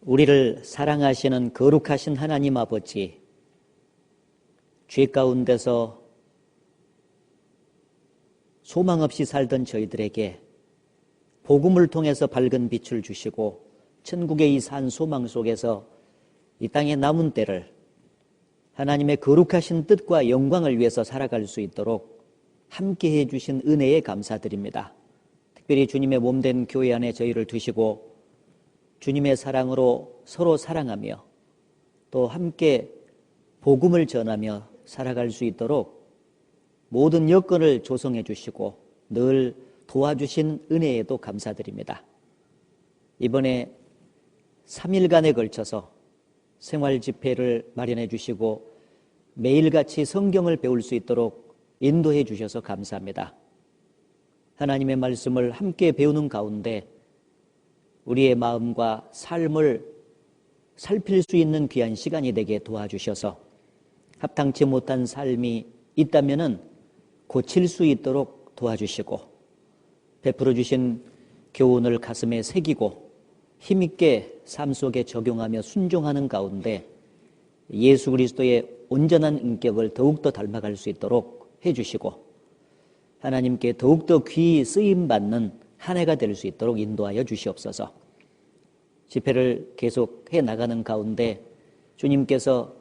우리를 사랑하시는 거룩하신 하나님 아버지, 죄 가운데서 소망 없이 살던 저희들에게 복음을 통해서 밝은 빛을 주시고 천국의 이 산 소망 속에서 이 땅에 남은 때를 하나님의 거룩하신 뜻과 영광을 위해서 살아갈 수 있도록 함께해 주신 은혜에 감사드립니다. 특별히 주님의 몸된 교회 안에 저희를 두시고 주님의 사랑으로 서로 사랑하며 또 함께 복음을 전하며 살아갈 수 있도록 모든 여건을 조성해 주시고 늘 도와주신 은혜에도 감사드립니다. 이번에 3일간에 걸쳐서 생활 집회를 마련해 주시고 매일같이 성경을 배울 수 있도록 인도해 주셔서 감사합니다. 하나님의 말씀을 함께 배우는 가운데 우리의 마음과 삶을 살필 수 있는 귀한 시간이 되게 도와주셔서 합당치 못한 삶이 있다면은 고칠 수 있도록 도와주시고 베풀어 주신 교훈을 가슴에 새기고 힘있게 삶 속에 적용하며 순종하는 가운데 예수 그리스도의 온전한 인격을 더욱더 닮아갈 수 있도록 해주시고 하나님께 더욱더 귀히 쓰임받는 한 해가 될 수 있도록 인도하여 주시옵소서. 집회를 계속해 나가는 가운데 주님께서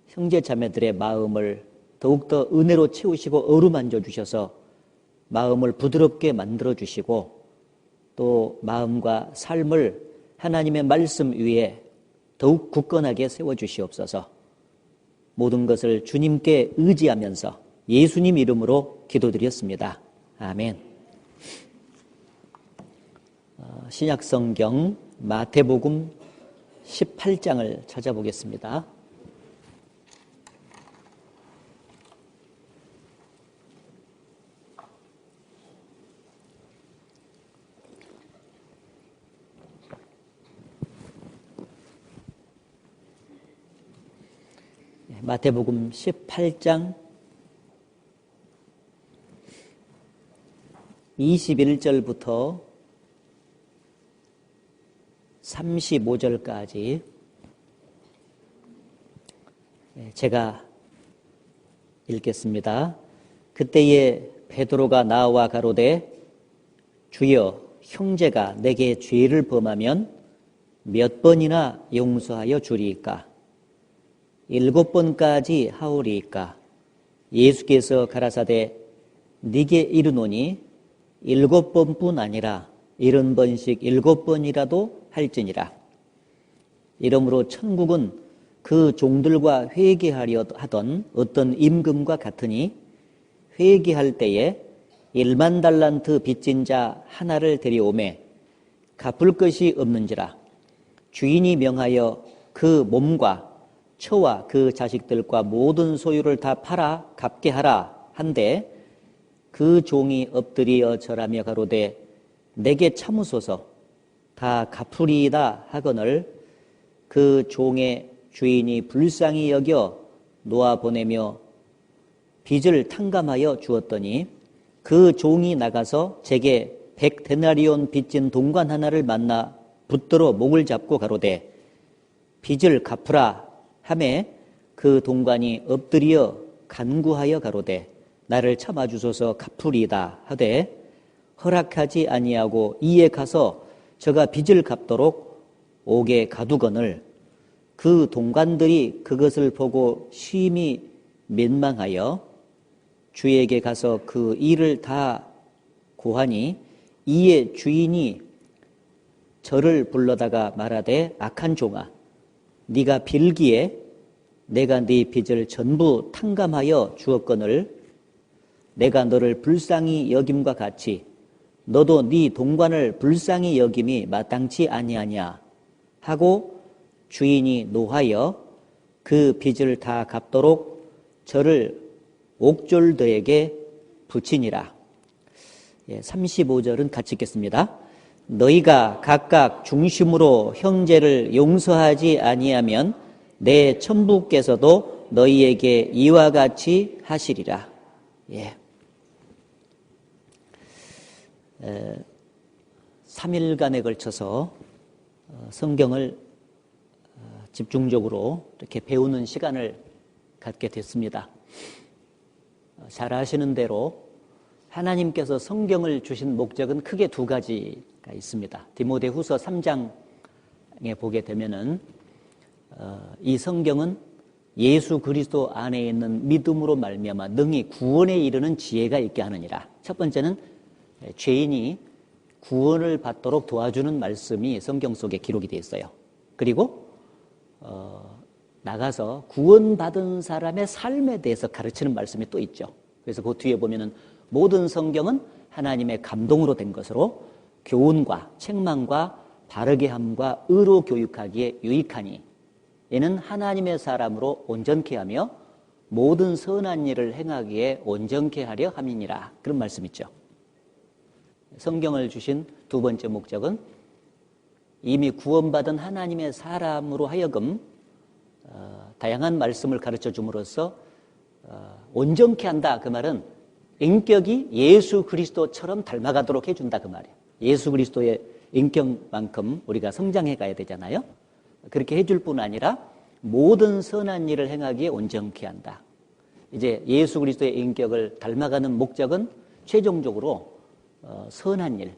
형제 자매들의 마음을 더욱더 은혜로 채우시고 어루만져 주셔서 마음을 부드럽게 만들어 주시고 또 마음과 삶을 하나님의 말씀 위에 더욱 굳건하게 세워 주시옵소서. 모든 것을 주님께 의지하면서 예수님 이름으로 기도드렸습니다. 아멘. 신약성경 마태복음 18장을 찾아보겠습니다. 마태복음 18장 21절부터 35절까지 제가 읽겠습니다. 그때에 베드로가 나와 가로되 주여 형제가 내게 죄를 범하면 몇 번이나 용서하여 주리이까? 7번까지 하오리이까? 예수께서 가라사대 네게 이르노니 7번뿐 아니라 70번씩 7번이라도 할지니라. 이러므로 천국은 그 종들과 회개하려 하던 어떤 임금과 같으니 회개할 때에 1만 달란트 빚진 자 하나를 데려오매 갚을 것이 없는지라. 주인이 명하여 그 몸과 처와 그 자식들과 모든 소유를 다 팔아 갚게 하라 한데 그 종이 엎드려 절하며 가로되 내게 참으소서 다 갚으리이다 하거늘 그 종의 주인이 불쌍히 여겨 놓아 보내며 빚을 탕감하여 주었더니 그 종이 나가서 제게 100데나리온 빚진 동관 하나를 만나 붙들어 목을 잡고 가로되 빚을 갚으라 하매 그 동관이 엎드려 간구하여 가로되 나를 참아주소서 갚으리이다 하되 허락하지 아니하고 이에 가서 저가 빚을 갚도록 옥에 가두거늘 그 동관들이 그것을 보고 심히 민망하여 주에게 가서 그 일을 다 고하니 이에 주인이 저를 불러다가 말하되 악한 종아 네가 빌기에 내가 네 빚을 전부 탕감하여 주었거늘 내가 너를 불쌍히 여김과 같이 너도 네 동관을 불쌍히 여김이 마땅치 아니하냐 하고 주인이 노하여 그 빚을 다 갚도록 저를 옥졸들에게 붙이니라. 35절은 같이 읽겠습니다. 너희가 각각 중심으로 형제를 용서하지 아니하면 내 천부께서도 너희에게 이와 같이 하시리라. 3일간에 걸쳐서 성경을 집중적으로 이렇게 배우는 시간을 갖게 됐습니다. 잘 아시는 대로 하나님께서 성경을 주신 목적은 크게 두 가지가 있습니다. 디모데후서 3장에 보게 되면은 이 성경은 예수 그리스도 안에 있는 믿음으로 말미암아 능히 구원에 이르는 지혜가 있게 하느니라. 첫 번째는 죄인이 구원을 받도록 도와주는 말씀이 성경 속에 기록이 되어 있어요. 그리고 나가서 구원받은 사람의 삶에 대해서 가르치는 말씀이 또 있죠. 그래서 그 뒤에 보면은 모든 성경은 하나님의 감동으로 된 것으로 교훈과 책망과 바르게 함과 의로 교육하기에 유익하니 이는 하나님의 사람으로 온전케 하며 모든 선한 일을 행하기에 온전케 하려 함이니라. 그런 말씀 있죠. 성경을 주신 두 번째 목적은 이미 구원받은 하나님의 사람으로 하여금 다양한 말씀을 가르쳐 줌으로써 온전케 한다. 그 말은 인격이 예수 그리스도처럼 닮아가도록 해준다. 그 말이에요. 예수 그리스도의 인격만큼 우리가 성장해 가야 되잖아요. 그렇게 해줄 뿐 아니라 모든 선한 일을 행하기에 온전케 한다. 이제 예수 그리스도의 인격을 닮아가는 목적은 최종적으로 선한 일,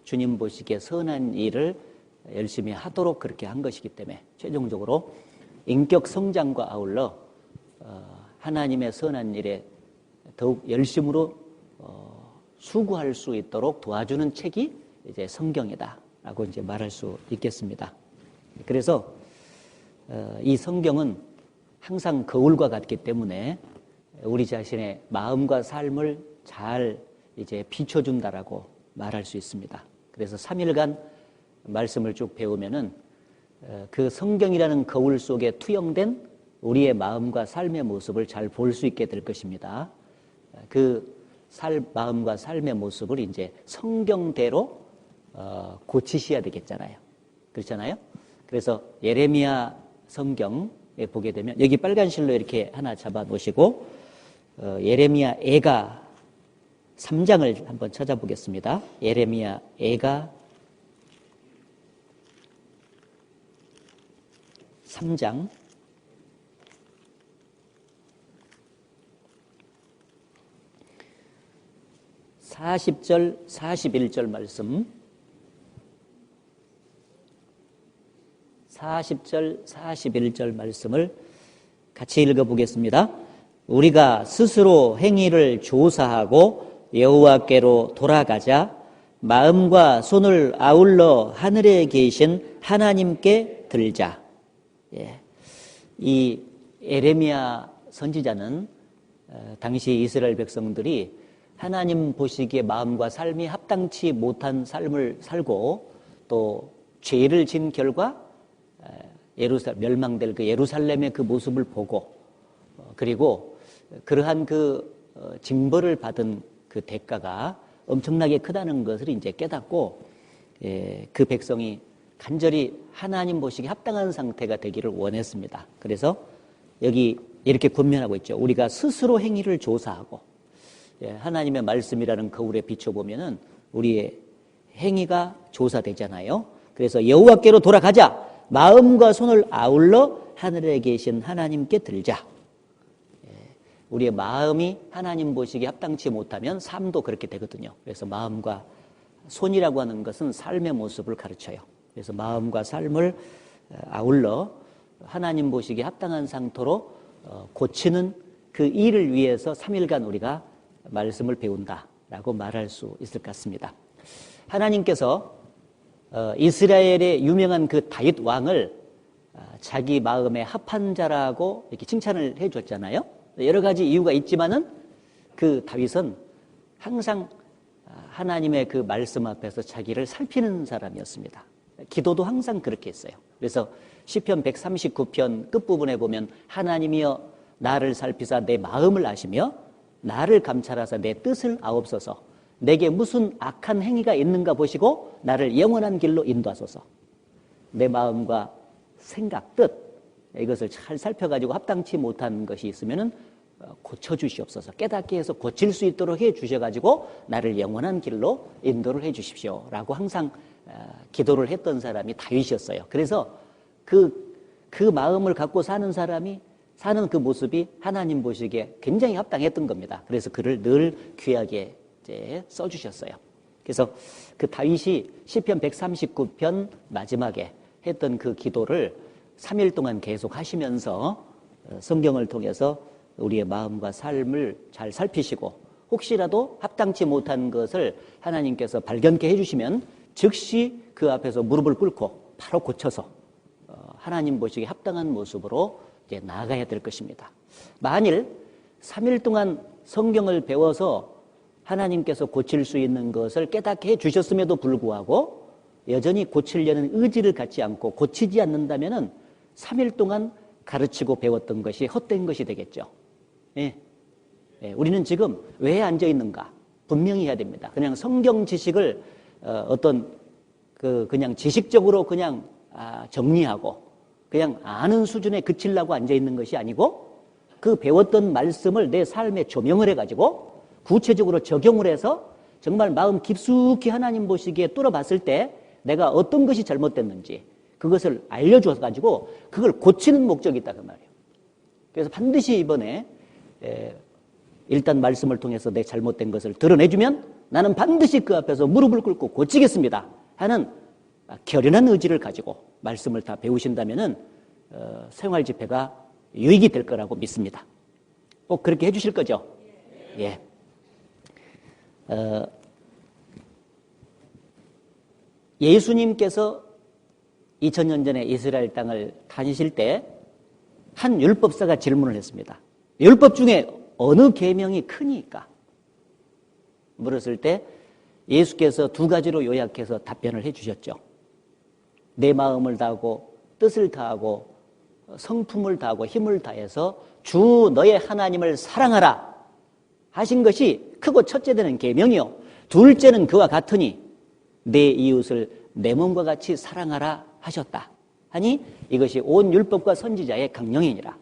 주님 보시기에 선한 일을 열심히 하도록 그렇게 한 것이기 때문에 최종적으로 인격 성장과 아울러 하나님의 선한 일에 더욱 열심으로 수고할 수 있도록 도와주는 책이 이제 성경이다라고 이제 말할 수 있겠습니다. 그래서 이 성경은 항상 거울과 같기 때문에 우리 자신의 마음과 삶을 잘 이제 비춰준다라고 말할 수 있습니다. 그래서 3일간 말씀을 쭉 배우면은 그 성경이라는 거울 속에 투영된 우리의 마음과 삶의 모습을 잘 볼 수 있게 될 것입니다. 그 마음과 삶의 모습을 이제 성경대로 고치셔야 되겠잖아요. 그렇잖아요. 그래서 예레미야 성경에 보게 되면 여기 빨간 실로 이렇게 하나 잡아 놓으시고 예레미야 애가 3장을 한번 찾아보겠습니다. 예레미야 애가 3장 40절 41절 말씀 40절 41절 말씀을 같이 읽어보겠습니다. 우리가 스스로 행위를 조사하고 여호와께로 돌아가자 마음과 손을 아울러 하늘에 계신 하나님께 들자. 이 예레미야 선지자는 당시 이스라엘 백성들이 하나님 보시기에 마음과 삶이 합당치 못한 삶을 살고 또 죄를 진 결과 멸망될 그 예루살렘의 그 모습을 보고 그리고 그러한 그 징벌을 받은 그 대가가 엄청나게 크다는 것을 이제 깨닫고 그 백성이 간절히 하나님 보시기에 합당한 상태가 되기를 원했습니다. 그래서 여기 이렇게 권면하고 있죠. 우리가 스스로 행위를 조사하고 하나님의 말씀이라는 거울에 비춰보면은 우리의 행위가 조사되잖아요. 그래서 여호와께로 돌아가자. 마음과 손을 아울러 하늘에 계신 하나님께 들자. 우리의 마음이 하나님 보시기에 합당치 못하면 삶도 그렇게 되거든요. 그래서 마음과 손이라고 하는 것은 삶의 모습을 가르쳐요. 그래서 마음과 삶을 아울러 하나님 보시기에 합당한 상태로 고치는 그 일을 위해서 3일간 우리가 말씀을 배운다라고 말할 수 있을 것 같습니다. 하나님께서 이스라엘의 유명한 그 다윗 왕을 자기 마음에 합한 자라고 이렇게 칭찬을 해 줬잖아요. 여러 가지 이유가 있지만은 그 다윗은 항상 하나님의 그 말씀 앞에서 자기를 살피는 사람이었습니다. 기도도 항상 그렇게 했어요. 그래서 시편 139편 끝부분에 보면 하나님이여 나를 살피사 내 마음을 아시며 나를 감찰하사 내 뜻을 아옵소서. 내게 무슨 악한 행위가 있는가 보시고 나를 영원한 길로 인도하소서. 내 마음과 생각, 뜻 이것을 잘 살펴가지고 합당치 못한 것이 있으면은 고쳐주시옵소서. 깨닫게 해서 고칠 수 있도록 해주셔가지고 나를 영원한 길로 인도를 해주십시오 라고 항상 기도를 했던 사람이 다윗이었어요. 그래서 그 그 마음을 갖고 사는 사람이 사는 그 모습이 하나님 보시기에 굉장히 합당했던 겁니다. 그래서 그를 늘 귀하게 이제 써주셨어요. 그래서 그 다윗이 시편 139편 마지막에 했던 그 기도를 3일 동안 계속 하시면서 성경을 통해서 우리의 마음과 삶을 잘 살피시고 혹시라도 합당치 못한 것을 하나님께서 발견케 해주시면 즉시 그 앞에서 무릎을 꿇고 바로 고쳐서 하나님 보시기에 합당한 모습으로 이제 나아가야 될 것입니다. 만일 3일 동안 성경을 배워서 하나님께서 고칠 수 있는 것을 깨닫게 해주셨음에도 불구하고 여전히 고치려는 의지를 갖지 않고 고치지 않는다면 3일 동안 가르치고 배웠던 것이 헛된 것이 되겠죠. 예. 우리는 지금 왜 앉아 있는가 분명히 해야 됩니다. 그냥 성경 지식을 그냥 지식적으로 그냥 정리하고 그냥 아는 수준에 그치려고 앉아 있는 것이 아니고 그 배웠던 말씀을 내 삶에 조명을 해가지고 구체적으로 적용을 해서 정말 마음 깊숙이 하나님 보시기에 뚫어봤을 때 내가 어떤 것이 잘못됐는지 그것을 알려줘서 가지고 그걸 고치는 목적이 있다 그 말이에요. 그래서 반드시 이번에 일단 말씀을 통해서 내 잘못된 것을 드러내주면 나는 반드시 그 앞에서 무릎을 꿇고 고치겠습니다 하는 결연한 의지를 가지고 말씀을 다 배우신다면은 생활 집회가 유익이 될 거라고 믿습니다. 꼭 그렇게 해주실 거죠? 예. 예수님께서 2000년 전에 이스라엘 땅을 다니실 때 한 율법사가 질문을 했습니다. 율법 중에 어느 계명이 크니까? 물었을 때 예수께서 두 가지로 요약해서 답변을 해주셨죠. 내 마음을 다하고 뜻을 다하고 성품을 다하고 힘을 다해서 주 너의 하나님을 사랑하라 하신 것이 크고 첫째 되는 계명이요. 둘째는 그와 같으니 내 이웃을 내 몸과 같이 사랑하라 하셨다 하니 이것이 온 율법과 선지자의 강령이니라.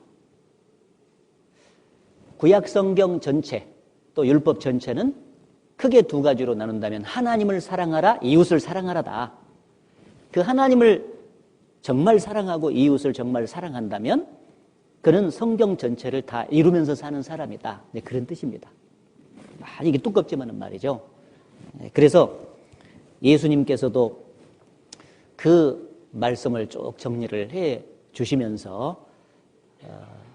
구약 성경 전체 또 율법 전체는 크게 두 가지로 나눈다면 하나님을 사랑하라, 이웃을 사랑하라다. 그 하나님을 정말 사랑하고 이웃을 정말 사랑한다면 그는 성경 전체를 다 이루면서 사는 사람이다. 네, 그런 뜻입니다. 이게 두껍지만은 말이죠. 그래서 예수님께서도 그 말씀을 쭉 정리를 해 주시면서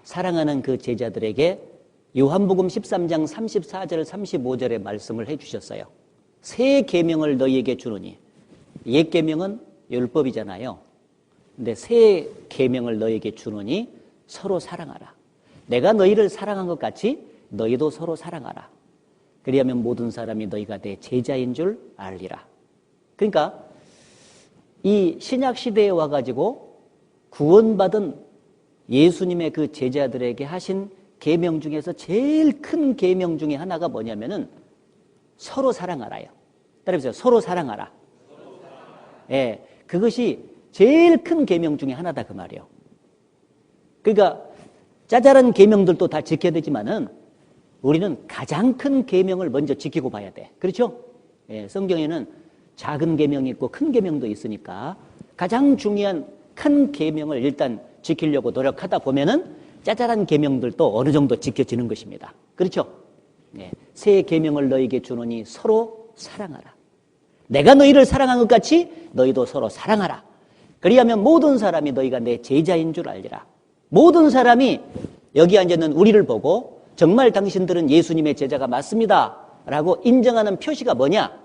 사랑하는 그 제자들에게 요한복음 13장 34절 35절의 말씀을 해 주셨어요. 새 계명을 너희에게 주노니 옛 계명은 율법이잖아요. 근데 새 계명을 너희에게 주노니 서로 사랑하라. 내가 너희를 사랑한 것 같이 너희도 서로 사랑하라. 그리하면 모든 사람이 너희가 내 제자인 줄 알리라. 그러니까 이 신약 시대에 와가지고 구원받은 예수님의 그 제자들에게 하신 계명 중에서 제일 큰 계명 중에 하나가 뭐냐면은 서로 사랑하라요. 따라해보세요. 서로 사랑하라. 예, 그것이 제일 큰 계명 중에 하나다 그 말이에요. 그러니까 짜잘한 계명들도 다 지켜야 되지만은 우리는 가장 큰 계명을 먼저 지키고 봐야 돼. 그렇죠? 예, 성경에는 작은 계명이 있고 큰 계명도 있으니까 가장 중요한 큰 계명을 일단 지키려고 노력하다 보면은 짜잘한 계명들도 어느 정도 지켜지는 것입니다. 그렇죠? 예, 새 계명을 너희에게 주노니 서로 사랑하라. 내가 너희를 사랑한 것 같이 너희도 서로 사랑하라. 그리하면 모든 사람이 너희가 내 제자인 줄 알리라. 모든 사람이 여기 앉아있는 우리를 보고 정말 당신들은 예수님의 제자가 맞습니다 라고 인정하는 표시가 뭐냐?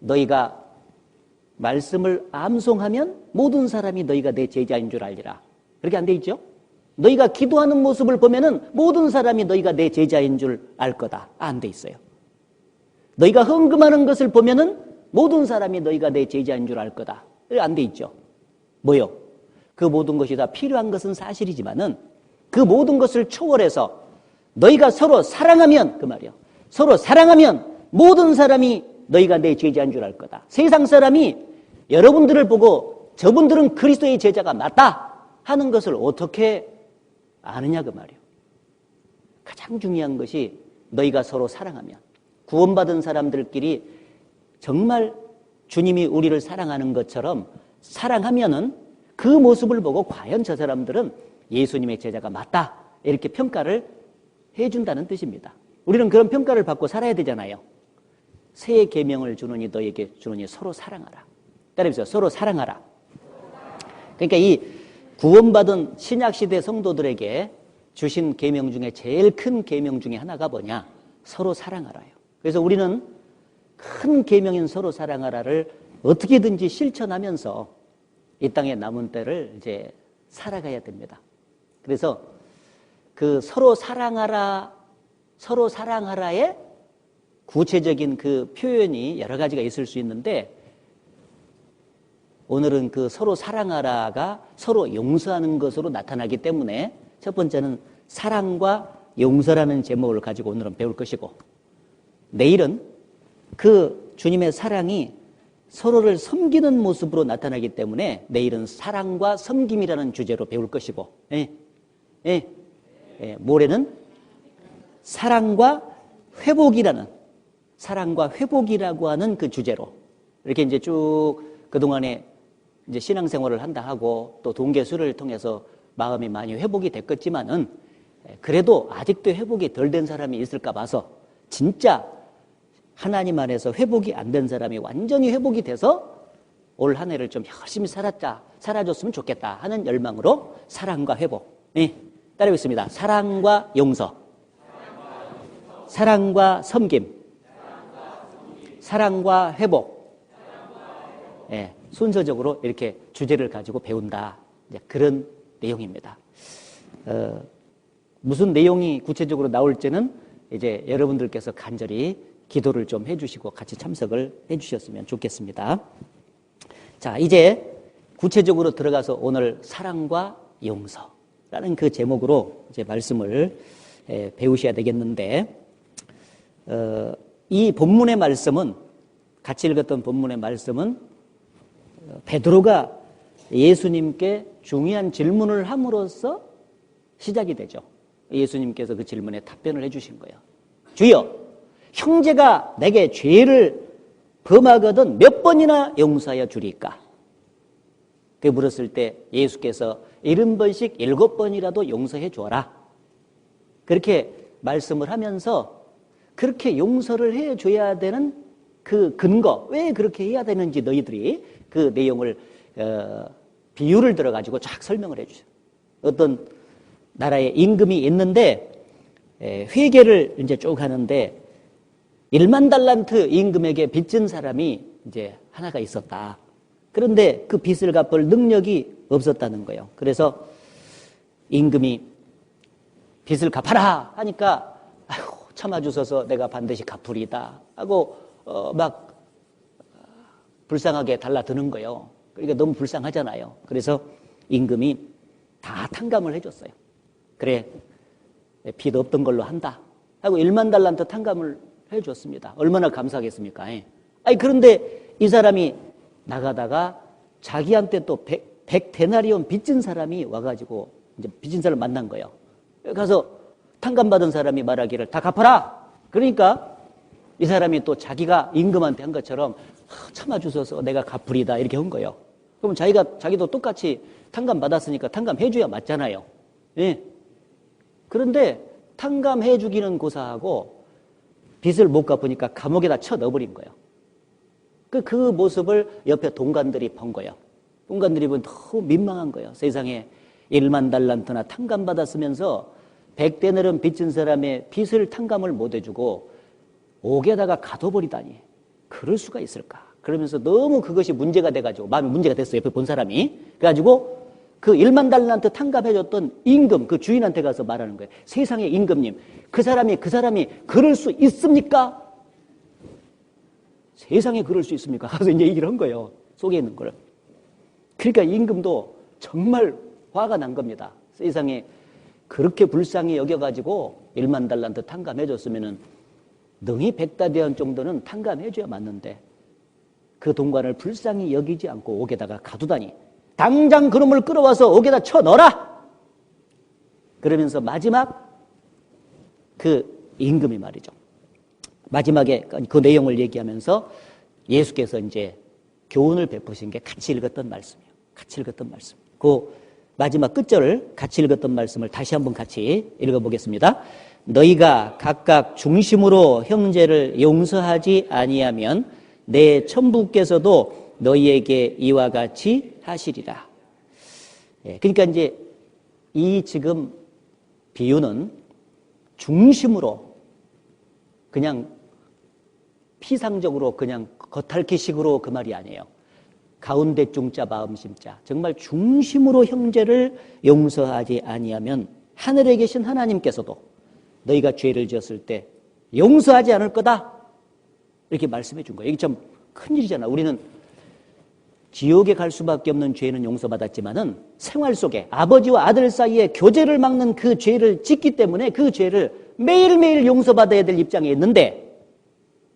너희가 말씀을 암송하면 모든 사람이 너희가 내 제자인 줄 알리라. 그렇게 안 돼 있죠? 너희가 기도하는 모습을 보면은 모든 사람이 너희가 내 제자인 줄 알 거다. 안 돼 있어요. 너희가 헌금하는 것을 보면은 모든 사람이 너희가 내 제자인 줄 알 거다. 안 돼 있죠? 뭐요? 그 모든 것이 다 필요한 것은 사실이지만은 그 모든 것을 초월해서 너희가 서로 사랑하면 그 말이요. 서로 사랑하면 모든 사람이 너희가 내 제자인 줄 알 거다. 세상 사람이 여러분들을 보고 저분들은 그리스도의 제자가 맞다 하는 것을 어떻게 아느냐 그 말이에요. 가장 중요한 것이 너희가 서로 사랑하면 구원받은 사람들끼리 정말 주님이 우리를 사랑하는 것처럼 사랑하면은 그 모습을 보고 과연 저 사람들은 예수님의 제자가 맞다 이렇게 평가를 해준다는 뜻입니다. 우리는 그런 평가를 받고 살아야 되잖아요. 새 계명을 주노니 너에게 주노니 서로 사랑하라. 따라해보세요. 서로 사랑하라. 그러니까 이 구원받은 신약시대 성도들에게 주신 계명 중에 제일 큰 계명 중에 하나가 뭐냐? 서로 사랑하라요. 그래서 우리는 큰 계명인 서로 사랑하라를 어떻게든지 실천하면서 이 땅에 남은 때를 이제 살아가야 됩니다. 그래서 그 서로 사랑하라의 구체적인 그 표현이 여러 가지가 있을 수 있는데 오늘은 그 서로 사랑하라가 서로 용서하는 것으로 나타나기 때문에 첫 번째는 사랑과 용서라는 제목을 가지고 오늘은 배울 것이고 내일은 그 주님의 사랑이 서로를 섬기는 모습으로 나타나기 때문에 내일은 사랑과 섬김이라는 주제로 배울 것이고 모레는 사랑과 회복이라고 하는 그 주제로 이렇게 이제 쭉 그동안에 이제 신앙생활을 한다 하고 또 동계수를 통해서 마음이 많이 회복이 됐겠지만은 그래도 아직도 회복이 덜 된 사람이 있을까 봐서 진짜 하나님 안에서 회복이 안 된 사람이 완전히 회복이 돼서 올 한 해를 좀 열심히 살아줬으면 좋겠다 하는 열망으로 사랑과 회복. 따라하겠습니다. 사랑과 용서, 사랑과 섬김, 사랑과 회복. 순서적으로 이렇게 주제를 가지고 배운다. 그런 내용입니다. 무슨 내용이 구체적으로 나올지는 이제 여러분들께서 간절히 기도를 좀 해주시고 같이 참석을 해주셨으면 좋겠습니다. 자, 이제 구체적으로 들어가서 오늘 사랑과 용서라는 그 제목으로 이제 말씀을 배우셔야 되겠는데, 이 본문의 말씀은 같이 읽었던 본문의 말씀은 베드로가 예수님께 중요한 질문을 함으로써 시작이 되죠. 예수님께서 그 질문에 답변을 해주신 거예요. 주여, 형제가 내게 죄를 범하거든 몇 번이나 용서하여 주리까? 그 물었을 때 예수께서 70번씩 7번이라도 용서해 주어라. 그렇게 말씀을 하면서 그렇게 용서를 해 줘야 되는 그 근거, 왜 그렇게 해야 되는지 너희들이 그 내용을 비유를 들어가지고 쫙 설명을 해 주셔요. 어떤 나라에 임금이 있는데 회계를 이제 쭉 하는데 1만 달란트 임금에게 빚진 사람이 이제 하나가 있었다. 그런데 그 빚을 갚을 능력이 없었다는 거예요. 그래서 임금이 빚을 갚아라 하니까 아이고 참아주셔서 내가 반드시 갚으리다 하고 막 불쌍하게 달라드는 거예요. 그러니까 너무 불쌍하잖아요. 그래서 임금이 다 탕감을 해줬어요. 그래, 빚 없던 걸로 한다 하고 1만 달란트 탕감을 해줬습니다. 얼마나 감사하겠습니까? 아니 그런데 이 사람이 나가다가 자기한테 또 100데나리온 빚진 사람이 와가지고 이제 빚진 사람을 만난 거예요. 가서 탕감받은 사람이 말하기를 다 갚아라. 그러니까 이 사람이 또 자기가 임금한테 한 것처럼 참아주셔서 내가 갚으리다 이렇게 한 거예요. 그럼 자기도 똑같이 탕감받았으니까 탕감해줘야 맞잖아요. 예. 그런데 탕감해주기는 고사하고 빚을 못 갚으니까 감옥에다 쳐 넣어버린 거예요. 그 모습을 옆에 동관들이 본 거예요. 동관들이 보면 너무 민망한 거예요. 세상에 1만 달란트나 탕감받았으면서 100데나리온 빚진 사람의 빚을 탕감을 못 해주고 옥에다가 가둬버리다니 그럴 수가 있을까? 그러면서 너무 그것이 문제가 돼가지고 마음이 문제가 됐어요. 옆에 본 사람이. 그래가지고 그 1만 달란트 탕감해줬던 임금 그 주인한테 가서 말하는 거예요. 세상의 임금님, 그 사람이 그럴 수 있습니까? 세상에 그럴 수 있습니까? 가서 이제 얘기를 한 거예요. 속에 있는 걸. 그러니까 임금도 정말 화가 난 겁니다. 세상에 그렇게 불쌍히 여겨가지고 1만 달란트 탕감해줬으면은 능히 100다대원 정도는 탕감해줘야 맞는데 그 동관을 불쌍히 여기지 않고 옥에다가 가두다니 당장 그놈을 끌어와서 옥에다 쳐 넣어라! 그러면서 마지막 그 임금이 말이죠. 마지막에 그 내용을 얘기하면서 예수께서 이제 교훈을 베푸신 게 같이 읽었던 말씀이에요. 같이 읽었던 말씀. 그 마지막 끝절을 같이 읽었던 말씀을 다시 한번 같이 읽어보겠습니다. 너희가 각각 중심으로 형제를 용서하지 아니하면 내 천부께서도 너희에게 이와 같이 하시리라. 그러니까 이제 이 지금 비유는 중심으로 그냥 피상적으로 그냥 겉핥기식으로 그 말이 아니에요. 가운데 중자 마음 심자 정말 중심으로 형제를 용서하지 아니하면 하늘에 계신 하나님께서도 너희가 죄를 지었을 때 용서하지 않을 거다 이렇게 말씀해 준 거예요. 이게 참 큰일이잖아. 우리는 지옥에 갈 수밖에 없는 죄는 용서받았지만은 생활 속에 아버지와 아들 사이에 교제를 막는 그 죄를 짓기 때문에 그 죄를 매일매일 용서받아야 될 입장에 있는데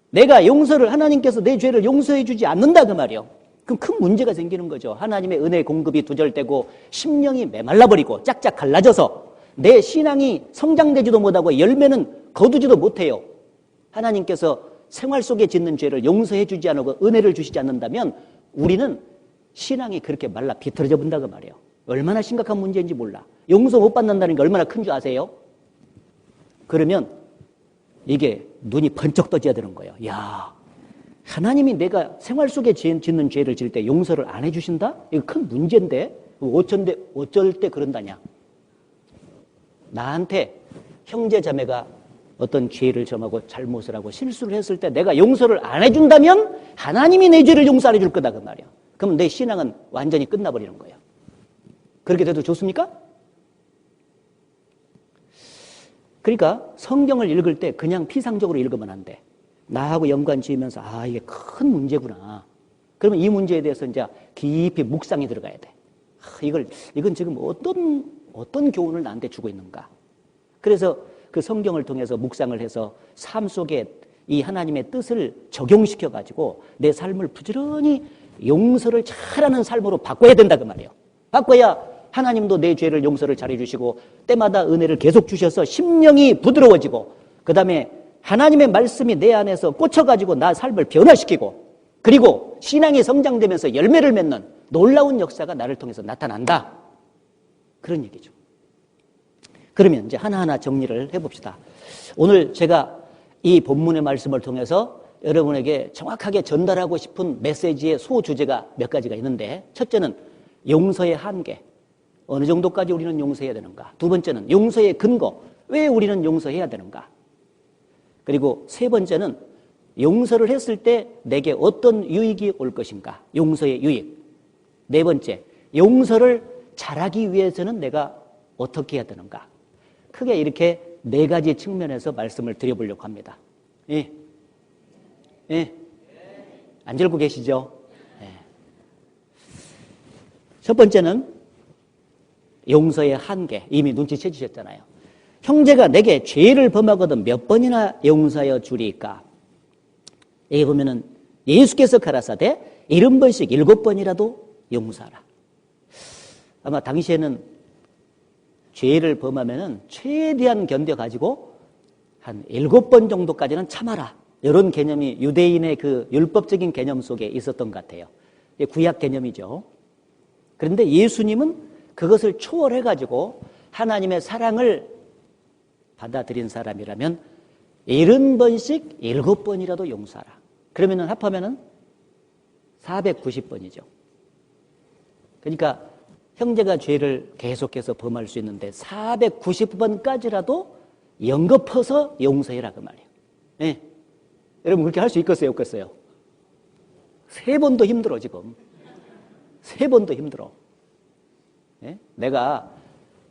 내가 용서를 하나님께서 내 죄를 용서해 주지 않는다 그 말이에요. 그럼 큰 문제가 생기는 거죠. 하나님의 은혜 공급이 두절되고 심령이 메말라버리고 짝짝 갈라져서 내 신앙이 성장되지도 못하고 열매는 거두지도 못해요. 하나님께서 생활 속에 짓는 죄를 용서해 주지 않고 은혜를 주시지 않는다면 우리는 신앙이 그렇게 말라 비틀어져 본다 그 말이에요. 얼마나 심각한 문제인지 몰라. 용서 못 받는다는 게 얼마나 큰 줄 아세요? 그러면 이게 눈이 번쩍 떠져야 되는 거예요. 야, 하나님이 내가 생활 속에 짓는 죄를 지을 때 용서를 안 해주신다? 이거 큰 문제인데 어쩔 때 그런다냐? 나한테 형제 자매가 어떤 죄를 점하고 잘못을 하고 실수를 했을 때 내가 용서를 안 해준다면 하나님이 내 죄를 용서 안 해줄 거다 그 말이야. 그럼 내 신앙은 완전히 끝나버리는 거예요. 그렇게 돼도 좋습니까? 그러니까 성경을 읽을 때 그냥 피상적으로 읽으면 안 돼. 나하고 연관 지으면서 아 이게 큰 문제구나. 그러면 이 문제에 대해서 이제 깊이 묵상이 들어가야 돼. 이건 지금 어떤 교훈을 나한테 주고 있는가. 그래서 그 성경을 통해서 묵상을 해서 삶 속에 이 하나님의 뜻을 적용시켜가지고 내 삶을 부지런히 용서를 잘하는 삶으로 바꿔야 된다 그 말이에요. 바꿔야 하나님도 내 죄를 용서를 잘해주시고 때마다 은혜를 계속 주셔서 심령이 부드러워지고 그 다음에 하나님의 말씀이 내 안에서 꽂혀가지고 나 삶을 변화시키고 그리고 신앙이 성장되면서 열매를 맺는 놀라운 역사가 나를 통해서 나타난다. 그런 얘기죠. 그러면 이제 하나하나 정리를 해봅시다. 오늘 제가 이 본문의 말씀을 통해서 여러분에게 정확하게 전달하고 싶은 메시지의 소주제가 몇 가지가 있는데 첫째는 용서의 한계. 어느 정도까지 우리는 용서해야 되는가? 두 번째는 용서의 근거. 왜 우리는 용서해야 되는가? 그리고 세 번째는 용서를 했을 때 내게 어떤 유익이 올 것인가? 용서의 유익. 네 번째, 용서를 잘하기 위해서는 내가 어떻게 해야 되는가? 크게 이렇게 네 가지 측면에서 말씀을 드려보려고 합니다. 예. 예. 안 들고 계시죠? 예. 첫 번째는 용서의 한계. 이미 눈치채 주셨잖아요. 형제가 내게 죄를 범하거든 몇 번이나 용서하여 주리까? 여기 보면은 예수께서 가라사대 70번씩 7번이라도 용서하라. 아마 당시에는 죄를 범하면은 최대한 견뎌가지고 한 7번 정도까지는 참아라. 이런 개념이 유대인의 그 율법적인 개념 속에 있었던 것 같아요. 구약 개념이죠. 그런데 예수님은 그것을 초월해가지고 하나님의 사랑을 받아들인 사람이라면 70번씩 7번이라도 용서하라. 그러면은 합하면은 490번이죠. 그러니까 형제가 죄를 계속해서 범할 수 있는데 490번까지라도 연거퍼서 용서해라 그 말이에요. 네. 여러분 그렇게 할 수 있겠어요? 없겠어요? 3번도 힘들어 지금. 3번도 힘들어. 네? 내가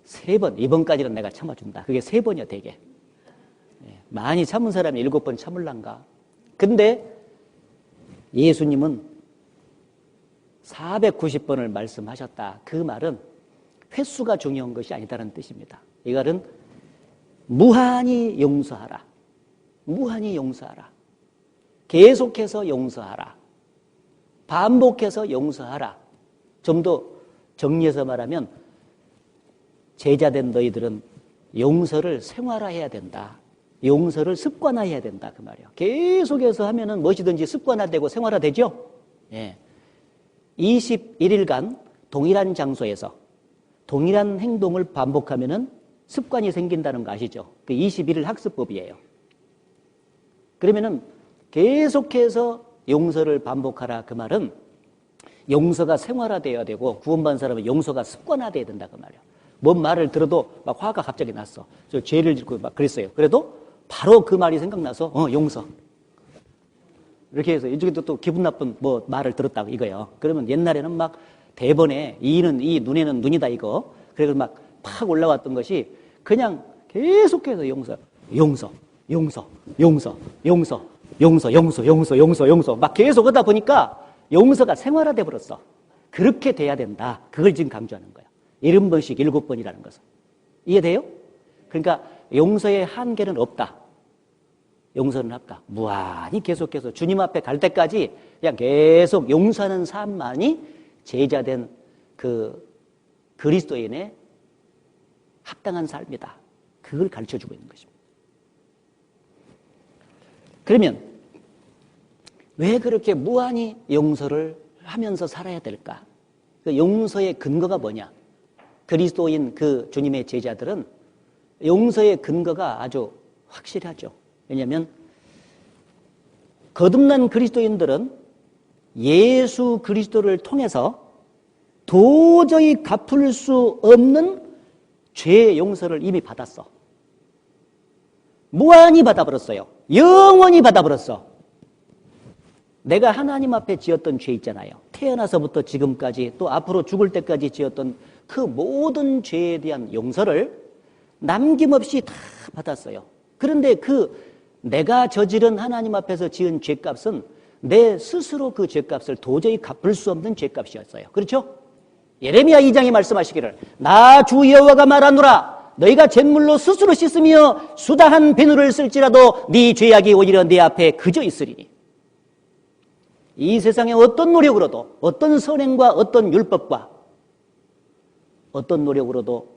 3번, 이번까지는 내가 참아준다. 그게 3번이야 되게. 네. 많이 참은 사람이 7번 참을란가. 근데 예수님은 490번을 말씀하셨다. 그 말은 횟수가 중요한 것이 아니다라는 뜻입니다. 이거는 무한히 용서하라. 무한히 용서하라. 계속해서 용서하라. 반복해서 용서하라. 좀 더 정리해서 말하면 제자된 너희들은 용서를 생활화해야 된다. 용서를 습관화해야 된다. 그 말이에요. 계속해서 하면은 무엇이든지 습관화되고 생활화되죠? 예. 21일간 동일한 장소에서 동일한 행동을 반복하면은 습관이 생긴다는 거 아시죠? 그 21일 학습법이에요. 그러면은 계속해서 용서를 반복하라 그 말은 용서가 생활화되어야 되고 구원받은 사람은 용서가 습관화되어야 된다 그 말이에요. 뭔 말을 들어도 막 화가 갑자기 났어. 저 죄를 짓고 막 그랬어요. 그래도 바로 그 말이 생각나서 용서. 이렇게 해서 이쪽에도 또 기분 나쁜 뭐 말을 들었다고 이거예요. 그러면 옛날에는 막 대번에 이는 이, 눈에는 눈이다 이거. 그래서 막 팍 올라왔던 것이 그냥 계속해서 용서 막 계속 하다 보니까 용서가 생활화돼 버렸어. 그렇게 돼야 된다. 그걸 지금 강조하는 거예요. 70번씩 7번이라는 것은. 이해돼요? 그러니까 용서의 한계는 없다. 용서는 할까? 무한히 계속해서 주님 앞에 갈 때까지 그냥 계속 용서하는 삶만이 제자된 그 그리스도인의 합당한 삶이다. 그걸 가르쳐주고 있는 것입니다. 그러면 왜 그렇게 무한히 용서를 하면서 살아야 될까? 그 용서의 근거가 뭐냐? 그리스도인 그 주님의 제자들은 용서의 근거가 아주 확실하죠. 왜냐하면 거듭난 그리스도인들은 예수 그리스도를 통해서 도저히 갚을 수 없는 죄의 용서를 이미 받았어. 무한히 받아버렸어요. 영원히 받아버렸어. 내가 하나님 앞에 지었던 죄 있잖아요. 태어나서부터 지금까지 또 앞으로 죽을 때까지 지었던 그 모든 죄에 대한 용서를 남김없이 다 받았어요. 그런데 그 내가 저지른 하나님 앞에서 지은 죄값은 내 스스로 그 죄값을 도저히 갚을 수 없는 죄값이었어요. 그렇죠? 예레미야 2장이 말씀하시기를 나 주 여호와가 말하노라 너희가 잿물로 스스로 씻으며 수다한 비누를 쓸지라도 네 죄악이 오히려 네 앞에 그저 있으리니 이 세상에 어떤 노력으로도 어떤 선행과 어떤 율법과 어떤 노력으로도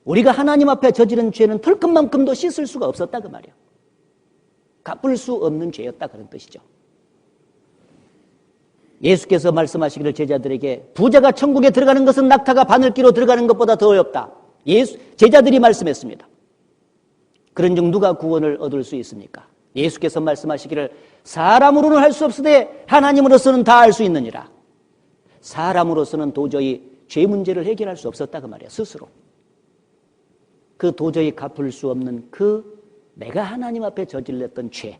우리가 하나님 앞에 저지른 죄는 털끝만큼도 씻을 수가 없었다 그 말이야. 갚을 수 없는 죄였다 그런 뜻이죠. 예수께서 말씀하시기를 제자들에게 부자가 천국에 들어가는 것은 낙타가 바늘기로 들어가는 것보다 더 어렵다. 제자들이 말씀했습니다. 그런즉 누가 구원을 얻을 수 있습니까? 예수께서 말씀하시기를 사람으로는 할 수 없으되 하나님으로서는 다 할 수 있느니라. 사람으로서는 도저히 죄 문제를 해결할 수 없었다 그 말이야. 스스로. 그 도저히 갚을 수 없는 그 내가 하나님 앞에 저질렀던 죄,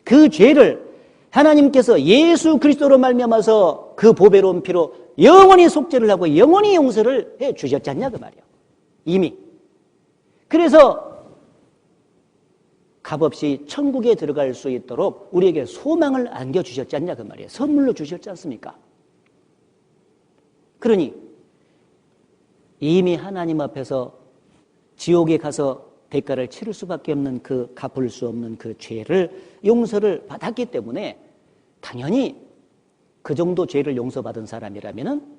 그 죄를 하나님께서 예수 그리스도로 말미암아서 그 보배로운 피로 영원히 속죄를 하고 영원히 용서를 해 주셨지 않냐 그 말이야. 이미. 그래서 값없이 천국에 들어갈 수 있도록 우리에게 소망을 안겨주셨지 않냐 그 말이에요. 선물로 주셨지 않습니까? 그러니 이미 하나님 앞에서 지옥에 가서 대가를 치를 수밖에 없는 그 갚을 수 없는 그 죄를 용서를 받았기 때문에 당연히 그 정도 죄를 용서받은 사람이라면은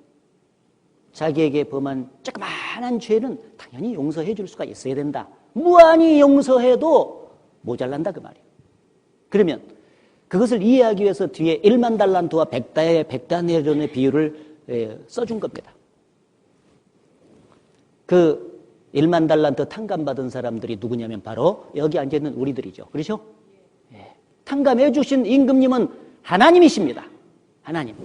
자기에게 범한 조그마한 죄는 당연히 용서해 줄 수가 있어야 된다. 무한히 용서해도 모자란다 그 말이에요. 그러면 그것을 이해하기 위해서 뒤에 1만 달란트와 100다네론의 비유를 써준 겁니다. 그 1만 달란트 탕감받은 사람들이 누구냐면 바로 여기 앉아있는 우리들이죠. 그렇죠? 예. 탕감해 주신 임금님은 하나님이십니다. 하나님.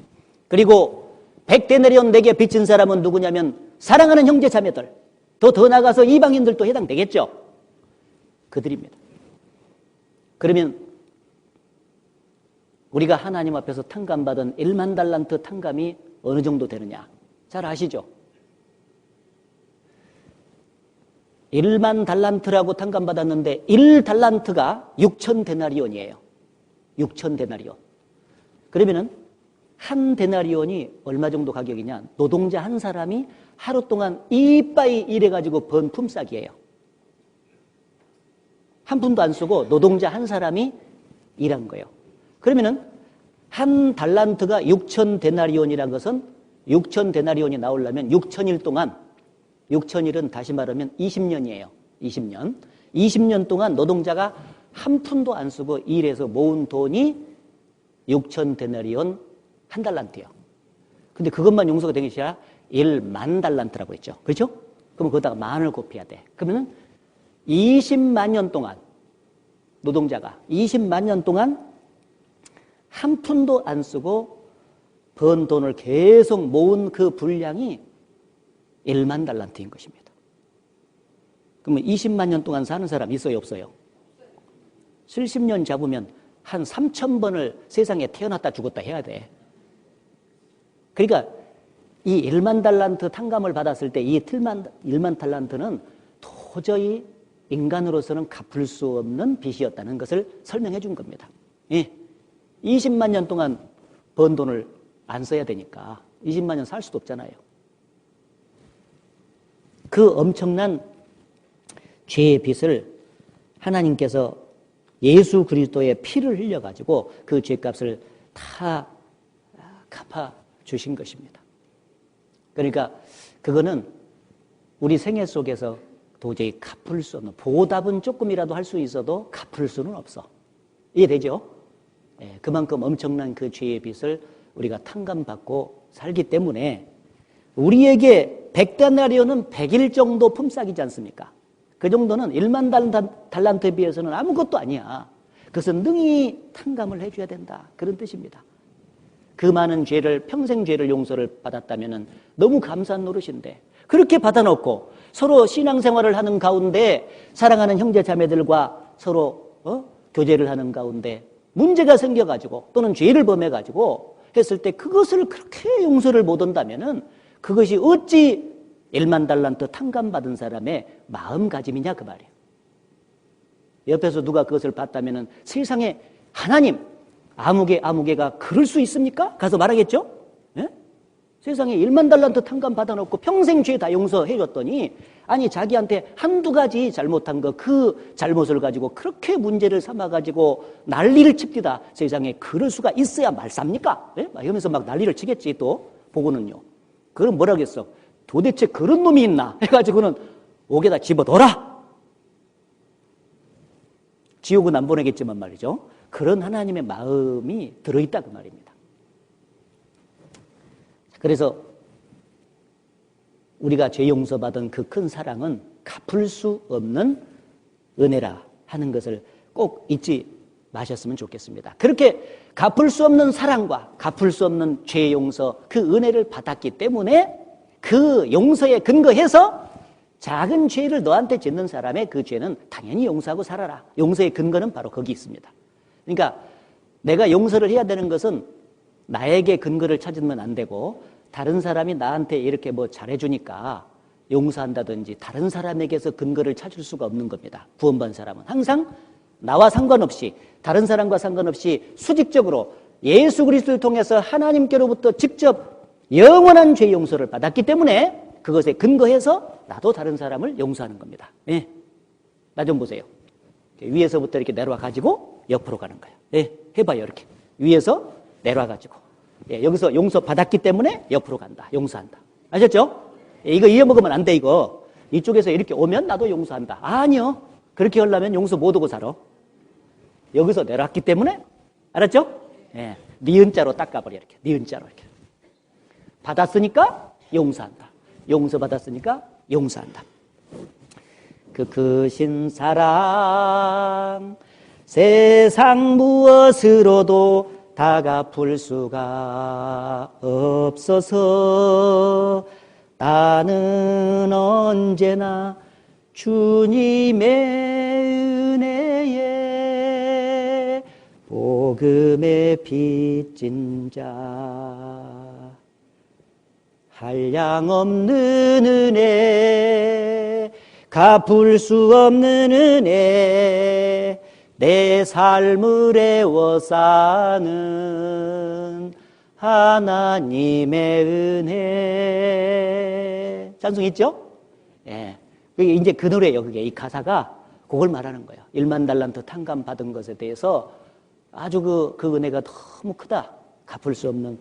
그리고 100데나리온 내게 빚진 사람은 누구냐면 사랑하는 형제 자매들. 더 나가서 이방인들도 해당되겠죠. 그들입니다. 그러면 우리가 하나님 앞에서 탕감받은 1만 달란트 탕감이 어느 정도 되느냐? 잘 아시죠? 1만 달란트라고 탕감받았는데 1달란트가 6,000데나리온이에요. 6,000데나리온. 그러면은 한 데나리온이 얼마 정도 가격이냐? 노동자 한 사람이 하루 동안 이빠이 일해가지고 번 품삯이에요. 한 푼도 안 쓰고 노동자 한 사람이 일한 거예요. 그러면은 한 달란트가 6,000데나리온이란 것은 6,000데나리온이 나오려면 6,000일 동안 6,000일은 다시 말하면 20년이에요. 20년. 20년 동안 노동자가 한 푼도 안 쓰고 일해서 모은 돈이 6,000데나리온 한 달란트예요. 근데 그것만 용서가 되는 것이 아니라 1만 달란트라고 했죠. 그렇죠? 그럼 거기다가 만을 곱해야 돼. 그러면 20만 년 동안 노동자가 20만 년 동안 한 푼도 안 쓰고 번 돈을 계속 모은 그 분량이 1만 달란트인 것입니다. 그러면 20만 년 동안 사는 사람 있어요, 없어요? 70년 잡으면 한 3,000번을 세상에 태어났다 죽었다 해야 돼. 그러니까 이 1만 달란트 탕감을 받았을 때 이 1만 달란트는 도저히 인간으로서는 갚을 수 없는 빚이었다는 것을 설명해 준 겁니다. 예. 20만 년 동안 번 돈을 안 써야 되니까 20만 년 살 수도 없잖아요. 그 엄청난 죄의 빚을 하나님께서 예수 그리스도의 피를 흘려가지고 그 죄값을 다 갚아 주신 것입니다. 그러니까 그거는 우리 생애 속에서 도저히 갚을 수 없는, 보답은 조금이라도 할 수 있어도 갚을 수는 없어. 이해되죠? 예, 그만큼 엄청난 그 죄의 빚을 우리가 탕감받고 살기 때문에 우리에게 100데나리온은 100일 정도 품삯이지 않습니까? 그 정도는 1만 달란트에 비해서는 아무것도 아니야. 그것은 능히 탕감을 해줘야 된다. 그런 뜻입니다. 그 많은 죄를, 평생 죄를 용서를 받았다면 너무 감사한 노릇인데 그렇게 받아놓고 서로 신앙생활을 하는 가운데 사랑하는 형제 자매들과 서로 교제를 하는 가운데 문제가 생겨가지고 또는 죄를 범해가지고 했을 때 그것을 그렇게 용서를 못 한다면은 그것이 어찌 1만 달란트 탕감받은 사람의 마음가짐이냐 그 말이에요. 옆에서 누가 그것을 봤다면은 세상에 하나님 아무개가 그럴 수 있습니까? 가서 말하겠죠? 예? 세상에 1만 달란트 탕감 받아놓고 평생 죄 다 용서해 줬더니 아니 자기한테 한두 가지 잘못한 거 그 잘못을 가지고 그렇게 문제를 삼아가지고 난리를 칩디다. 세상에 그럴 수가 있어야 말쌉니까? 예? 이러면서 막 난리를 치겠지 또 보고는요. 그럼 뭐라겠어? 도대체 그런 놈이 있나? 해가지고는 옥에다 집어넣어라. 지옥은 안 보내겠지만 말이죠. 그런 하나님의 마음이 들어있다 그 말입니다. 그래서 우리가 죄 용서받은 그 큰 사랑은 갚을 수 없는 은혜라 하는 것을 꼭 잊지 마셨으면 좋겠습니다. 그렇게 갚을 수 없는 사랑과 갚을 수 없는 죄 용서 그 은혜를 받았기 때문에 그 용서에 근거해서 작은 죄를 너한테 짓는 사람의 그 죄는 당연히 용서하고 살아라. 용서의 근거는 바로 거기 있습니다. 그러니까 내가 용서를 해야 되는 것은 나에게 근거를 찾으면 안 되고 다른 사람이 나한테 이렇게 뭐 잘해주니까 용서한다든지 다른 사람에게서 근거를 찾을 수가 없는 겁니다. 구원받은 사람은 항상 나와 상관없이 다른 사람과 상관없이 수직적으로 예수 그리스도를 통해서 하나님께로부터 직접 영원한 죄 용서를 받았기 때문에 그것에 근거해서 나도 다른 사람을 용서하는 겁니다. 예. 나 좀 보세요. 위에서부터 이렇게 내려와 가지고 옆으로 가는 거예요. 예. 해봐요. 이렇게 위에서 내려와 가지고 예. 여기서 용서 받았기 때문에 옆으로 간다. 용서한다. 아셨죠? 예. 이거 잊어먹으면 안 돼. 이거 이쪽에서 이렇게 오면 나도 용서한다. 아니요. 그렇게 하려면 용서 못 하고 살아. 여기서 내려왔기 때문에 알았죠? 예. 니은자로 닦아버려. 이렇게 니은자로 이렇게 받았으니까 용서한다. 용서 받았으니까 용서한다. 그 크신 사랑 세상 무엇으로도 다 갚을 수가 없어서 나는 언제나 주님의 은혜에 복음의 빚진 자 한량없는 은혜 갚을 수 없는 은혜 내 삶을 애워 사는 하나님의 은혜 찬송 있죠? 예. 그게 이제 그 노래예요. 그게 이 가사가 그걸 말하는 거예요. 1만 달란트 탕감 받은 것에 대해서 아주 그 은혜가 너무 크다. 갚을 수 없는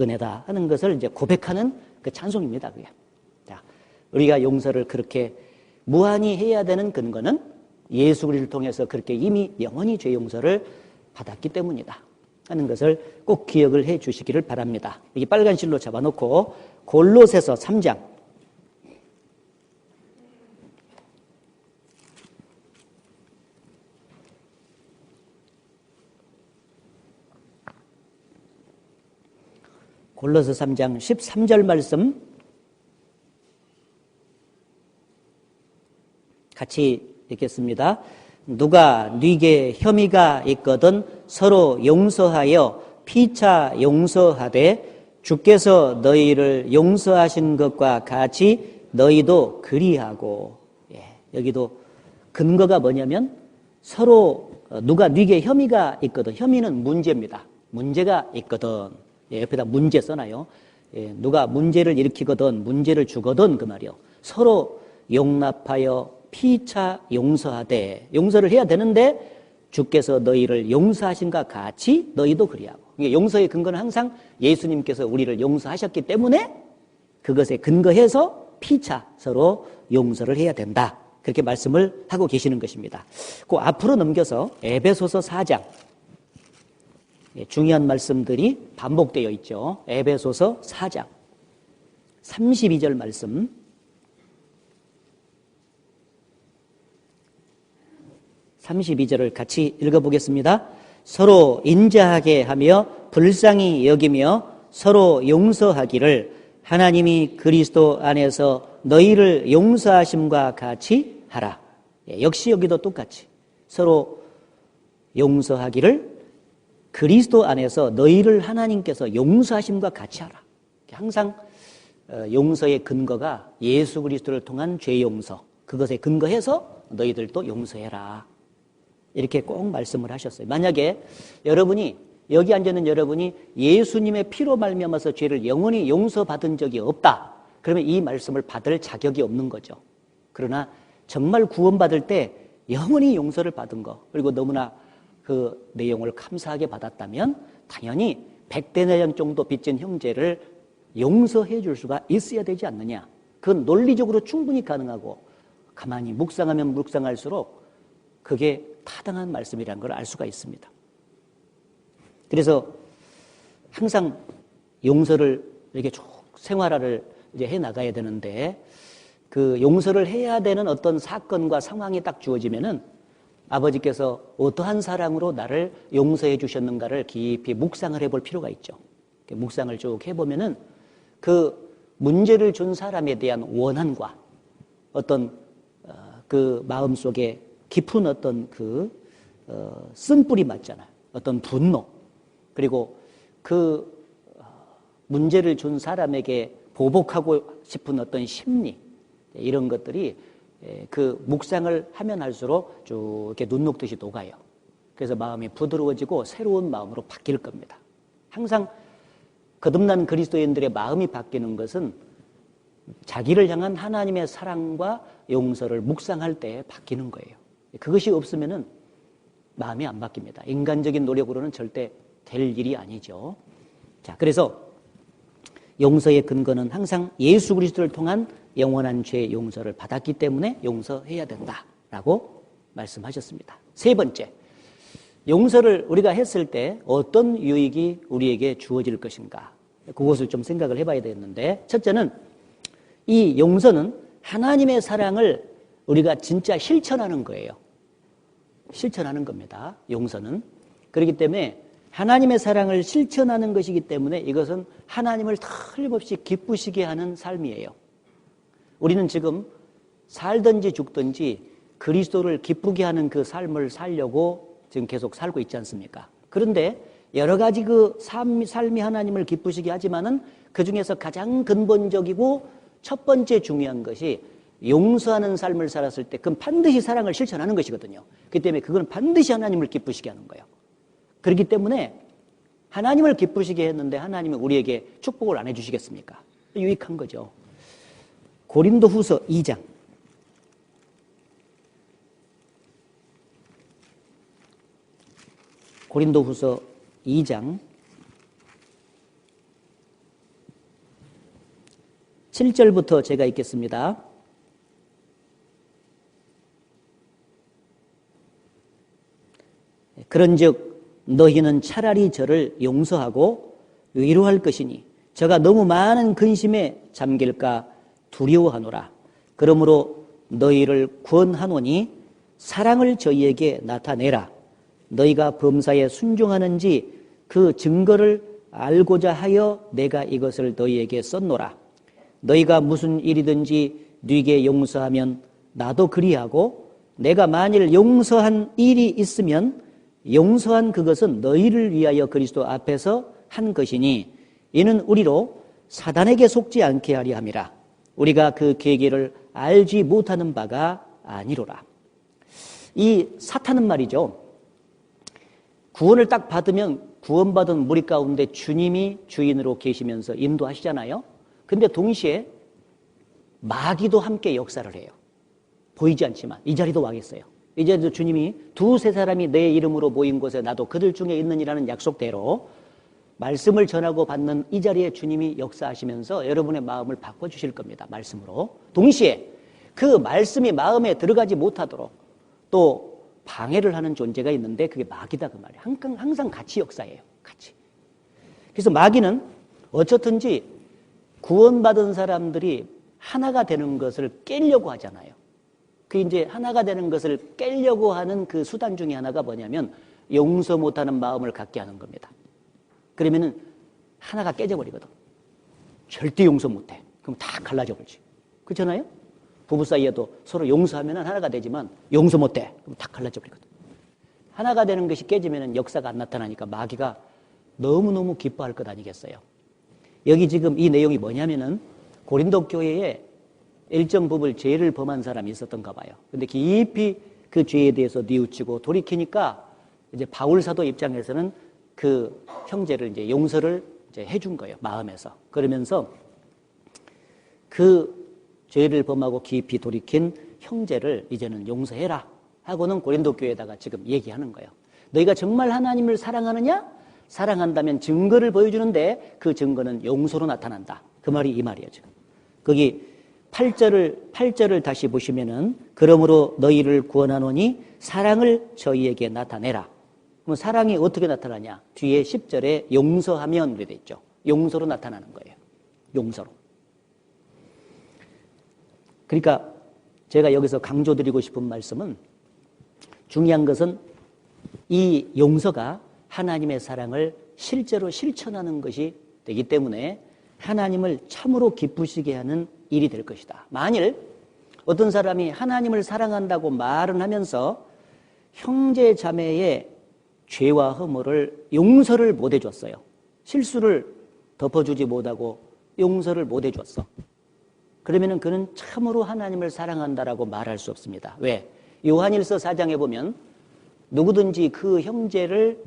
은혜다 하는 것을 이제 고백하는 그 찬송입니다. 그게. 자, 우리가 용서를 그렇게 무한히 해야 되는 근거는 예수 그리스도를 통해서 그렇게 이미 영원히 죄 용서를 받았기 때문이다 하는 것을 꼭 기억을 해 주시기를 바랍니다. 이게 빨간 실로 잡아놓고 골로새서 3장. 골로새 3장 13절 말씀 같이 읽겠습니다. 누가 네게 혐의가 있거든 서로 용서하여 피차 용서하되 주께서 너희를 용서하신 것과 같이 너희도 그리하고. 여기도 근거가 뭐냐면 서로 누가 네게 혐의가 있거든. 혐의는 문제입니다. 문제가 있거든. 옆에다 문제 써놔요. 누가 문제를 일으키거든 문제를 주거든 그 말이요. 서로 용납하여 피차 용서하되, 용서를 해야 되는데 주께서 너희를 용서하신과 같이 너희도 그리하고. 용서의 근거는 항상 예수님께서 우리를 용서하셨기 때문에 그것에 근거해서 피차 서로 용서를 해야 된다. 그렇게 말씀을 하고 계시는 것입니다. 그 앞으로 넘겨서 에베소서 4장. 중요한 말씀들이 반복되어 있죠. 에베소서 4장 32절 말씀. 32절을 같이 읽어보겠습니다. 서로 인자하게 하며 불쌍히 여기며 서로 용서하기를 하나님이 그리스도 안에서 너희를 용서하심과 같이 하라. 역시 여기도 똑같이 서로 용서하기를 그리스도 안에서 너희를 하나님께서 용서하심과 같이 하라. 항상 용서의 근거가 예수 그리스도를 통한 죄 용서, 그것에 근거해서 너희들도 용서해라. 이렇게 꼭 말씀을 하셨어요. 만약에 여러분이 여기 앉아있는 여러분이 예수님의 피로 말미암아서 죄를 영원히 용서받은 적이 없다. 그러면 이 말씀을 받을 자격이 없는 거죠. 그러나 정말 구원받을 때 영원히 용서를 받은 거, 그리고 너무나 그 내용을 감사하게 받았다면 당연히 100대내량 정도 빚진 형제를 용서해 줄 수가 있어야 되지 않느냐. 그건 논리적으로 충분히 가능하고 가만히 묵상하면 묵상할수록 그게 타당한 말씀이라는 걸 알 수가 있습니다. 그래서 항상 용서를 이렇게 쭉 생활화를 이제 해 나가야 되는데, 그 용서를 해야 되는 어떤 사건과 상황이 딱 주어지면은 아버지께서 어떠한 사랑으로 나를 용서해 주셨는가를 깊이 묵상을 해볼 필요가 있죠. 묵상을 쭉 해보면은 그 문제를 준 사람에 대한 원한과 어떤 그 마음속에 깊은 어떤 그 쓴뿌리 맞잖아요. 어떤 분노, 그리고 그 문제를 준 사람에게 보복하고 싶은 어떤 심리, 이런 것들이 그 묵상을 하면 할수록 쭉 이렇게 눈 녹듯이 녹아요. 그래서 마음이 부드러워지고 새로운 마음으로 바뀔 겁니다. 항상 거듭난 그리스도인들의 마음이 바뀌는 것은 자기를 향한 하나님의 사랑과 용서를 묵상할 때 바뀌는 거예요. 그것이 없으면은 마음이 안 바뀝니다. 인간적인 노력으로는 절대 될 일이 아니죠. 자, 그래서 용서의 근거는 항상 예수 그리스도를 통한 영원한 죄 용서를 받았기 때문에 용서해야 된다라고 말씀하셨습니다. 세 번째, 용서를 우리가 했을 때 어떤 유익이 우리에게 주어질 것인가, 그것을 좀 생각을 해봐야 되겠는데, 첫째는 이 용서는 하나님의 사랑을 우리가 진짜 실천하는 거예요. 실천하는 겁니다. 용서는. 그렇기 때문에 하나님의 사랑을 실천하는 것이기 때문에 이것은 하나님을 틀림없이 기쁘시게 하는 삶이에요. 우리는 지금 살든지 죽든지 그리스도를 기쁘게 하는 그 삶을 살려고 지금 계속 살고 있지 않습니까? 그런데 여러 가지 그 삶이 하나님을 기쁘시게 하지만은 그 중에서 가장 근본적이고 첫 번째 중요한 것이 용서하는 삶을 살았을 때 그건 반드시 사랑을 실천하는 것이거든요. 그렇기 때문에 그건 반드시 하나님을 기쁘시게 하는 거예요. 그렇기 때문에 하나님을 기쁘시게 했는데 하나님은 우리에게 축복을 안 해주시겠습니까? 유익한 거죠. 고린도후서 2장. 고린도후서 2장 7절부터 제가 읽겠습니다. 그런즉 너희는 차라리 저를 용서하고 위로할 것이니 저가 너무 많은 근심에 잠길까 두려워하노라. 그러므로 너희를 구원하노니 사랑을 저희에게 나타내라. 너희가 범사에 순종하는지 그 증거를 알고자 하여 내가 이것을 너희에게 썼노라. 너희가 무슨 일이든지 네게 용서하면 나도 그리하고 내가 만일 용서한 일이 있으면 용서한 그것은 너희를 위하여 그리스도 앞에서 한 것이니 이는 우리로 사단에게 속지 않게 하려 함이라. 우리가 그 계기를 알지 못하는 바가 아니로라. 이 사탄은 말이죠, 구원을 딱 받으면 구원받은 무리 가운데 주님이 주인으로 계시면서 인도하시잖아요. 근데 동시에 마귀도 함께 역사를 해요. 보이지 않지만 이 자리도 와겠어요. 이 자리도 주님이 두세 사람이 내 이름으로 모인 곳에 나도 그들 중에 있느니라는 약속대로 말씀을 전하고 받는 이 자리에 주님이 역사하시면서 여러분의 마음을 바꿔주실 겁니다. 말씀으로. 동시에 그 말씀이 마음에 들어가지 못하도록 또 방해를 하는 존재가 있는데 그게 마귀다 그 말이에요. 항상 같이 역사해요. 같이. 그래서 마귀는 어쨌든지 구원받은 사람들이 하나가 되는 것을 깨려고 하잖아요. 그 이제 하나가 되는 것을 깨려고 하는 그 수단 중에 하나가 뭐냐면 용서 못하는 마음을 갖게 하는 겁니다. 그러면은 하나가 깨져버리거든. 절대 용서 못해. 그럼 다 갈라져 버리지. 그렇잖아요? 부부 사이에도 서로 용서하면 하나가 되지만 용서 못해. 그럼 다 갈라져 버리거든. 하나가 되는 것이 깨지면 역사가 안 나타나니까 마귀가 너무너무 기뻐할 것 아니겠어요? 여기 지금 이 내용이 뭐냐면은 고린도 교회에 일정 부분 죄를 범한 사람이 있었던가 봐요. 근데 깊이 그 죄에 대해서 뉘우치고 돌이키니까 이제 바울 사도 입장에서는 그 형제를 이제 용서를 이제 해준 거예요. 마음에서. 그러면서 그 죄를 범하고 깊이 돌이킨 형제를 이제는 용서해라 하고는 고린도 교회에다가 지금 얘기하는 거예요. 너희가 정말 하나님을 사랑하느냐? 사랑한다면 증거를 보여주는데 그 증거는 용서로 나타난다. 그 말이 이 말이에요, 지금. 거기 8절을 다시 보시면은 그러므로 너희를 구원하노니 사랑을 저희에게 나타내라. 그럼 사랑이 어떻게 나타나냐? 뒤에 10절에 용서하면 이렇게 돼 있죠. 용서로 나타나는 거예요. 용서로. 그러니까 제가 여기서 강조드리고 싶은 말씀은 중요한 것은 이 용서가 하나님의 사랑을 실제로 실천하는 것이 되기 때문에 하나님을 참으로 기쁘시게 하는 일이 될 것이다. 만일 어떤 사람이 하나님을 사랑한다고 말은 하면서 형제 자매의 죄와 허물을 용서를 못 해줬어요. 실수를 덮어주지 못하고 용서를 못 해줬어. 그러면은 그는 참으로 하나님을 사랑한다라고 말할 수 없습니다. 왜? 요한일서 4장에 보면 누구든지 그 형제를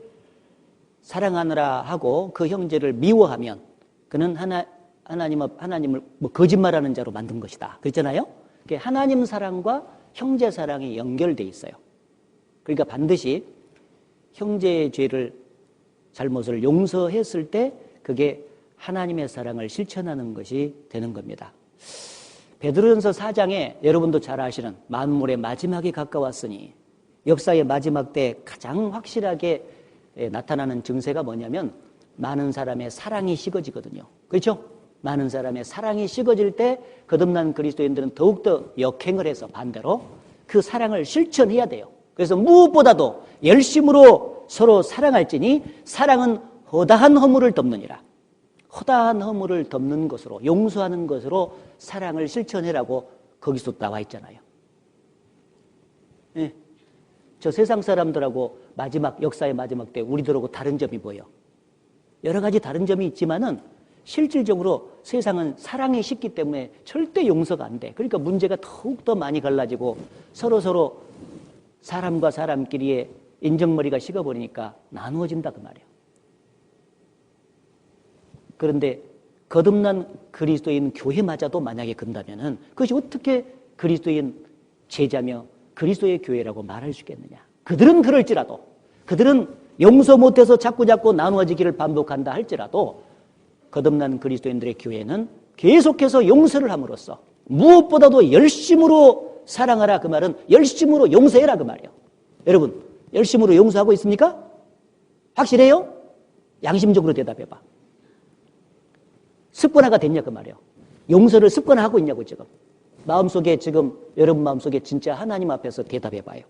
사랑하느라 하고 그 형제를 미워하면 그는 하나님을 뭐 거짓말하는 자로 만든 것이다. 그랬잖아요. 하나님 사랑과 형제 사랑이 연결돼 있어요. 그러니까 반드시 형제의 죄를 잘못을 용서했을 때 그게 하나님의 사랑을 실천하는 것이 되는 겁니다. 베드로전서 4장에 여러분도 잘 아시는 만물의 마지막이 가까웠으니 역사의 마지막 때 가장 확실하게 나타나는 증세가 뭐냐면 많은 사람의 사랑이 식어지거든요. 그렇죠? 많은 사람의 사랑이 식어질 때 거듭난 그리스도인들은 더욱더 역행을 해서 반대로 그 사랑을 실천해야 돼요. 그래서 무엇보다도 열심으로 서로 사랑할지니 사랑은 허다한 허물을 덮느니라. 허다한 허물을 덮는 것으로 용서하는 것으로 사랑을 실천해라고 거기서 나와 있잖아요. 네. 저 세상 사람들하고 마지막 역사의 마지막 때 우리들하고 다른 점이 뭐예요? 여러 가지 다른 점이 있지만은 실질적으로 세상은 사랑이 식기 때문에 절대 용서가 안 돼. 그러니까 문제가 더욱더 많이 갈라지고 서로 사람과 사람끼리의 인정머리가 식어버리니까 나누어진다 그 말이에요. 그런데 거듭난 그리스도인 교회마저도 만약에 그런다면은 그것이 어떻게 그리스도인 제자며 그리스도의 교회라고 말할 수 있겠느냐. 그들은 그럴지라도 그들은 용서 못해서 자꾸 나누어지기를 반복한다 할지라도 거듭난 그리스도인들의 교회는 계속해서 용서를 함으로써 무엇보다도 열심으로 사랑하라 그 말은 열심으로 용서해라 그 말이에요. 여러분 열심으로 용서하고 있습니까? 확실해요? 양심적으로 대답해봐. 습관화가 됐냐 그 말이에요. 용서를 습관화하고 있냐고 지금. 마음속에 지금 여러분 마음속에 진짜 하나님 앞에서 대답해봐요.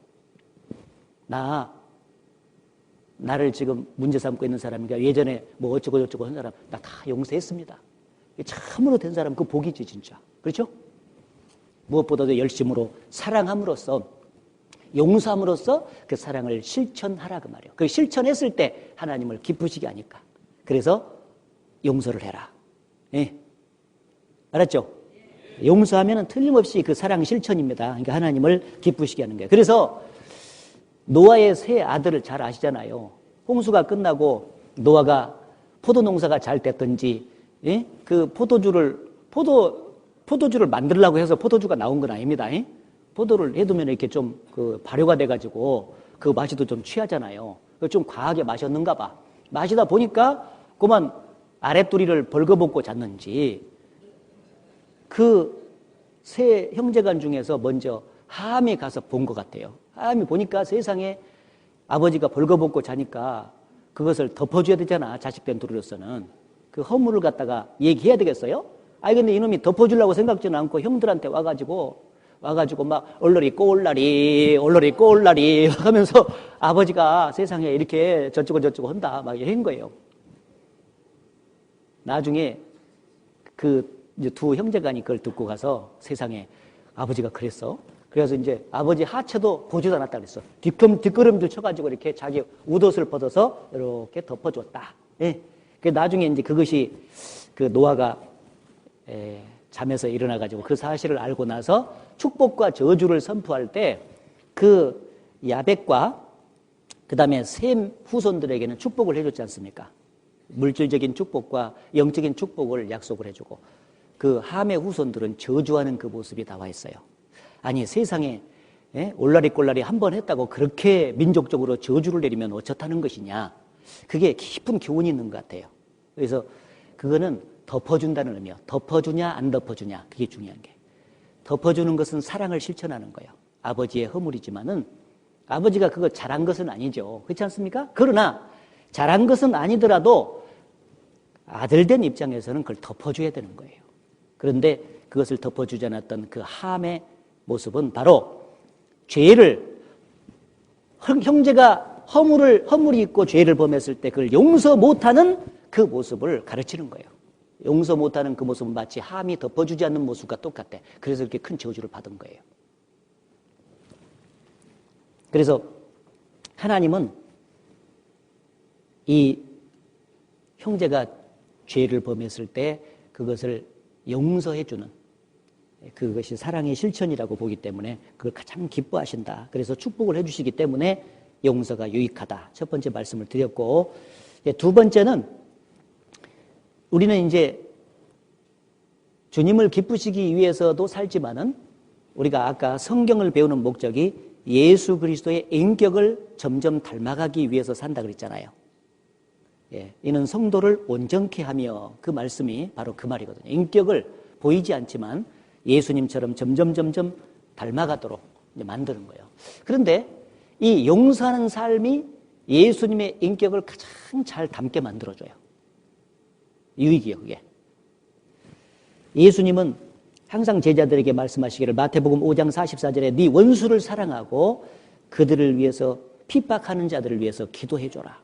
나를 지금 문제 삼고 있는 사람이니까 예전에 뭐 어쩌고 저쩌고 한 사람 나 다 용서했습니다. 참으로 된 사람 그 복이지 진짜. 그렇죠? 무엇보다도 열심으로 사랑함으로써 용서함으로써 그 사랑을 실천하라 그 말이에요. 그 실천했을 때 하나님을 기쁘시게 하니까. 그래서 용서를 해라. 예. 알았죠? 용서하면은 틀림없이 그 사랑 실천입니다. 그러니까 하나님을 기쁘시게 하는 거예요. 그래서 노아의 세 아들을 잘 아시잖아요. 홍수가 끝나고 노아가 포도 농사가 잘 됐든지, 예? 그 포도주를 만들려고 해서 포도주가 나온 건 아닙니다. 예? 포도를 해두면 이렇게 좀 그 발효가 돼가지고 그 맛이 좀 취하잖아요. 좀 과하게 마셨는가 봐. 마시다 보니까 그만 아랫도리를 벌거벗고 잤는지 그 세 형제간 중에서 먼저 함이 가서 본 것 같아요. 함이 보니까 세상에 아버지가 벌거벗고 자니까 그것을 덮어줘야 되잖아. 자식된 둘로서는. 그 허물을 갖다가 얘기해야 되겠어요? 근데 이놈이 덮어주려고 생각지는 않고 형들한테 와가지고 막 얼러리 꼴라리 하면서 아버지가 세상에 이렇게 저쩌고 한다 막 이런 거예요. 나중에 그 이제 두 형제간이 그걸 듣고 가서 세상에 아버지가 그랬어. 그래서 이제 아버지 하체도 보지도 않았다 그랬어. 뒷걸음질 쳐가지고 이렇게 자기 웃옷을 벗어서 이렇게 덮어줬다. 예. 그 나중에 이제 그것이 그 노아가 잠에서 일어나가지고 그 사실을 알고 나서 축복과 저주를 선포할 때 그 야벳과 그 다음에 셈 후손들에게는 축복을 해줬지 않습니까? 물질적인 축복과 영적인 축복을 약속을 해주고 그 함의 후손들은 저주하는 그 모습이 나와 있어요. 아니 세상에 올라리꼴라리 한 번 했다고 그렇게 민족적으로 저주를 내리면 어쩌다는 것이냐. 그게 깊은 교훈이 있는 것 같아요. 그래서 그거는 덮어준다는 의미예요. 덮어주냐 안 덮어주냐 그게 중요한 게. 덮어주는 것은 사랑을 실천하는 거예요. 아버지의 허물이지만은 아버지가 그거 잘한 것은 아니죠. 그렇지 않습니까? 그러나 잘한 것은 아니더라도 아들된 입장에서는 그걸 덮어줘야 되는 거예요. 그런데 그것을 덮어주지 않았던 그 함의 모습은 바로 죄를 형제가 허물이 있고 죄를 범했을 때 그걸 용서 못하는 그 모습을 가르치는 거예요. 용서 못하는 그 모습은 마치 함이 덮어주지 않는 모습과 똑같대. 그래서 이렇게 큰 저주를 받은 거예요. 그래서 하나님은 이 형제가 죄를 범했을 때 그것을 용서해주는 그것이 사랑의 실천이라고 보기 때문에 그걸 가장 기뻐하신다. 그래서 축복을 해주시기 때문에 용서가 유익하다. 첫 번째 말씀을 드렸고, 두 번째는 우리는 이제 주님을 기쁘시기 위해서도 살지만은 우리가 아까 성경을 배우는 목적이 예수 그리스도의 인격을 점점 닮아가기 위해서 산다 그랬잖아요. 이는 성도를 온전케 하며 그 말씀이 바로 그 말이거든요. 인격을 보이지 않지만 예수님처럼 점점 닮아가도록 만드는 거예요. 그런데 이 용서하는 삶이 예수님의 인격을 가장 잘 담게 만들어줘요. 유익이에요, 그게. 예수님은 항상 제자들에게 말씀하시기를 마태복음 5장 44절에 네 원수를 사랑하고 그들을 위해서 핍박하는 자들을 위해서 기도해줘라.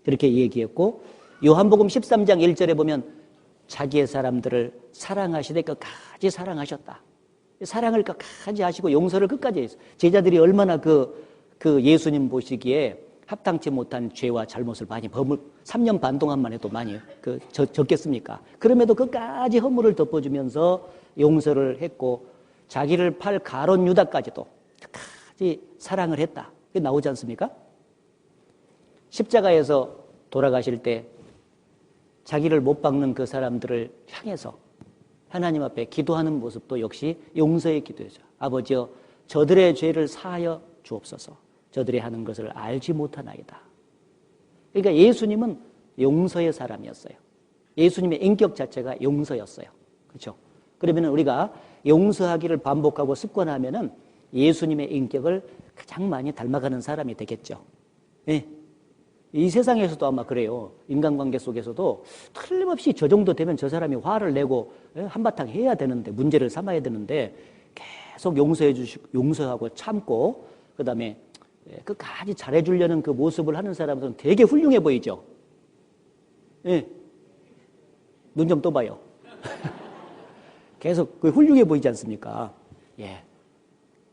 그렇게 얘기했고 요한복음 13장 1절에 보면 자기의 사람들을 사랑하시되 끝까지 사랑하셨다. 사랑을 끝까지 하시고 용서를 끝까지 했어요. 제자들이 얼마나 그 예수님 보시기에 합당치 못한 죄와 잘못을 많이 3년 반 동안만 해도 많이 적겠습니까? 그럼에도 끝까지 허물을 덮어주면서 용서를 했고 자기를 팔 가룟 유다까지도 끝까지 사랑을 했다. 그게 나오지 않습니까? 십자가에서 돌아가실 때 자기를 못 박는 그 사람들을 향해서 하나님 앞에 기도하는 모습도 역시 용서의 기도죠. 아버지여 저들의 죄를 사하여 주옵소서. 저들이 하는 것을 알지 못하나이다. 그러니까 예수님은 용서의 사람이었어요. 예수님의 인격 자체가 용서였어요. 그렇죠? 그러면 우리가 용서하기를 반복하고 이 세상에서도 아마 그래요. 인간관계 속에서도 틀림없이 저 정도 되면 저 사람이 화를 내고 한바탕 해야 되는데, 문제를 삼아야 되는데 계속 용서해 주시고, 용서하고 참고, 그 다음에 끝까지 잘해주려는 그 모습을 하는 사람들은 되게 훌륭해 보이죠. 예. 눈 좀 떠봐요. 계속 그 훌륭해 보이지 않습니까? 예.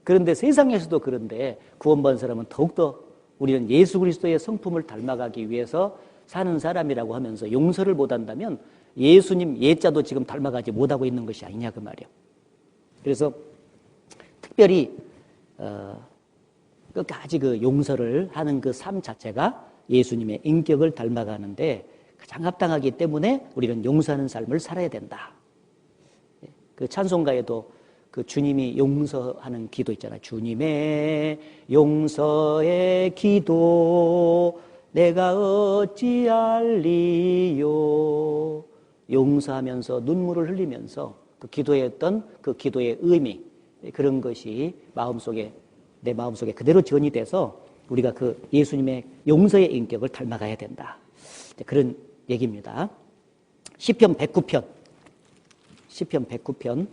그런데 세상에서도 그런데 구원받은 사람은 더욱더 우리는 예수 그리스도의 성품을 닮아가기 위해서 사는 사람이라고 하면서 용서를 못한다면 예수님 예자도 지금 닮아가지 못하고 있는 것이 아니냐 그 말이에요. 그래서 특별히 끝까지 그 용서를 하는 그 삶 자체가 예수님의 인격을 닮아가는데 가장 합당하기 때문에 우리는 용서하는 삶을 살아야 된다. 그 찬송가에도 그 주님이 용서하는 기도 있잖아요. 주님의 용서의 기도 내가 어찌할리요. 용서하면서 눈물을 흘리면서 그 기도했던 그 기도의 의미, 그런 것이 내 마음속에 그대로 전이 돼서 우리가 그 예수님의 용서의 인격을 닮아가야 된다. 그런 얘기입니다. 시편 109편. 시편 109편.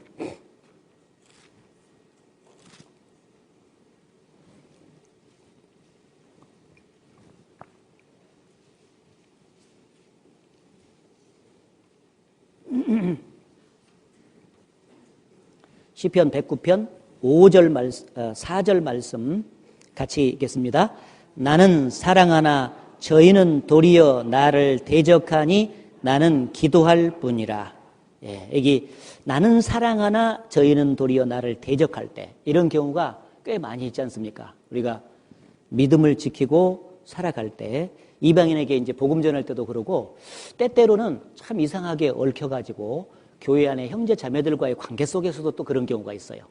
시편 109편 4절 말씀 같이 읽겠습니다. 나는 사랑하나 저희는 도리어 나를 대적하니 나는 기도할 뿐이라. 예, 여기 나는 사랑하나 저희는 도리어 나를 대적할 때, 이런 경우가 꽤 많이 있지 않습니까? 우리가 믿음을 지키고 살아갈 때 이방인에게 이제 복음 전할 때도 그러고, 때때로는 참 이상하게 얽혀가지고 교회 안에 형제 자매들과의 관계 속에서도 또 그런 경우가 있어요.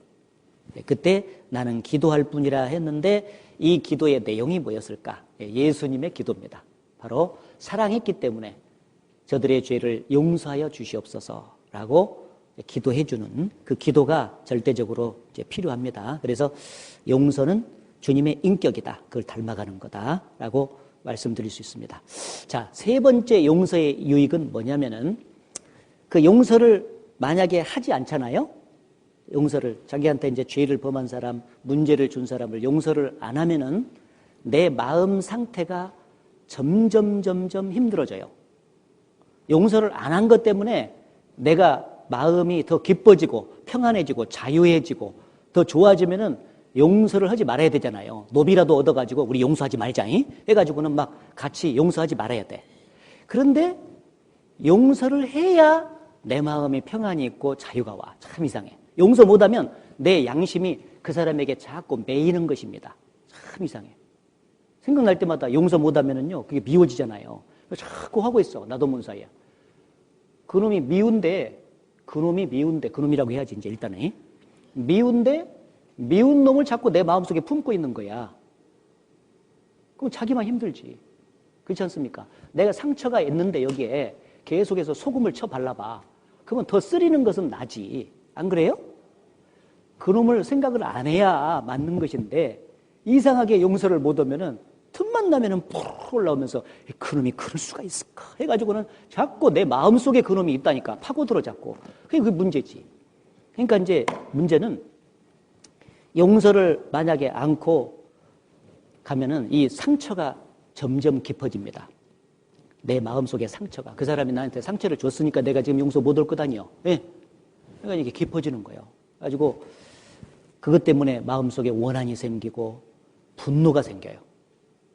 그때 나는 기도할 뿐이라 했는데 이 기도의 내용이 뭐였을까? 예수님의 기도입니다. 바로 사랑했기 때문에 저들의 죄를 용서하여 주시옵소서라고 기도해 주는 그 기도가 절대적으로 이제 필요합니다. 그래서 용서는 주님의 인격이다. 그걸 닮아가는 거다라고 말씀드릴 수 있습니다. 자, 세 번째 용서의 유익은 뭐냐면은 그 용서를 만약에 하지 않잖아요. 용서를 자기한테 이제 죄를 범한 사람, 문제를 준 사람을 용서를 안 하면은 내 마음 상태가 점점 힘들어져요. 용서를 안 한 것 때문에 내가 마음이 더 기뻐지고 평안해지고 자유해지고 더 좋아지면은 용서를 하지 말아야 되잖아요. 노비라도 얻어가지고 우리 용서하지 말자잉 해가지고는 막 같이 용서하지 말아야 돼. 그런데 용서를 해야 내 마음이 평안이 있고 자유가 와. 참 이상해. 용서 못하면 내 양심이 그 사람에게 자꾸 매이는 것입니다. 참 이상해. 생각날 때마다 용서 못하면은요, 그게 미워지잖아요. 자꾸 하고 있어. 나도 모르는 사이에. 그놈이 미운데, 그놈이라고 해야지, 이제 일단은. 미운데, 미운 놈을 자꾸 내 마음속에 품고 있는 거야. 그럼 자기만 힘들지. 그렇지 않습니까? 내가 상처가 있는데 여기에 계속해서 소금을 쳐 발라봐. 그러면 더 쓰리는 것은 나지. 안 그래요? 그놈을 생각을 안 해야 맞는 것인데 이상하게 용서를 못 하면은 틈만 나면은 푹 올라오면서 그놈이 그럴 수가 있을까 해가지고는 자꾸 내 마음속에 그놈이 있다니까 파고들어 자꾸. 그게 문제지. 그러니까 이제 문제는 용서를 만약에 않고 가면은 이 상처가 점점 깊어집니다. 내 마음속의 상처가. 그 사람이 나한테 상처를 줬으니까 내가 지금 용서 못 할 것 아니요. 예. 그러니까 이게 깊어지는 거예요. 가지고 그것 때문에 마음속에 원한이 생기고 분노가 생겨요.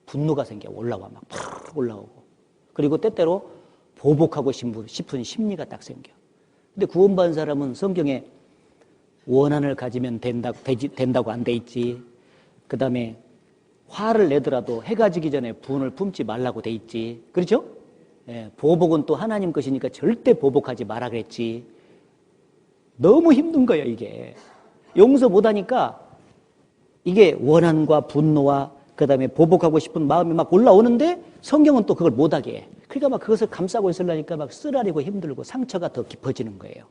분노가 생겨 올라와 막 팍 올라오고. 그리고 때때로 보복하고 싶은 심리가 딱 생겨. 근데 구원받은 사람은 성경에 원한을 가지면 된다고 안 돼 있지. 그 다음에 화를 내더라도 해가 지기 전에 분을 품지 말라고 돼 있지. 그렇죠? 예, 보복은 또 하나님 것이니까 절대 보복하지 마라 그랬지. 너무 힘든 거예요, 이게. 용서 못하니까 이게 원한과 분노와 그 다음에 보복하고 싶은 마음이 막 올라오는데 성경은 또 그걸 못하게 해. 그러니까 막 그것을 감싸고 있으려니까 막 쓰라리고 힘들고 상처가 더 깊어지는 거예요.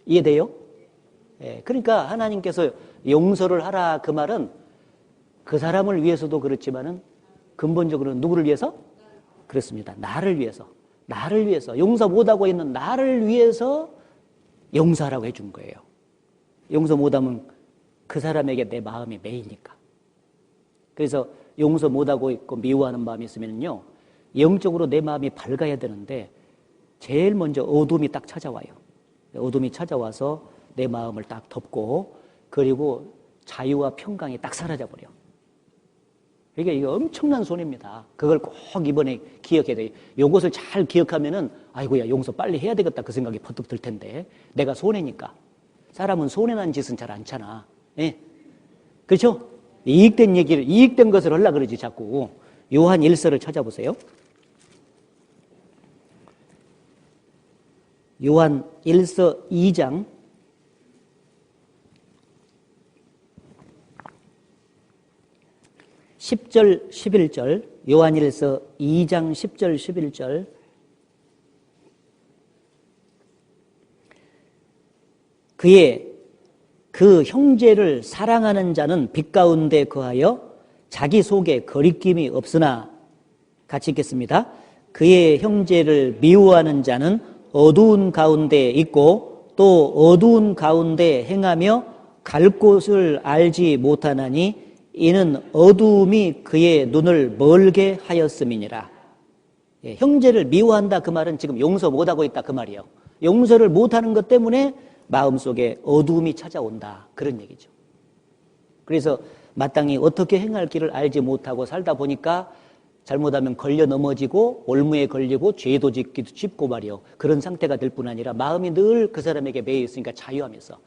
이해돼요? 예, 그러니까 하나님께서 용서를 하라 그 말은 그 사람을 위해서도 그렇지만은 근본적으로는 누구를 위해서? 그렇습니다. 나를 위해서 용서 못하고 있는 나를 위해서 용서하라고 해준 거예요. 용서 못하면 그 사람에게 내 마음이 매이니까. 그래서 용서 못하고 있고 미워하는 마음이 있으면요, 영적으로 내 마음이 밝아야 되는데 제일 먼저 어둠이 딱 찾아와요. 어둠이 찾아와서 내 마음을 딱 덮고, 그리고 자유와 평강이 딱 사라져버려. 그러니까 이게 엄청난 손해입니다. 그걸 꼭 이번에 기억해야 돼요. 이것을 잘 기억하면은 아이고야, 용서 빨리 해야 되겠다 그 생각이 퍼뜩 들 텐데, 내가 손해니까. 사람은 손해난 짓은 잘 않잖아. 예. 그렇죠? 이익된 것을 하려고 그러지 자꾸. 요한 1서를 찾아보세요. 요한 1서 2장 10절 11절, 요한 1서 2장 10절 11절. 그 형제를 사랑하는 자는 빛 가운데 거하여 자기 속에 거리낌이 없으나, 같이 읽겠습니다. 그의 형제를 미워하는 자는 어두운 가운데 있고 또 어두운 가운데 행하며 갈 곳을 알지 못하나니 이는 어두움이 그의 눈을 멀게 하였음이니라. 예, 형제를 미워한다 그 말은 지금 용서 못하고 있다 그 말이에요. 용서를 못하는 것 때문에 마음속에 어두움이 찾아온다, 그런 얘기죠. 그래서 마땅히 어떻게 행할 길을 알지 못하고 살다 보니까 잘못하면 걸려 넘어지고 올무에 걸리고 죄도 짓기도 쉽고 말이요, 그런 상태가 될 뿐 아니라 마음이 늘 그 사람에게 매여 있으니까 자유하면서,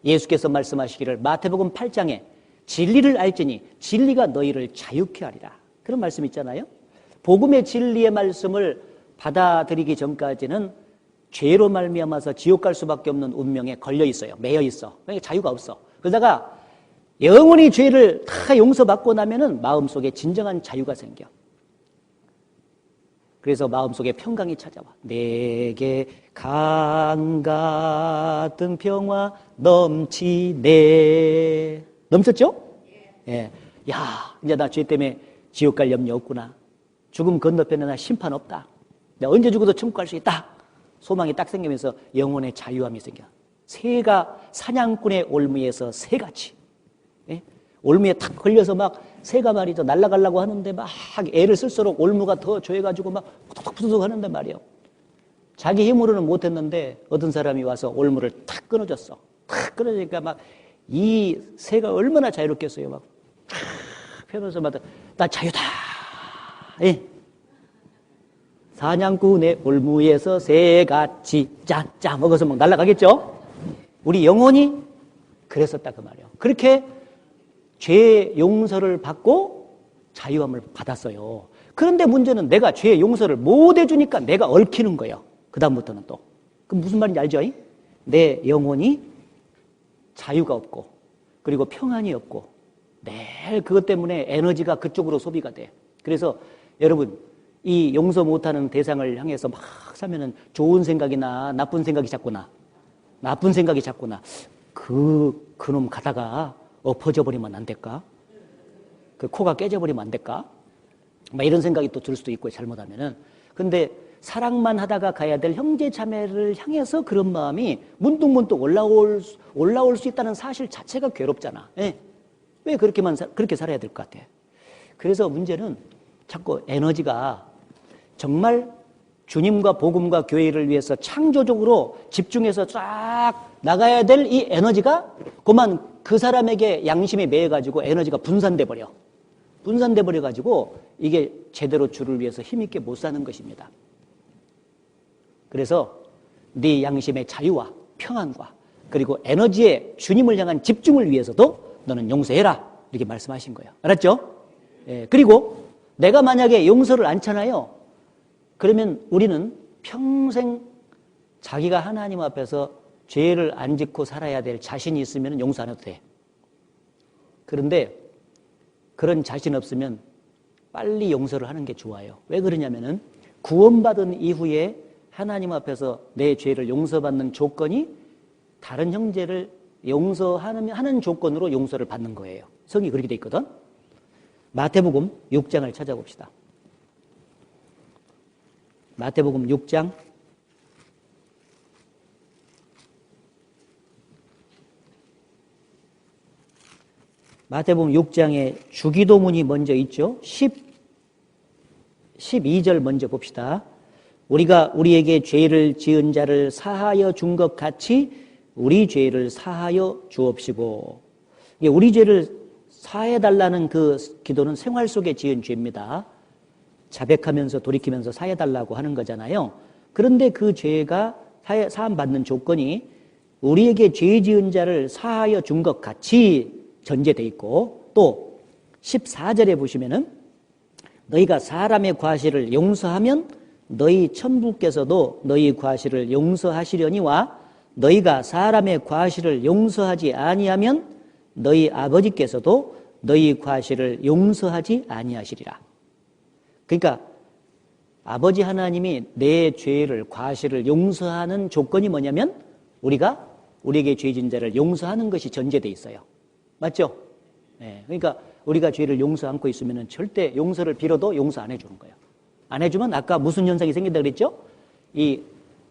예수께서 말씀하시기를 마태복음 8장에 진리를 알지니 진리가 너희를 자유케 하리라, 그런 말씀 있잖아요. 복음의 진리의 말씀을 받아들이기 전까지는 죄로 말미암아서 지옥 갈 수밖에 없는 운명에 걸려 있어요. 매여 있어. 그러니까 자유가 없어. 그러다가 영원히 죄를 다 용서받고 나면은 마음속에 진정한 자유가 생겨. 그래서 마음속에 평강이 찾아와. 내게 강 같은 평화 넘치네. 넘쳤죠? 예. 야, 이제 나 죄 때문에 지옥 갈 염려 없구나. 죽음 건너편에 나 심판 없다. 내가 언제 죽어도 천국 갈 수 있다. 소망이 딱 생기면서 영혼의 자유함이 생겨. 새가 사냥꾼의 올무에서 새같이, 예? 올무에 탁 걸려서 막 새가 말이죠, 날아가려고 하는데 막 애를 쓸수록 올무가 더 조여가지고 막 푸석푸석 하는데 말이에요. 자기 힘으로는 못했는데 어떤 사람이 와서 올무를 탁 끊어줬어. 탁 끊어주니까 막 이 새가 얼마나 자유롭겠어요. 막 탁 펴면서 막 나 자유다. 예. 사냥꾼의 올무에서 새같이 짜짜 먹어서 막 날아가겠죠? 우리 영혼이 그랬었다 그 말이에요. 그렇게 죄 용서를 받고 자유함을 받았어요. 그런데 문제는 내가 죄 용서를 못 해주니까 내가 얽히는 거예요. 그 다음부터는 또. 그럼 무슨 말인지 알죠? 내 영혼이 자유가 없고 그리고 평안이 없고 매일 그것 때문에 에너지가 그쪽으로 소비가 돼. 그래서 여러분, 이 용서 못하는 대상을 향해서 막 살면은 좋은 생각이나 나쁜 생각이 자꾸 나. 나쁜 생각이 자꾸 나. 그놈 가다가 엎어져 버리면 안 될까? 그 코가 깨져 버리면 안 될까? 막 이런 생각이 또 들 수도 있고, 잘못하면은. 근데 사랑만 하다가 가야 될 형제 자매를 향해서 그런 마음이 문득문득 올라올 수 있다는 사실 자체가 괴롭잖아. 예. 왜 그렇게 살아야 될 것 같아? 그래서 문제는 자꾸 에너지가 정말 주님과 복음과 교회를 위해서 창조적으로 집중해서 쫙 나가야 될 이 에너지가 그만 그 사람에게 양심이 매여가지고 에너지가 분산돼 버려가지고 이게 제대로 주를 위해서 힘있게 못 사는 것입니다. 그래서 네 양심의 자유와 평안과 그리고 에너지의 주님을 향한 집중을 위해서도 너는 용서해라, 이렇게 말씀하신 거예요. 알았죠? 예, 그리고 내가 만약에 용서를 않잖아요. 그러면 우리는 평생 자기가 하나님 앞에서 죄를 안 짓고 살아야 될 자신이 있으면 용서 안 해도 돼. 그런데 그런 자신 없으면 빨리 용서를 하는 게 좋아요. 왜 그러냐면은 구원받은 이후에 하나님 앞에서 내 죄를 용서받는 조건이 다른 형제를 용서하는 조건으로 용서를 받는 거예요. 성이 그렇게 돼 있거든. 마태복음 6장을 찾아봅시다. 마태복음 6장 6장에 주기도문이 먼저 있죠. 12절 먼저 봅시다. 우리가 우리에게 죄를 지은 자를 사하여 준 것 같이 우리 죄를 사하여 주옵시고. 우리 죄를 사해달라는 그 기도는 생활 속에 지은 죄입니다. 자백하면서 돌이키면서 사해달라고 하는 거잖아요. 그런데 그 죄가 사함받는 조건이 우리에게 죄 지은 자를 사하여 준 것 같이 전제되어 있고, 또 14절에 보시면은 너희가 사람의 과실을 용서하면 너희 천부께서도 너희 과실을 용서하시려니와 너희가 사람의 과실을 용서하지 아니하면 너희 아버지께서도 너희 과실을 용서하지 아니하시리라. 그러니까 아버지 하나님이 내 죄를, 과실을 용서하는 조건이 뭐냐면 우리가 우리에게 죄 지은 자를 용서하는 것이 전제되어 있어요. 맞죠? 네, 그러니까 우리가 죄를 용서 않고 있으면 절대 용서를 빌어도 용서 안 해주는 거예요. 안 해주면 아까 무슨 현상이 생긴다 그랬죠? 이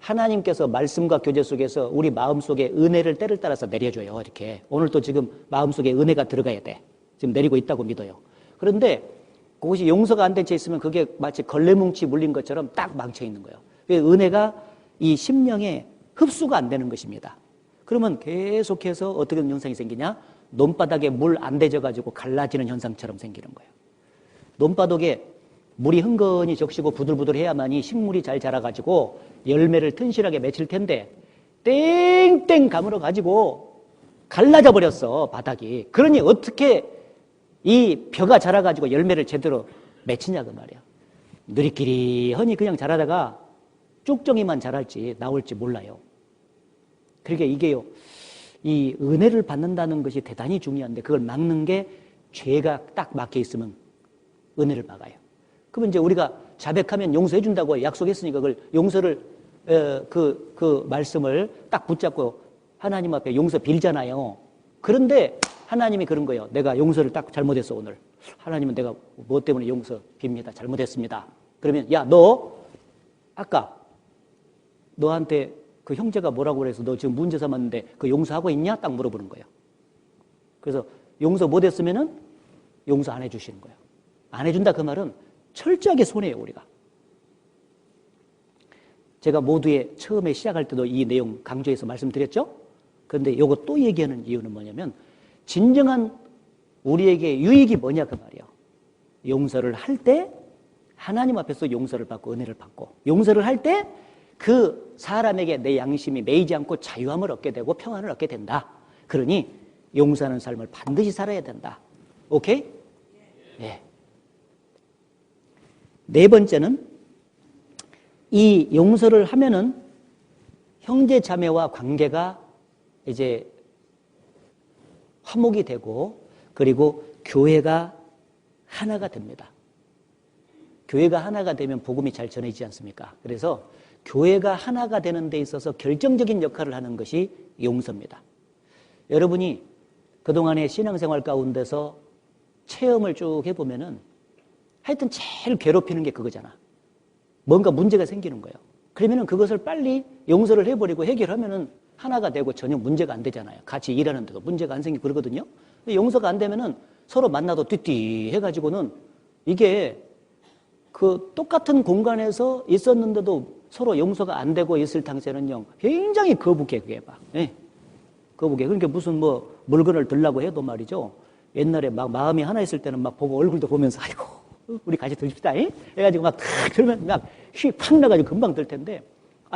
하나님께서 말씀과 교제 속에서 우리 마음속에 은혜를 때를 따라서 내려줘요. 이렇게. 오늘도 지금 마음속에 은혜가 들어가야 돼. 지금 내리고 있다고 믿어요. 그런데 그것이 용서가 안 된 채 있으면 그게 마치 걸레뭉치 물린 것처럼 딱 망쳐 있는 거예요. 은혜가 이 심령에 흡수가 안 되는 것입니다. 그러면 계속해서 어떻게 현상이 생기냐? 논바닥에 물 안 대져가지고 갈라지는 현상처럼 생기는 거예요. 논바닥에 물이 흥건히 적시고 부들부들해야만이 식물이 잘 자라가지고 열매를 튼실하게 맺힐 텐데 땡땡 가물어 가지고 갈라져 버렸어, 바닥이. 그러니 어떻게 이 벼가 자라가지고 열매를 제대로 맺히냐 그 말이야. 느리끼리하니 그냥 자라다가 쭉정이만 자랄지 나올지 몰라요. 그러니까 이게요, 이 은혜를 받는다는 것이 대단히 중요한데 그걸 막는 게 죄가 딱 막혀 있으면 은혜를 막아요. 그러면 이제 우리가 자백하면 용서해 준다고 약속했으니까 그걸 용서를 그 말씀을 딱 붙잡고 하나님 앞에 용서 빌잖아요. 그런데 하나님이 그런 거예요. 내가 용서를 딱 잘못했어 오늘. 하나님은 내가 뭐 때문에 용서 빕니다. 잘못했습니다. 그러면 야, 너 아까 너한테 그 형제가 뭐라고 그래서 너 지금 문제 삼았는데 그 용서하고 있냐? 딱 물어보는 거예요. 그래서 용서 못했으면은 용서 안 해주시는 거예요. 안 해준다 그 말은 철저하게 손해요, 우리가. 제가 모두에 처음에 시작할 때도 이 내용 강조해서 말씀드렸죠? 그런데 이거 또 얘기하는 이유는 뭐냐면 진정한 우리에게 유익이 뭐냐 그 말이에요. 용서를 할 때 하나님 앞에서 용서를 받고 은혜를 받고, 용서를 할 때 그 사람에게 내 양심이 매이지 않고 자유함을 얻게 되고 평안을 얻게 된다. 그러니 용서하는 삶을 반드시 살아야 된다. 오케이? 네. 네 번째는 이 용서를 하면은 형제 자매와 관계가 이제 화목이 되고, 그리고 교회가 하나가 됩니다. 교회가 하나가 되면 복음이 잘 전해지지 않습니까? 그래서 교회가 하나가 되는 데 있어서 결정적인 역할을 하는 것이 용서입니다. 여러분이 그동안의 신앙생활 가운데서 체험을 쭉 해보면은 하여튼 제일 괴롭히는 게 그거잖아. 뭔가 문제가 생기는 거예요. 그러면은 그것을 빨리 용서를 해버리고 해결하면은 하나가 되고 전혀 문제가 안 되잖아요. 같이 일하는데도 문제가 안 생기고 그러거든요. 용서가 안 되면은 서로 만나도 띠띠 해가지고는 이게 그 똑같은 공간에서 있었는데도 서로 용서가 안 되고 있을 당시에는요, 굉장히 거북해, 그게 막. 예. 거북해. 그러니까 무슨 뭐 물건을 들라고 해도 말이죠. 옛날에 막 마음이 하나 있을 때는 막 보고 얼굴도 보면서 아이고, 우리 같이 들읍시다. 예? 해가지고 막 탁 들면 막 휙 팍 나가지고 금방 들 텐데,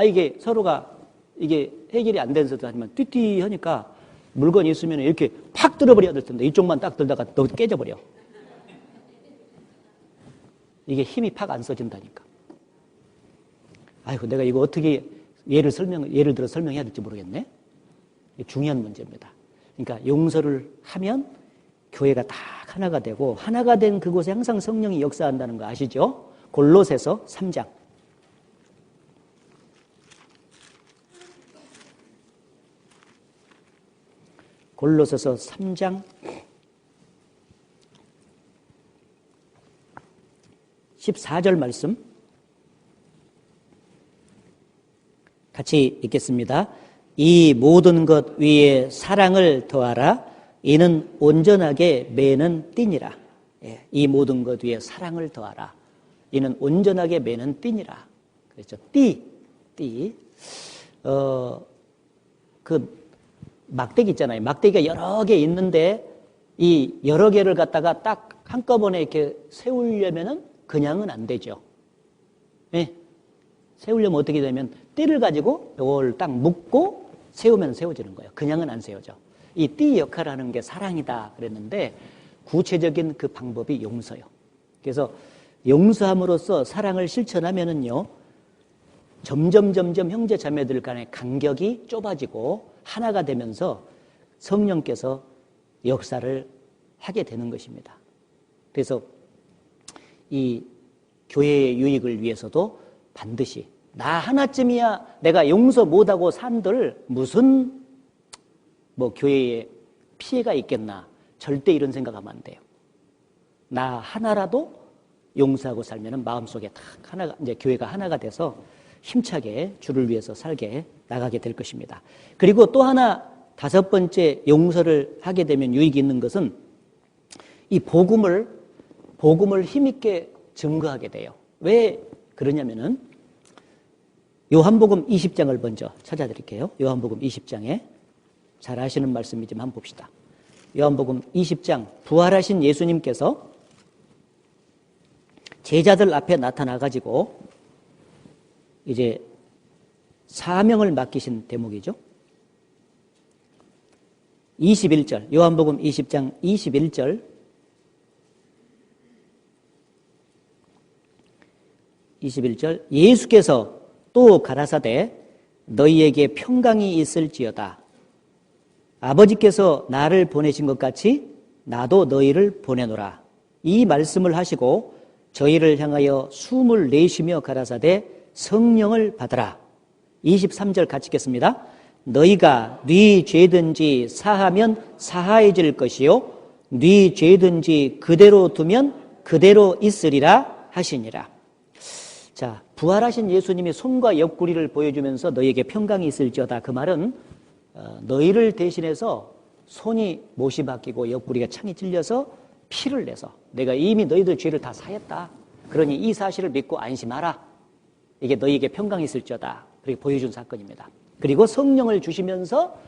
이게 서로가 이게 해결이 안 돼서도 하지만 띠띠 하니까 물건이 있으면 이렇게 팍 들어버려야 될 텐데 이쪽만 딱 들다가 너 깨져버려. 이게 힘이 팍 안 써진다니까. 아이고, 내가 이거 어떻게 예를 들어 설명해야 될지 모르겠네. 중요한 문제입니다. 그러니까 용서를 하면 교회가 다 하나가 되고, 하나가 된 그곳에 항상 성령이 역사한다는 거 아시죠? 골로새서 3장. 골로새서 3장 14절 말씀. 같이 읽겠습니다. 이 모든 것 위에 사랑을 더하라. 이는 온전하게 매는 띠니라. 예, 이 모든 것 위에 사랑을 더하라. 이는 온전하게 매는 띠니라. 그렇죠. 띠. 그 막대기 있잖아요. 막대기가 여러 개 있는데 이 여러 개를 갖다가 딱 한꺼번에 이렇게 세우려면은 그냥은 안 되죠. 예. 세우려면 어떻게 되면 띠를 가지고 이걸 딱 묶고 세우면 세워지는 거예요. 그냥은 안 세워져. 이 띠 역할을 하는 게 사랑이다 그랬는데 구체적인 그 방법이 용서요. 그래서 용서함으로써 사랑을 실천하면은요, 점점 형제 자매들 간의 간격이 좁아지고 하나가 되면서 성령께서 역사를 하게 되는 것입니다. 그래서 이 교회의 유익을 위해서도 반드시 나 하나쯤이야 내가 용서 못하고 산들 무슨 뭐 교회에 피해가 있겠나, 절대 이런 생각하면 안 돼요. 나 하나라도 용서하고 살면은 마음속에 딱 하나가, 이제 교회가 하나가 돼서 힘차게 주를 위해서 살게 나가게 될 것입니다. 그리고 또 하나, 다섯 번째 용서를 하게 되면 유익이 있는 것은 이 복음을 힘있게 증거하게 돼요. 왜 그러냐면은 요한복음 20장을 먼저 찾아드릴게요. 요한복음 20장에 잘 아시는 말씀이지만 한번 봅시다. 요한복음 20장, 부활하신 예수님께서 제자들 앞에 나타나가지고 이제 사명을 맡기신 대목이죠. 21절, 요한복음 20장 21절. 21절, 예수께서 또 가라사대 너희에게 평강이 있을지어다. 아버지께서 나를 보내신 것 같이 나도 너희를 보내노라. 이 말씀을 하시고 저희를 향하여 숨을 내쉬며 가라사대 성령을 받으라. 23절 같이 읽겠습니다. 너희가 네 죄든지 사하면 사하해질 것이요 네 죄든지 그대로 두면 그대로 있으리라 하시니라. 자, 부활하신 예수님이 손과 옆구리를 보여주면서 너희에게 평강이 있을지어다. 그 말은 너희를 대신해서 손이 못이 바뀌고 옆구리가 창이 찔려서 피를 내서 내가 이미 너희들 죄를 다 사했다. 그러니 이 사실을 믿고 안심하라. 이게 너희에게 평강이 있을지어다. 그렇게 보여준 사건입니다. 그리고 성령을 주시면서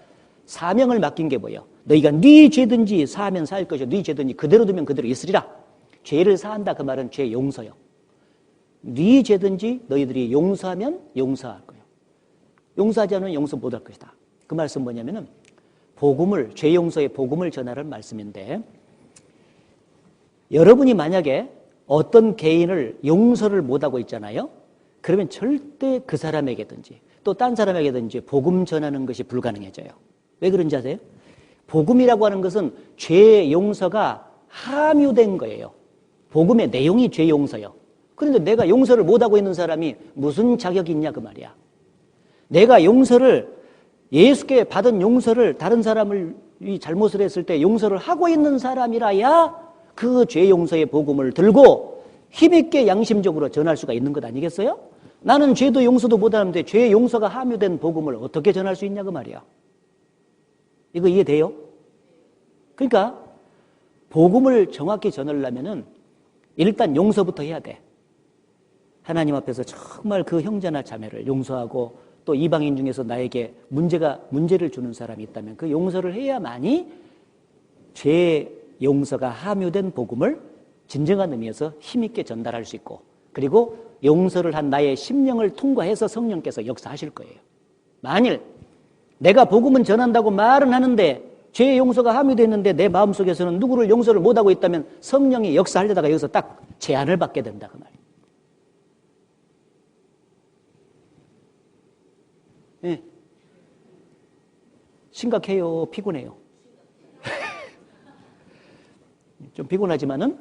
사명을 맡긴 게 뭐예요? 너희가 네 죄든지 사하면 사할 것이요 네 죄든지 그대로 두면 그대로 있으리라. 죄를 사한다. 그 말은 죄 용서요. 네 죄든지 너희들이 용서하면 용서할 거예요. 용서하지 않으면 용서 못할 것이다. 그 말씀 뭐냐면은 복음을, 죄 용서의 복음을 전하는 말씀인데, 여러분이 만약에 어떤 개인을 용서를 못하고 있잖아요. 그러면 절대 그 사람에게든지 또 딴 사람에게든지 복음 전하는 것이 불가능해져요. 왜 그런지 아세요? 복음이라고 하는 것은 죄 용서가 함유된 거예요. 복음의 내용이 죄 용서요. 그런데 내가 용서를 못하고 있는 사람이 무슨 자격이 있냐 그 말이야. 내가 용서를, 예수께 받은 용서를 다른 사람을 이 잘못을 했을 때 용서를 하고 있는 사람이라야 그 죄 용서의 복음을 들고 힘있게 양심적으로 전할 수가 있는 것 아니겠어요? 나는 죄도 용서도 못하는데 죄 용서가 함유된 복음을 어떻게 전할 수 있냐 그 말이야. 이거 이해돼요? 그러니까 복음을 정확히 전하려면은 일단 용서부터 해야 돼. 하나님 앞에서 정말 그 형제나 자매를 용서하고 또 이방인 중에서 나에게 문제를 주는 사람이 있다면 그 용서를 해야만이 죄 용서가 함유된 복음을 진정한 의미에서 힘있게 전달할 수 있고, 그리고 용서를 한 나의 심령을 통과해서 성령께서 역사하실 거예요. 만일 내가 복음은 전한다고 말은 하는데 죄 용서가 함유되어 있는데 내 마음속에서는 누구를 용서를 못하고 있다면 성령이 역사하려다가 여기서 딱 제한을 받게 된다 그 말이에요. 네. 심각해요? 피곤해요? 좀 피곤하지만은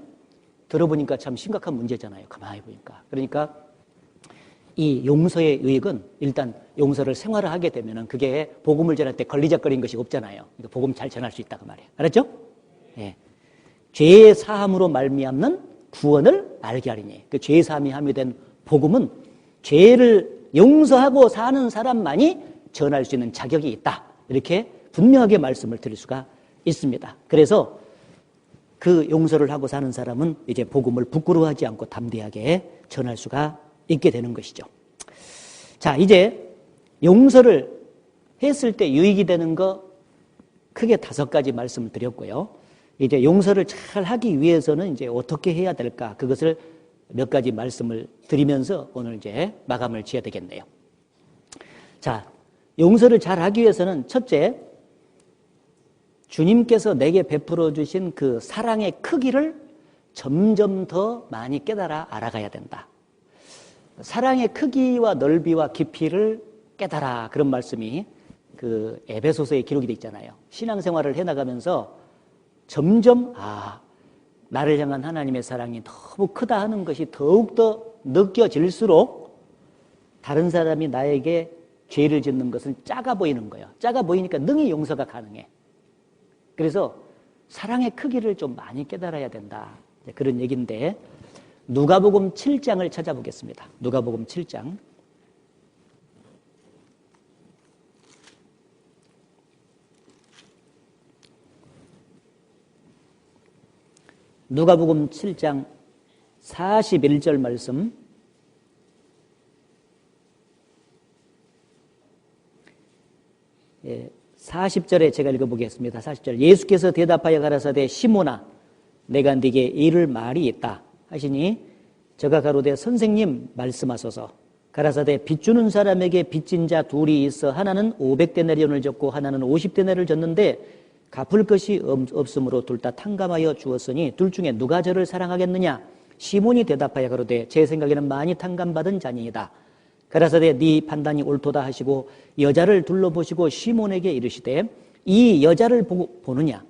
들어보니까 참 심각한 문제잖아요. 가만히 보니까. 그러니까 이 용서의 유익은 일단 용서를 생활화하게 되면은 그게 복음을 전할 때 걸리적거리는 것이 없잖아요. 그러니까 복음 잘 전할 수 있다 그 말이에요. 알았죠? 예. 죄의 사함으로 말미암는 구원을 알게 하리니. 그 죄의 사함이 함유된 복음은 죄를 용서하고 사는 사람만이 전할 수 있는 자격이 있다. 이렇게 분명하게 말씀을 드릴 수가 있습니다. 그래서 그 용서를 하고 사는 사람은 이제 복음을 부끄러워하지 않고 담대하게 전할 수가 있게 되는 것이죠. 자, 이제 용서를 했을 때 유익이 되는 거 크게 5가지 말씀을 드렸고요. 이제 용서를 잘 하기 위해서는 이제 어떻게 해야 될까? 그것을 몇 가지 말씀을 드리면서 오늘 이제 마감을 지어야 되겠네요. 자, 용서를 잘 하기 위해서는 첫째, 주님께서 내게 베풀어 주신 그 사랑의 크기를 점점 더 많이 깨달아 알아가야 된다. 사랑의 크기와 넓이와 깊이를 깨달아, 그런 말씀이 그 에베소서에 기록이 되어 있잖아요. 신앙생활을 해나가면서 점점 나를 향한 하나님의 사랑이 너무 크다 하는 것이 더욱더 느껴질수록 다른 사람이 나에게 죄를 짓는 것은 작아 보이는 거예요. 작아 보이니까 능히 용서가 가능해. 그래서 사랑의 크기를 좀 많이 깨달아야 된다. 그런 얘기인데, 누가복음 7장을 찾아보겠습니다. 누가복음 7장. 누가복음 7장 41절 말씀. 예, 40절에 제가 읽어보겠습니다. 40절. 예수께서 대답하여 가라사대 시몬아 내가 네게 이를 말이 있다 하시니 저가 가로되 선생님 말씀하소서. 가라사대 빚주는 사람에게 빚진 자 둘이 있어 하나는 500데나리온을 졌고 하나는 50데나리온을 졌는데 갚을 것이 없으므로 둘 다 탕감하여 주었으니 둘 중에 누가 저를 사랑하겠느냐? 시몬이 대답하여 가로되 제 생각에는 많이 탕감받은 자니이다. 가라사대 네 판단이 옳도다 하시고 여자를 둘러보시고 시몬에게 이르시되 이 여자를 보느냐?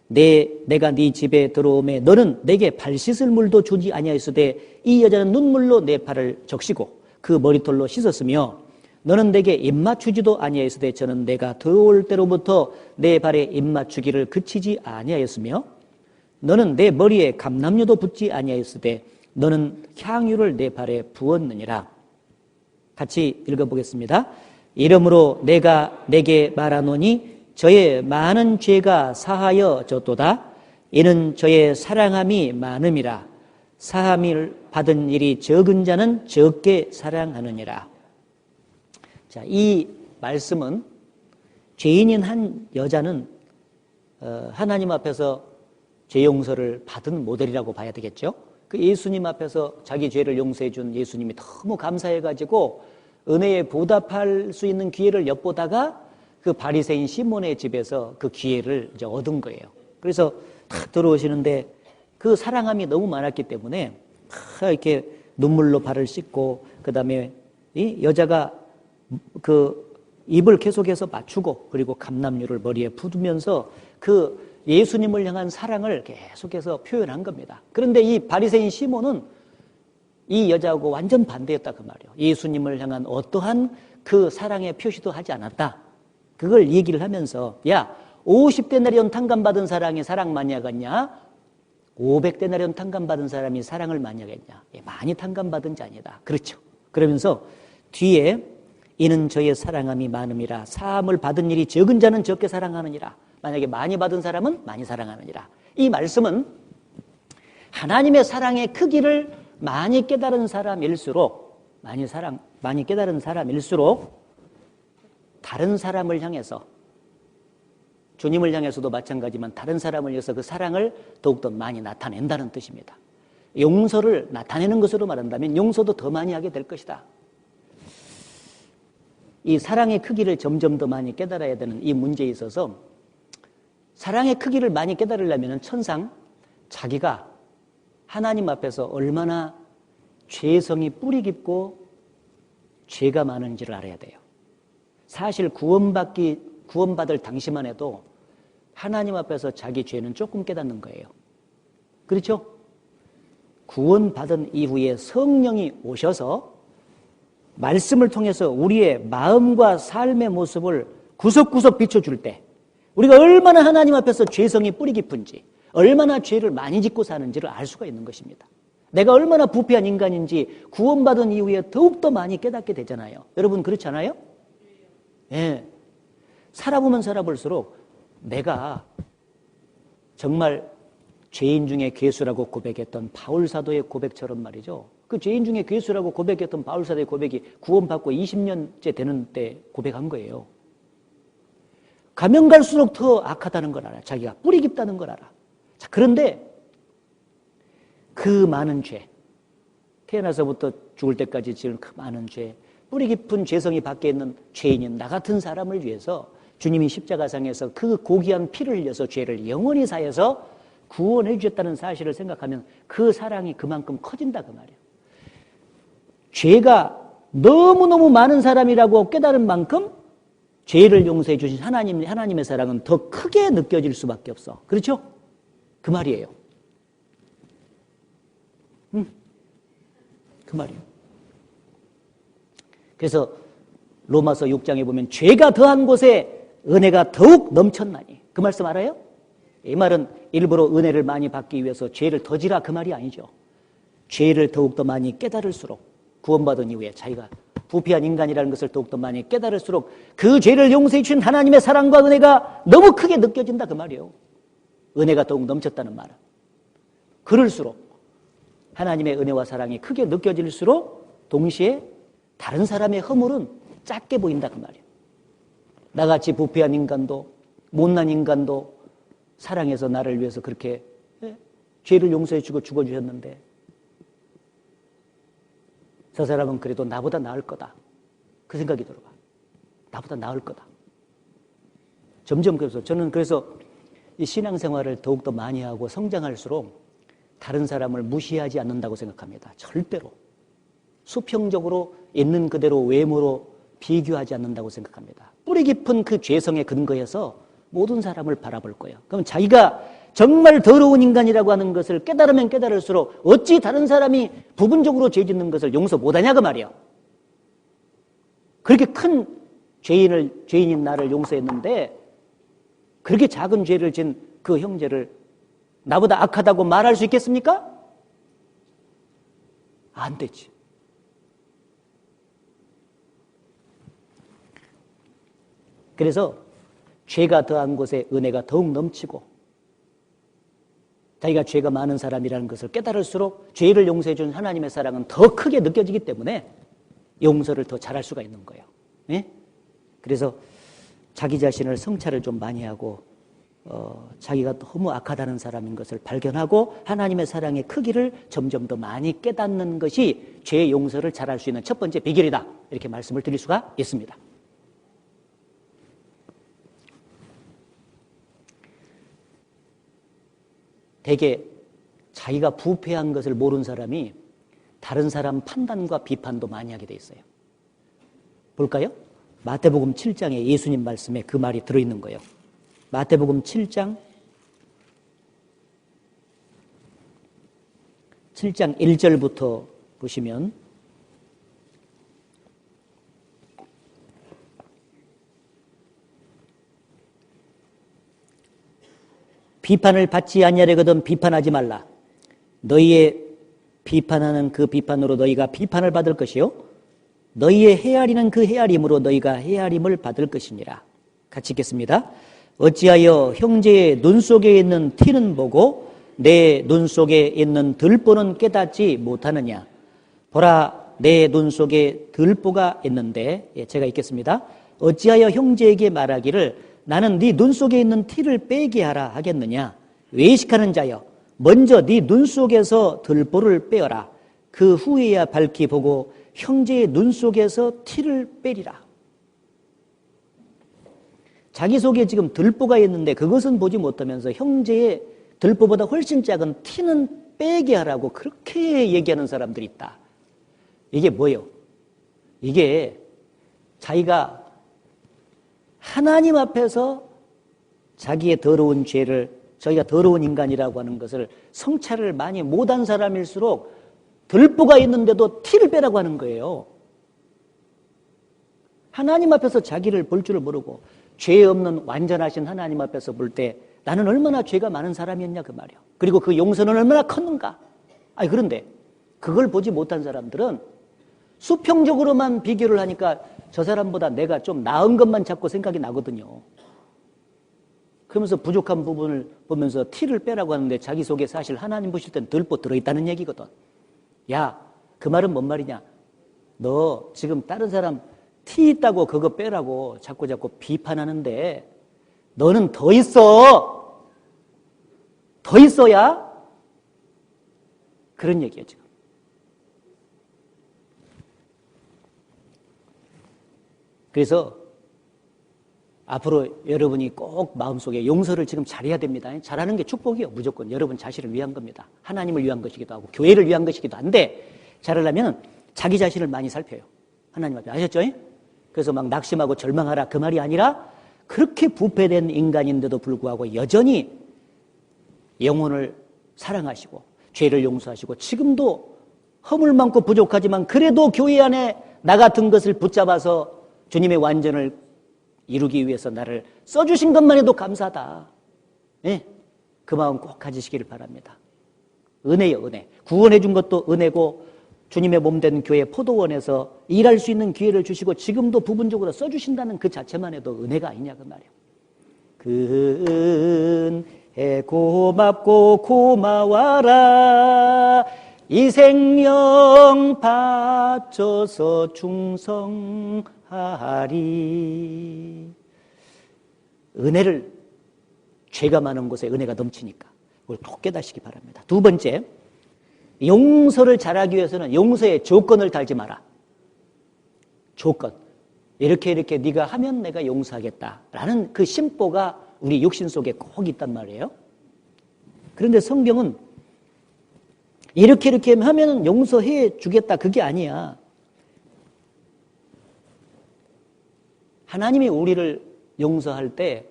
내가 네 집에 들어오매 너는 내게 발 씻을 물도 주지 아니하였으되 이 여자는 눈물로 내 발을 적시고 그 머리털로 씻었으며 너는 내게 입맞추지도 아니하였으되 저는 내가 들어올 때로부터 내 발에 입맞추기를 그치지 아니하였으며 너는 내 머리에 감람류도 붓지 아니하였으되 너는 향유를 내 발에 부었느니라. 같이 읽어보겠습니다. 이러므로 내가 내게 말하노니 저의 많은 죄가 사하여 졌도다. 이는 저의 사랑함이 많음이라. 사함을 받은 일이 적은 자는 적게 사랑하느니라. 자, 이 말씀은 죄인인 한 여자는 하나님 앞에서 죄 용서를 받은 모델이라고 봐야 되겠죠. 그 예수님 앞에서 자기 죄를 용서해 준 예수님이 너무 감사해가지고 은혜에 보답할 수 있는 기회를 엿보다가 그 바리새인 시몬의 집에서 그 기회를 이제 얻은 거예요. 그래서 탁 들어오시는데 그 사랑함이 너무 많았기 때문에 이렇게 눈물로 발을 씻고 그다음에 이 여자가 그 입을 계속해서 맞추고 그리고 감람류를 머리에 부으면서 그 예수님을 향한 사랑을 계속해서 표현한 겁니다. 그런데 이 바리새인 시몬은 이 여자하고 완전 반대였다 그 말이에요. 예수님을 향한 어떠한 그 사랑의 표시도 하지 않았다. 그걸 얘기를 하면서 야 50데나리온 탕감받은 사람이 사랑 많이 하겠냐? 500데나리온 탕감받은 사람이 사랑을 많이 하겠냐? 많이 탕감받은 자니다. 그렇죠. 그러면서 뒤에 이는 저의 사랑함이 많음이라 사함을 받은 일이 적은 자는 적게 사랑하느니라. 만약에 많이 받은 사람은 많이 사랑하느니라. 이 말씀은 하나님의 사랑의 크기를 많이 깨달은 사람일수록 많이 깨달은 사람일수록 다른 사람을 향해서 주님을 향해서도 마찬가지지만 다른 사람을 위해서 그 사랑을 더욱더 많이 나타낸다는 뜻입니다. 용서를 나타내는 것으로 말한다면 용서도 더 많이 하게 될 것이다. 이 사랑의 크기를 점점 더 많이 깨달아야 되는 이 문제에 있어서 사랑의 크기를 많이 깨달으려면 천상 자기가 하나님 앞에서 얼마나 죄성이 뿌리 깊고 죄가 많은지를 알아야 돼요. 사실 구원받을 당시만 해도 하나님 앞에서 자기 죄는 조금 깨닫는 거예요. 그렇죠? 구원받은 이후에 성령이 오셔서 말씀을 통해서 우리의 마음과 삶의 모습을 구석구석 비춰줄 때 우리가 얼마나 하나님 앞에서 죄성이 뿌리 깊은지 얼마나 죄를 많이 짓고 사는지를 알 수가 있는 것입니다. 내가 얼마나 부패한 인간인지 구원받은 이후에 더욱더 많이 깨닫게 되잖아요. 여러분 그렇지 않아요? 예. 살아보면 살아볼수록 내가 정말 죄인 중에 괴수라고 고백했던 바울 사도의 고백처럼 말이죠. 그 죄인 중에 괴수라고 고백했던 바울 사도의 고백이 구원받고 20년째 되는 때 고백한 거예요. 가면 갈수록 더 악하다는 걸 알아. 자기가 뿌리 깊다는 걸 알아. 자, 그런데 그 많은 죄, 태어나서부터 죽을 때까지 지은 그 많은 죄, 뿌리 깊은 죄성이 밖에 있는 죄인인 나 같은 사람을 위해서 주님이 십자가상에서 그 고귀한 피를 흘려서 죄를 영원히 사해서 구원해 주셨다는 사실을 생각하면 그 사랑이 그만큼 커진다 그 말이에요. 죄가 너무너무 많은 사람이라고 깨달은 만큼 죄를 용서해 주신 하나님의 사랑은 더 크게 느껴질 수밖에 없어. 그렇죠? 그 말이에요. 그 말이에요. 그래서 로마서 6장에 보면 죄가 더한 곳에 은혜가 더욱 넘쳤나니. 그 말씀 알아요? 이 말은 일부러 은혜를 많이 받기 위해서 죄를 더 지라 그 말이 아니죠. 죄를 더욱더 많이 깨달을수록 구원받은 이후에 자기가 부패한 인간이라는 것을 더욱더 많이 깨달을수록 그 죄를 용서해 주신 하나님의 사랑과 은혜가 너무 크게 느껴진다 그 말이에요. 은혜가 더욱 넘쳤다는 말은. 그럴수록 하나님의 은혜와 사랑이 크게 느껴질수록 동시에 다른 사람의 허물은 작게 보인다 그 말이에요. 나같이 부패한 인간도 못난 인간도 사랑해서 나를 위해서 그렇게 죄를 용서해 주고 죽어주셨는데 저 사람은 그래도 나보다 나을 거다. 그 생각이 들어봐. 나보다 나을 거다. 점점 그래서 저는 이 신앙생활을 더욱더 많이 하고 성장할수록 다른 사람을 무시하지 않는다고 생각합니다. 절대로. 수평적으로 있는 그대로 외모로 비교하지 않는다고 생각합니다. 뿌리 깊은 그 죄성에 근거해서 모든 사람을 바라볼 거예요. 그럼 자기가 정말 더러운 인간이라고 하는 것을 깨달으면 깨달을수록 어찌 다른 사람이 부분적으로 죄 짓는 것을 용서 못하냐 그 말이에요. 그렇게 큰 죄인인 나를 용서했는데 그렇게 작은 죄를 진 그 형제를 나보다 악하다고 말할 수 있겠습니까? 안 되지. 그래서 죄가 더한 곳에 은혜가 더욱 넘치고 자기가 죄가 많은 사람이라는 것을 깨달을수록 죄를 용서해 준 하나님의 사랑은 더 크게 느껴지기 때문에 용서를 더 잘할 수가 있는 거예요. 네? 그래서 자기 자신을 성찰을 좀 많이 하고 자기가 너무 악하다는 사람인 것을 발견하고 하나님의 사랑의 크기를 점점 더 많이 깨닫는 것이 죄 용서를 잘할 수 있는 첫 번째 비결이다. 이렇게 말씀을 드릴 수가 있습니다. 대개 자기가 부패한 것을 모르는 사람이 다른 사람 판단과 비판도 많이 하게 돼 있어요. 볼까요? 마태복음 7장에 예수님 말씀에 그 말이 들어있는 거예요. 마태복음 7장 1절부터 보시면 비판을 받지 아니하려거든 비판하지 말라. 너희의 비판하는 그 비판으로 너희가 비판을 받을 것이요 너희의 헤아리는 그 헤아림으로 너희가 헤아림을 받을 것이니라. 같이 읽겠습니다. 어찌하여 형제의 눈 속에 있는 티는 보고 내 눈 속에 있는 들보는 깨닫지 못하느냐. 보라 내 눈 속에 들보가 있는데 제가 읽겠습니다. 어찌하여 형제에게 말하기를 나는 네 눈 속에 있는 티를 빼게 하라 하겠느냐. 외식하는 자여 먼저 네 눈 속에서 들보를 빼어라. 그 후에야 밝히 보고 형제의 눈 속에서 티를 빼리라. 자기 속에 지금 들보가 있는데 그것은 보지 못하면서 형제의 들보보다 훨씬 작은 티는 빼게 하라고 그렇게 얘기하는 사람들이 있다. 이게 뭐예요? 이게 자기가 하나님 앞에서 자기의 더러운 죄를 저희가 더러운 인간이라고 하는 것을 성찰을 많이 못한 사람일수록 들보가 있는데도 티를 빼라고 하는 거예요. 하나님 앞에서 자기를 볼 줄을 모르고 죄 없는 완전하신 하나님 앞에서 볼 때 나는 얼마나 죄가 많은 사람이었냐 그 말이에요. 그리고 그 용서는 얼마나 컸는가. 아니 그런데 그걸 보지 못한 사람들은 수평적으로만 비교를 하니까 저 사람보다 내가 좀 나은 것만 자꾸 생각이 나거든요. 그러면서 부족한 부분을 보면서 티를 빼라고 하는데 자기 속에 사실 하나님 보실 땐 덜보 들어있다는 얘기거든. 야, 그 말은 뭔 말이냐? 너 지금 다른 사람 티 있다고 그거 빼라고 자꾸 비판하는데 너는 더 있어. 더 있어야 그런 얘기예요, 지금. 그래서 앞으로 여러분이 꼭 마음속에 용서를 지금 잘해야 됩니다. 잘하는 게 축복이요. 무조건 여러분 자신을 위한 겁니다. 하나님을 위한 것이기도 하고 교회를 위한 것이기도 한데 잘하려면 자기 자신을 많이 살펴요. 하나님 앞에. 아셨죠? 그래서 막 낙심하고 절망하라 그 말이 아니라 그렇게 부패된 인간인데도 불구하고 여전히 영혼을 사랑하시고 죄를 용서하시고 지금도 허물 많고 부족하지만 그래도 교회 안에 나 같은 것을 붙잡아서 주님의 완전을 이루기 위해서 나를 써주신 것만 해도 감사하다. 네? 그 마음 꼭 가지시기를 바랍니다. 은혜요, 은혜. 구원해 준 것도 은혜고 주님의 몸된 교회 포도원에서 일할 수 있는 기회를 주시고 지금도 부분적으로 써주신다는 그 자체만 해도 은혜가 아니냐 그 말이에요. 은혜 고맙고 고마워라 이 생명 바쳐서 충성하리. 은혜를 죄가 많은 곳에 은혜가 넘치니까 그걸 꼭 깨닫시기 바랍니다. 두 번째, 용서를 잘하기 위해서는 용서의 조건을 달지 마라. 조건. 이렇게 네가 하면 내가 용서하겠다라는 그 심보가 우리 육신 속에 꼭 있단 말이에요. 그런데 성경은 이렇게 하면 용서해 주겠다 그게 아니야. 하나님이 우리를 용서할 때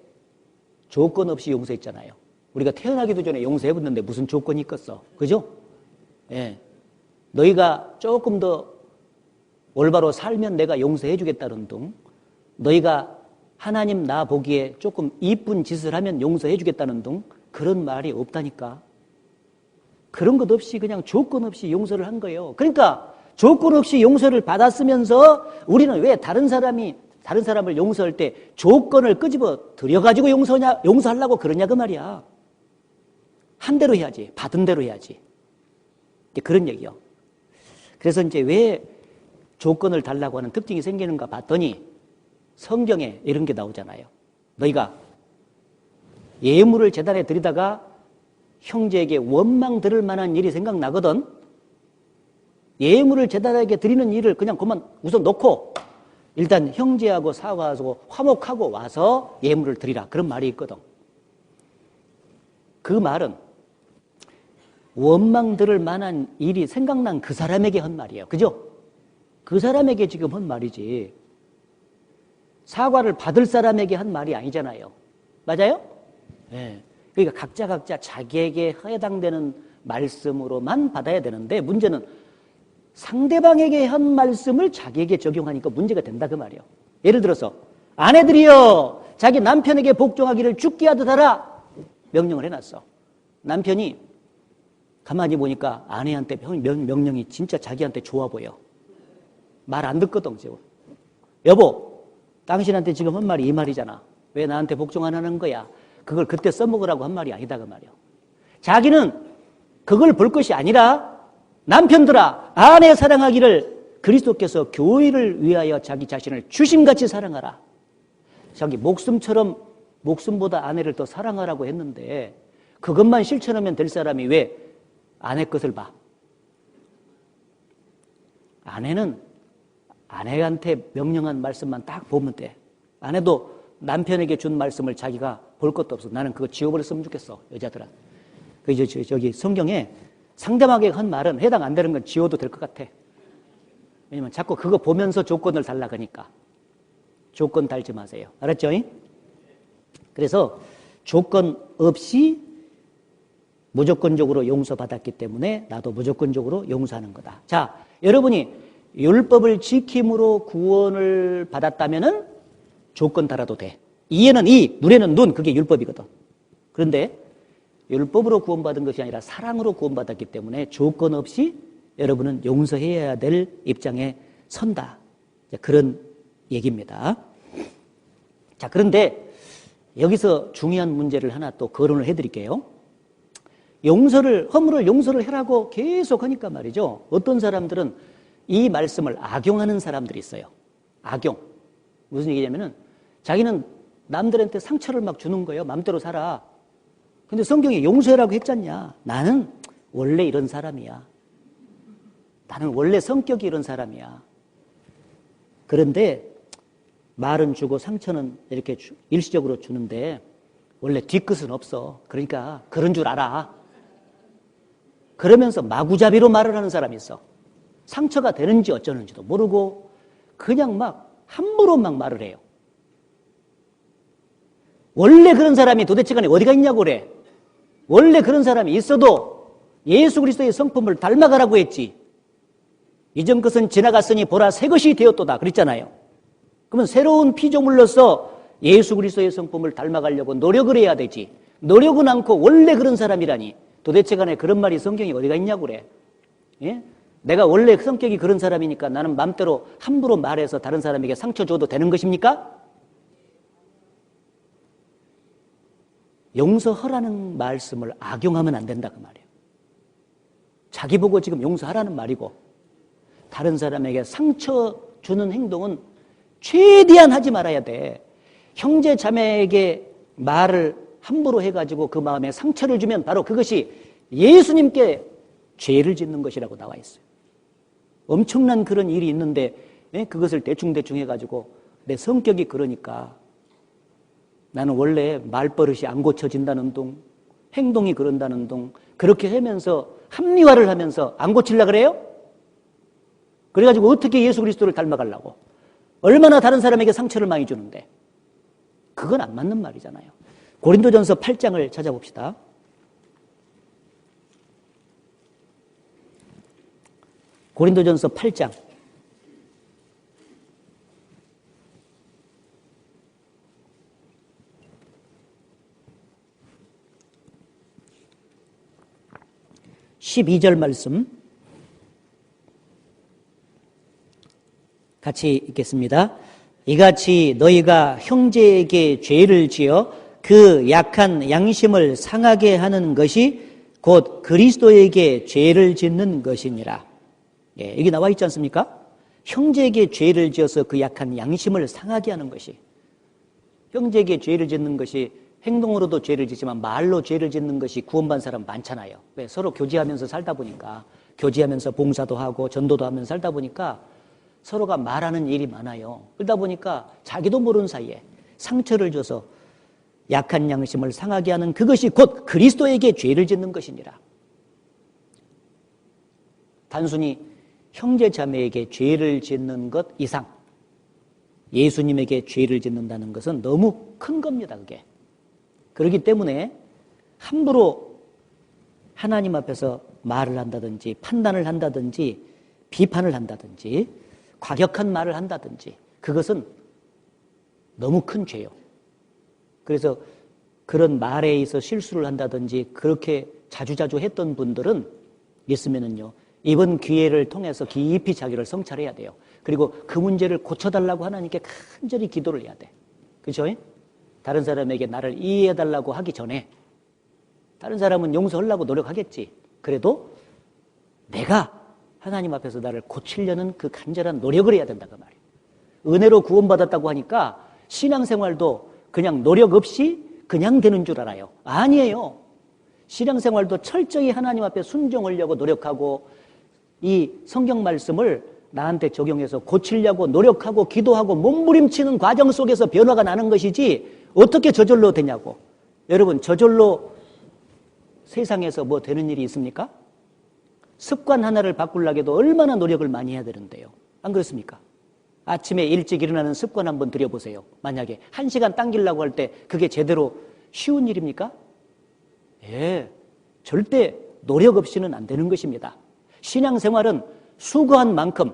조건 없이 용서했잖아요. 우리가 태어나기도 전에 용서해봤는데 무슨 조건이 있겠어. 그죠? 예. 너희가 조금 더 올바로 살면 내가 용서해 주겠다는 둥, 너희가 하나님 나 보기에 조금 이쁜 짓을 하면 용서해 주겠다는 둥, 그런 말이 없다니까. 그런 것 없이 그냥 조건 없이 용서를 한 거예요. 그러니까 조건 없이 용서를 받았으면서 우리는 왜 다른 사람을 용서할 때 조건을 끄집어 들여가지고 용서하려고 그러냐 그 말이야. 한 대로 해야지. 받은 대로 해야지. 그런 얘기요. 그래서 이제 왜 조건을 달라고 하는 특징이 생기는가 봤더니 성경에 이런 게 나오잖아요. 너희가 예물을 제단에 드리다가 형제에게 원망 들을 만한 일이 생각나거든. 예물을 제단에게 드리는 일을 그냥 그만 우선 놓고 일단 형제하고 사과하고 화목하고 와서 예물을 드리라. 그런 말이 있거든. 그 말은 원망 들을 만한 일이 생각난 그 사람에게 한 말이에요. 그죠? 그 사람에게 지금 한 말이지. 사과를 받을 사람에게 한 말이 아니잖아요. 맞아요? 네. 그러니까 각자 자기에게 해당되는 말씀으로만 받아야 되는데 문제는 상대방에게 한 말씀을 자기에게 적용하니까 문제가 된다 그 말이에요. 예를 들어서 아내들이여 자기 남편에게 복종하기를 죽게 하듯 하라 명령을 해놨어. 남편이 가만히 보니까 아내한테 명령이 진짜 자기한테 좋아 보여. 말 안 듣거든 지금. 여보 당신한테 지금 한 말이 이 말이잖아. 왜 나한테 복종 안 하는 거야? 그걸 그때 써먹으라고 한 말이 아니다 그 말이에요. 자기는 그걸 볼 것이 아니라 남편들아 아내 사랑하기를 그리스도께서 교회를 위하여 자기 자신을 주심같이 사랑하라. 자기 목숨처럼 목숨보다 아내를 더 사랑하라고 했는데 그것만 실천하면 될 사람이 왜 아내 것을 봐? 아내는 아내한테 명령한 말씀만 딱 보면 돼. 아내도 남편에게 준 말씀을 자기가 볼 것도 없어. 나는 그거 지워버렸으면 좋겠어. 여자들은. 저기 성경에 상대방에게 한 말은 해당 안 되는 건 지워도 될 것 같아. 왜냐면 자꾸 그거 보면서 조건을 달라 그러니까. 조건 달지 마세요. 알았죠? 그래서 조건 없이 무조건적으로 용서받았기 때문에 나도 무조건적으로 용서하는 거다. 자, 여러분이 율법을 지킴으로 구원을 받았다면은 조건 달아도 돼. 이에는 이, 눈에는 눈, 그게 율법이거든. 그런데 율법으로 구원받은 것이 아니라 사랑으로 구원받았기 때문에 조건 없이 여러분은 용서해야 될 입장에 선다. 그런 얘기입니다. 자, 그런데 여기서 중요한 문제를 하나 또 거론을 해드릴게요. 허물을 용서를 해라고 계속 하니까 말이죠. 어떤 사람들은 이 말씀을 악용하는 사람들이 있어요. 악용. 무슨 얘기냐면은 자기는 남들한테 상처를 막 주는 거예요. 마음대로 살아. 근데 성경이 용서해라고 했잖냐. 나는 원래 이런 사람이야. 나는 원래 성격이 이런 사람이야. 그런데 말은 주고 상처는 이렇게 일시적으로 주는데 원래 뒤끝은 없어. 그러니까 그런 줄 알아. 그러면서 마구잡이로 말을 하는 사람이 있어. 상처가 되는지 어쩌는지도 모르고 그냥 막 함부로 막 말을 해요. 원래 그런 사람이 도대체 간에 어디가 있냐고 그래. 원래 그런 사람이 있어도 예수 그리스도의 성품을 닮아가라고 했지. 이전 것은 지나갔으니 보라 새 것이 되었도다 그랬잖아요. 그러면 새로운 피조물로서 예수 그리스도의 성품을 닮아가려고 노력을 해야 되지. 노력은 않고 원래 그런 사람이라니. 도대체 간에 그런 말이 성경에 어디가 있냐고 그래. 예? 내가 원래 성격이 그런 사람이니까 나는 마음대로 함부로 말해서 다른 사람에게 상처 줘도 되는 것입니까? 용서하라는 말씀을 악용하면 안 된다 그 말이에요. 자기 보고 지금 용서하라는 말이고 다른 사람에게 상처 주는 행동은 최대한 하지 말아야 돼. 형제 자매에게 말을 함부로 해가지고 그 마음에 상처를 주면 바로 그것이 예수님께 죄를 짓는 것이라고 나와 있어요. 엄청난 그런 일이 있는데 그것을 대충대충 해가지고 내 성격이 그러니까 나는 원래 말버릇이 안 고쳐진다는 둥, 행동이 그런다는 둥, 그렇게 하면서 합리화를 하면서 안 고치려고 그래요? 그래가지고 어떻게 예수 그리스도를 닮아가려고? 얼마나 다른 사람에게 상처를 많이 주는데 그건 안 맞는 말이잖아요. 고린도전서 8장을 찾아봅시다. 고린도전서 8장. (12절) 말씀 같이 읽겠습니다. 이같이 너희가 형제에게 죄를 지어 그 약한 양심을 상하게 하는 것이 곧 그리스도에게 죄를 짓는 것이니라. 예, 여기 나와 있지 않습니까? 형제에게 죄를 지어서 그 약한 양심을 상하게 하는 것이. 형제에게 죄를 짓는 것이 행동으로도 죄를 짓지만 말로 죄를 짓는 것이 구원받은 사람 많잖아요. 왜? 서로 교제하면서 살다 보니까, 교제하면서 봉사도 하고 전도도 하면서 살다 보니까 서로가 말하는 일이 많아요. 그러다 보니까 자기도 모르는 사이에 상처를 줘서 약한 양심을 상하게 하는 그것이 곧 그리스도에게 죄를 짓는 것이니라. 단순히 형제 자매에게 죄를 짓는 것 이상 예수님에게 죄를 짓는다는 것은 너무 큰 겁니다. 그게. 그렇기 때문에 함부로 하나님 앞에서 말을 한다든지 판단을 한다든지 비판을 한다든지 과격한 말을 한다든지 그것은 너무 큰 죄요. 그래서 그런 말에 있어 실수를 한다든지 그렇게 자주자주 했던 분들은 있으면은요, 이번 기회를 통해서 깊이 자기를 성찰해야 돼요. 그리고 그 문제를 고쳐달라고 하나님께 간절히 기도를 해야 돼. 그렇죠? 다른 사람에게 나를 이해해달라고 하기 전에 다른 사람은 용서하려고 노력하겠지. 그래도 내가 하나님 앞에서 나를 고치려는 그 간절한 노력을 해야 된다 그 말이에요. 은혜로 구원받았다고 하니까 신앙생활도 그냥 노력 없이 그냥 되는 줄 알아요. 아니에요. 신앙생활도 철저히 하나님 앞에 순종하려고 노력하고 이 성경 말씀을 나한테 적용해서 고치려고 노력하고 기도하고 몸부림치는 과정 속에서 변화가 나는 것이지 어떻게 저절로 되냐고. 여러분, 저절로 세상에서 뭐 되는 일이 있습니까? 습관 하나를 바꾸려고 해도 얼마나 노력을 많이 해야 되는데요. 안 그렇습니까? 아침에 일찍 일어나는 습관 한번 들여보세요. 만약에 1시간 당기려고 할 때 그게 제대로 쉬운 일입니까? 예, 절대 노력 없이는 안 되는 것입니다. 신앙생활은 수고한 만큼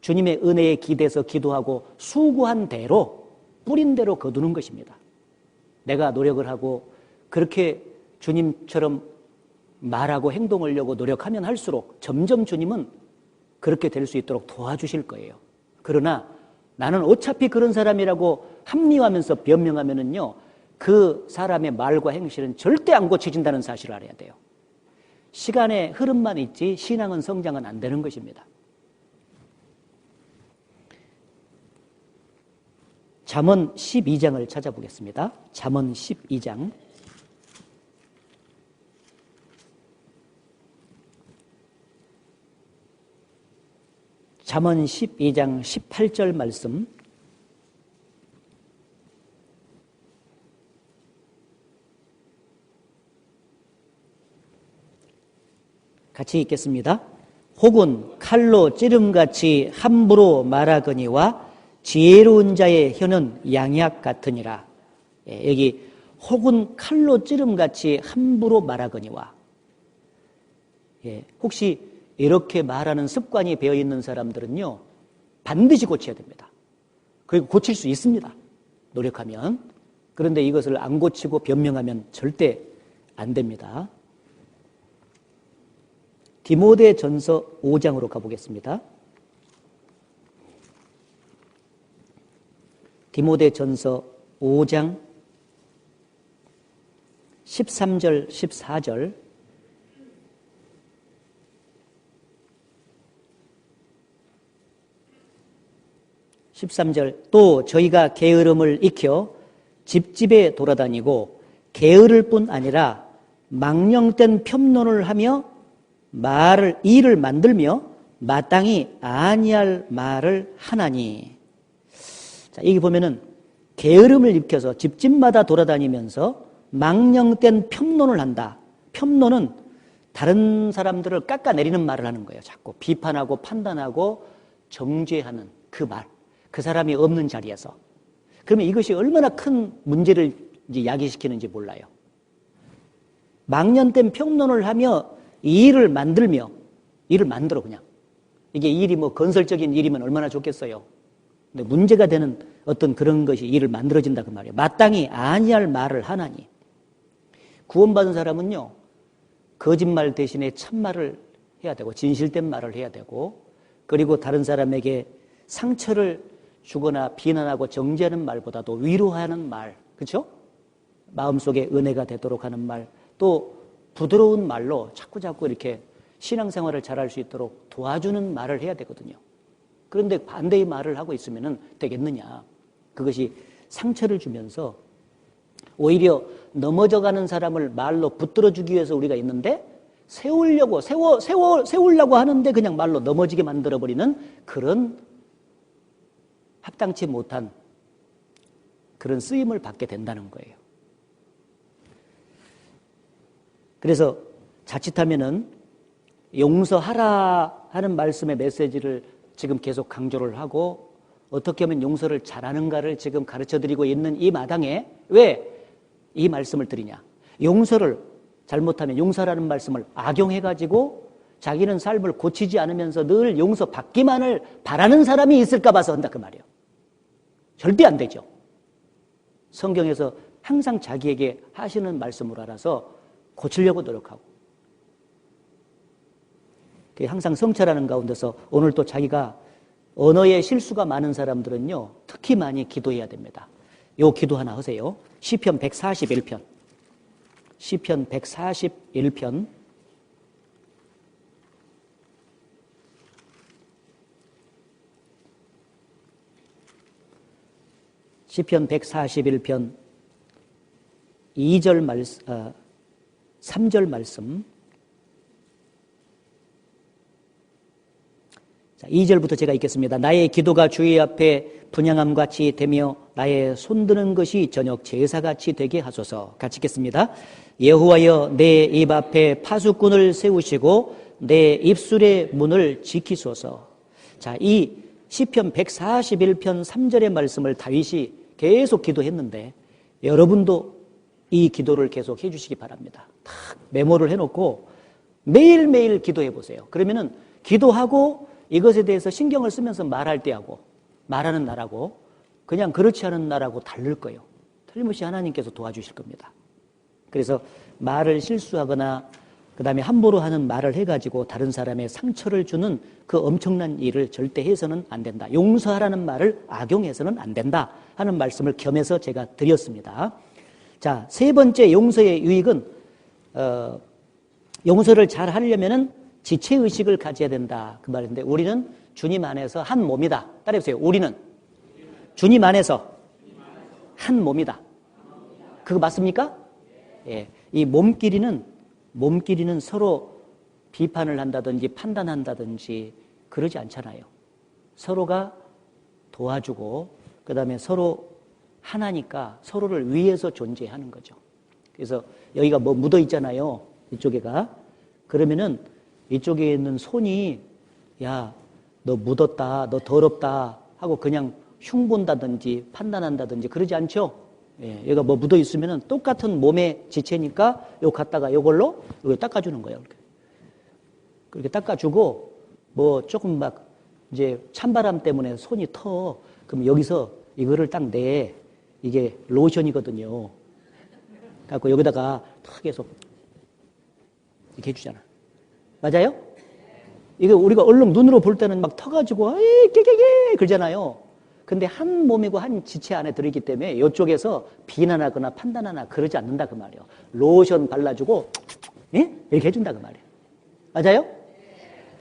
주님의 은혜에 기대서 기도하고 수고한 대로 뿌린 대로 거두는 것입니다. 내가 노력을 하고 그렇게 주님처럼 말하고 행동하려고 노력하면 할수록 점점 주님은 그렇게 될 수 있도록 도와주실 거예요. 그러나 나는 어차피 그런 사람이라고 합리화하면서 변명하면은요, 그 사람의 말과 행실은 절대 안 고쳐진다는 사실을 알아야 돼요. 시간의 흐름만 있지 신앙은 성장은 안 되는 것입니다. 잠언 12장을 찾아보겠습니다. 잠언 12장. 잠언 12장 18절 말씀. 같이 읽겠습니다. 혹은 칼로 찌름같이 함부로 말하거니와 지혜로운 자의 혀는 양약 같으니라. 여기 혹은 칼로 찌름같이 함부로 말하거니와. 혹시 이렇게 말하는 습관이 배어있는 사람들은요, 반드시 고쳐야 됩니다. 그리고 고칠 수 있습니다. 노력하면. 그런데 이것을 안 고치고 변명하면 절대 안 됩니다. 디모데전서 5장으로 가보겠습니다. 디모데전서 5장 13절 14절. 13절. 또 저희가 게으름을 익혀 집집에 돌아다니고 게으를 뿐 아니라 망령된 편론을 하며 일을 만들며 마땅히 아니할 말을 하나니. 자, 여기 보면은 게으름을 익혀서 집집마다 돌아다니면서 망령된 편론을 한다. 편론은 다른 사람들을 깎아내리는 말을 하는 거예요. 자꾸 비판하고 판단하고 정죄하는 그 말. 그 사람이 없는 자리에서. 그러면 이것이 얼마나 큰 문제를 이제 야기시키는지 몰라요. 망령된 평론을 하며 이 일을 만들며, 일을 만들어 그냥. 이게 일이 뭐 건설적인 일이면 얼마나 좋겠어요. 근데 문제가 되는 어떤 그런 것이 일을 만들어진다 그 말이에요. 마땅히 아니할 말을 하나니. 구원받은 사람은요, 거짓말 대신에 참말을 해야 되고 진실된 말을 해야 되고, 그리고 다른 사람에게 상처를 주거나 비난하고 정죄하는 말보다도 위로하는 말, 그렇죠? 마음속에 은혜가 되도록 하는 말, 또 부드러운 말로 자꾸자꾸 이렇게 신앙생활을 잘할 수 있도록 도와주는 말을 해야 되거든요. 그런데 반대의 말을 하고 있으면 되겠느냐. 그것이 상처를 주면서 오히려 넘어져가는 사람을 말로 붙들어주기 위해서 우리가 있는데 세우려고 하는데 그냥 말로 넘어지게 만들어버리는 그런 합당치 못한 그런 쓰임을 받게 된다는 거예요. 그래서 자칫하면은 용서하라 하는 말씀의 메시지를 지금 계속 강조를 하고 어떻게 하면 용서를 잘하는가를 지금 가르쳐드리고 있는 이 마당에 왜 이 말씀을 드리냐. 용서를 잘못하면 용서라는 말씀을 악용해가지고 자기는 삶을 고치지 않으면서 늘 용서받기만을 바라는 사람이 있을까 봐서 한다 그 말이에요. 절대 안 되죠. 성경에서 항상 자기에게 하시는 말씀을 알아서 고치려고 노력하고 항상 성찰하는 가운데서 오늘 또 자기가 언어에 실수가 많은 사람들은요 특히 많이 기도해야 됩니다. 요 기도 하나 하세요. 시편 141편 시편 141편 시편 141편 2절 말씀 3절 말씀. 자, 2절부터 제가 읽겠습니다. 나의 기도가 주의 앞에 분향함 같이 되며 나의 손드는 것이 저녁 제사같이 되게 하소서. 같이 읽겠습니다. 여호와여 내 입 앞에 파수꾼을 세우시고 내 입술의 문을 지키소서. 자, 이 시편 141편 3절의 말씀을 다윗이 계속 기도했는데 여러분도 이 기도를 계속 해주시기 바랍니다. 딱 메모를 해놓고 매일매일 기도해 보세요. 그러면은 기도하고 이것에 대해서 신경을 쓰면서 말할 때하고 말하는 날하고 그냥 그렇지 않은 날하고 다를 거예요. 틀림없이 하나님께서 도와주실 겁니다. 그래서 말을 실수하거나 그 다음에 함부로 하는 말을 해가지고 다른 사람의 상처를 주는 그 엄청난 일을 절대 해서는 안 된다. 용서하라는 말을 악용해서는 안 된다 하는 말씀을 겸해서 제가 드렸습니다. 자, 세 번째 용서의 유익은 용서를 잘 하려면은 지체의식을 가져야 된다 그 말인데, 우리는 주님 안에서 한 몸이다. 따라해보세요. 우리는 주님 안에서 한 몸이다. 그거 맞습니까? 예. 이 몸끼리는 서로 비판을 한다든지 판단한다든지 그러지 않잖아요. 서로가 도와주고 그 다음에 서로 하나니까 서로를 위해서 존재하는 거죠. 그래서 여기가 뭐 묻어 있잖아요. 이쪽에가. 그러면은 이쪽에 있는 손이 야, 너 묻었다, 너 더럽다 하고 그냥 흉본다든지 판단한다든지 그러지 않죠. 예, 여기가 뭐 묻어 있으면은 똑같은 몸의 지체니까 요 갖다가 요걸로 이거 닦아주는 거예요. 그렇게 닦아주고 뭐 조금 막 이제 찬바람 때문에 손이 터. 그럼 여기서 이거를 딱 내. 이게 로션이거든요. 갖고 여기다가 탁 해서 이렇게 해주잖아. 맞아요? 이거 우리가 얼른 눈으로 볼 때는 막 터가지고 에이 깨깨깨 그러잖아요. 근데 한 몸이고 한 지체 안에 들어있기 때문에 이쪽에서 비난하거나 판단하나 그러지 않는다 그 말이에요. 로션 발라주고 예? 이렇게 해준다 그 말이에요. 맞아요?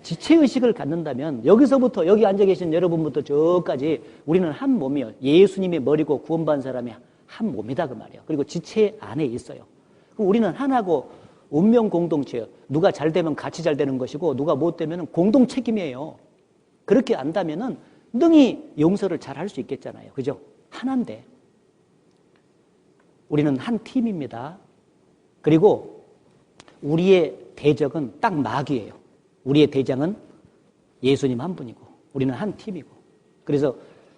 지체의식을 갖는다면 여기서부터 여기 앉아 계신 여러분부터 저까지 우리는 한 몸이요. 예수님의 머리고 구원받은 사람이 한 몸이다 그 말이에요. 그리고 지체 안에 있어요. 그럼 우리는 하나고 운명 공동체예요. 누가 잘 되면 같이 잘 되는 것이고 누가 못 되면 공동 책임이에요. 그렇게 안다면은 능히 용서를 잘 할 수 있겠잖아요. 그죠? 하나인데. 우리는 한 팀입니다. 그리고 우리의 대적은 딱 마귀예요. 우리의 대장은 예수님 한 분이고 우리는 한 팀이고. 그래서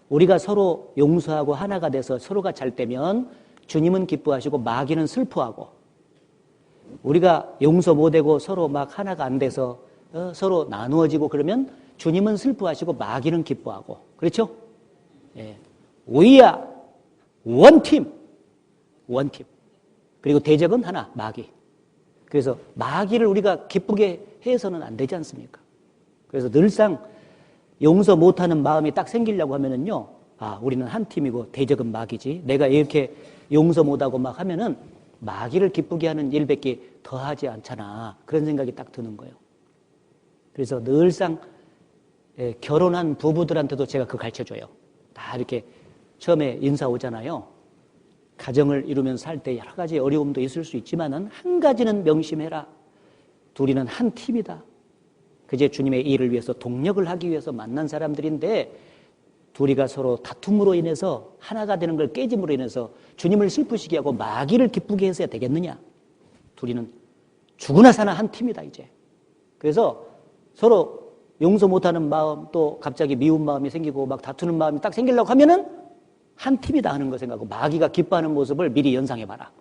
우리가 서로 용서하고 하나가 돼서 서로가 잘 되면 주님은 기뻐하시고 마귀는 슬퍼하고, 우리가 용서 못하고 서로 막 하나가 안 돼서 서로 나누어지고 그러면 주님은 슬퍼하시고 마귀는 기뻐하고. 그렇죠? 예. We are one team. one team. 그리고 대적은 하나, 마귀. 그래서 마귀를 우리가 기쁘게 해서는 안 되지 않습니까? 그래서 늘상 용서 못하는 마음이 딱 생기려고 하면은요, 아, 우리는 한 팀이고 대적은 마귀지. 내가 이렇게 용서 못하고 막 하면은 마귀를 기쁘게 하는 일밖에 더 하지 않잖아. 그런 생각이 딱 드는 거예요. 그래서 늘상 결혼한 부부들한테도 제가 그거 가르쳐줘요. 다 이렇게 처음에 인사 오잖아요. 가정을 이루면서 살 때 여러 가지 어려움도 있을 수 있지만은 한 가지는 명심해라. 둘이는 한 팀이다. 그제 주님의 일을 위해서 동력을 하기 위해서 만난 사람들인데 둘이가 서로 다툼으로 인해서 하나가 되는 걸 깨짐으로 인해서 주님을 슬프시게 하고 마귀를 기쁘게 해서야 되겠느냐. 둘이는 죽으나 사나 한 팀이다 이제. 그래서 서로 용서 못하는 마음 또 갑자기 미운 마음이 생기고 막 다투는 마음이 딱 생기려고 하면은 한 팀이다 하는 거 생각하고 마귀가 기뻐하는 모습을 미리 연상해봐라.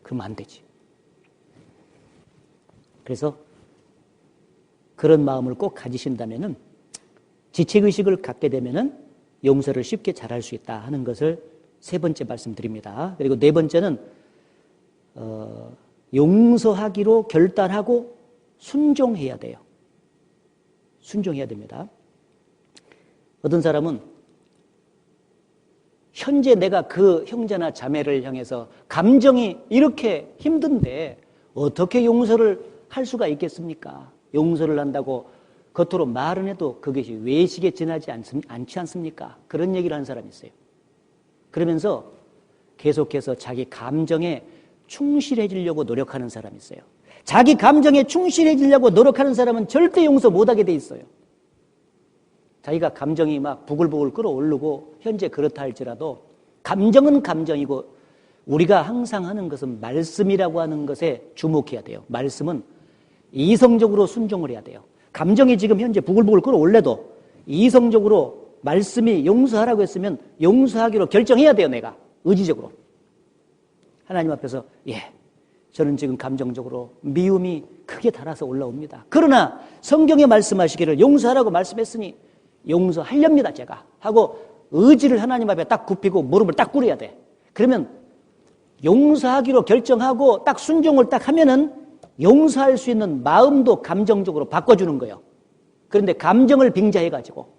그러면 안 되지. 그래서 그런 마음을 꼭 가지신다면은 지체의식을 갖게 되면은 용서를 쉽게 잘할 수 있다 하는 것을 세 번째 말씀드립니다. 그리고 네 번째는 용서하기로 결단하고 순종해야 돼요. 순종해야 됩니다. 어떤 사람은 현재 내가 그 형제나 자매를 향해서 감정이 이렇게 힘든데 어떻게 용서를 할 수가 있겠습니까? 용서를 한다고 겉으로 말은 해도 그것이 외식에 지나지 않지 않습니까? 그런 얘기를 하는 사람이 있어요. 그러면서 계속해서 자기 감정에 충실해지려고 노력하는 사람이 있어요. 자기 감정에 충실해지려고 노력하는 사람은 절대 용서 못하게 돼 있어요. 자기가 감정이 막 부글부글 끓어오르고 현재 그렇다 할지라도 감정은 감정이고 우리가 항상 하는 것은 말씀이라고 하는 것에 주목해야 돼요. 말씀은 이성적으로 순종을 해야 돼요. 감정이 지금 현재 부글부글 끓어올래도 이성적으로 말씀이 용서하라고 했으면 용서하기로 결정해야 돼요. 내가 의지적으로 하나님 앞에서 저는 지금 감정적으로 미움이 크게 달아서 올라옵니다. 그러나 성경에 말씀하시기를 용서하라고 말씀했으니 용서하렵니다 제가 하고 의지를 하나님 앞에 딱 굽히고 무릎을 딱 꿇어야 돼. 그러면 용서하기로 결정하고 딱 순종을 딱 하면은 용서할 수 있는 마음도 감정적으로 바꿔주는 거예요. 그런데 감정을 빙자해가지고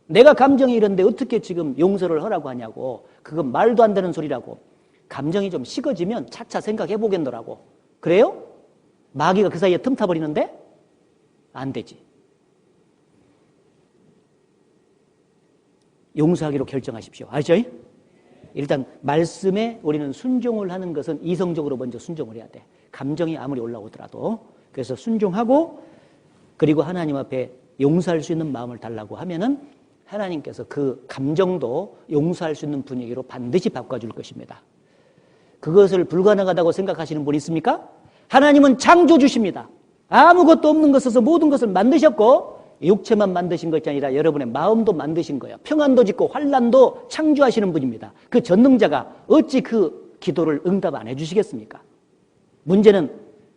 내가 감정이 이런데 어떻게 지금 용서를 하라고 하냐고. 그건 말도 안 되는 소리라고. 감정이 좀 식어지면 차차 생각해 보겠노라고. 그래요? 마귀가 그 사이에 틈타 버리는데 안 되지. 용서하기로 결정하십시오. 아시죠? 일단 말씀에 우리는 순종을 하는 것은 이성적으로 먼저 순종을 해야 돼. 감정이 아무리 올라오더라도. 그래서 순종하고 그리고 하나님 앞에 용서할 수 있는 마음을 달라고 하면은 하나님께서 그 감정도 용서할 수 있는 분위기로 반드시 바꿔줄 것입니다. 그것을 불가능하다고 생각하시는 분 있습니까? 하나님은 창조주십니다. 아무것도 없는 것에서 모든 것을 만드셨고 육체만 만드신 것이 아니라 여러분의 마음도 만드신 거예요. 평안도 짓고 환난도 창조하시는 분입니다. 그 전능자가 어찌 그 기도를 응답 안 해주시겠습니까? 문제는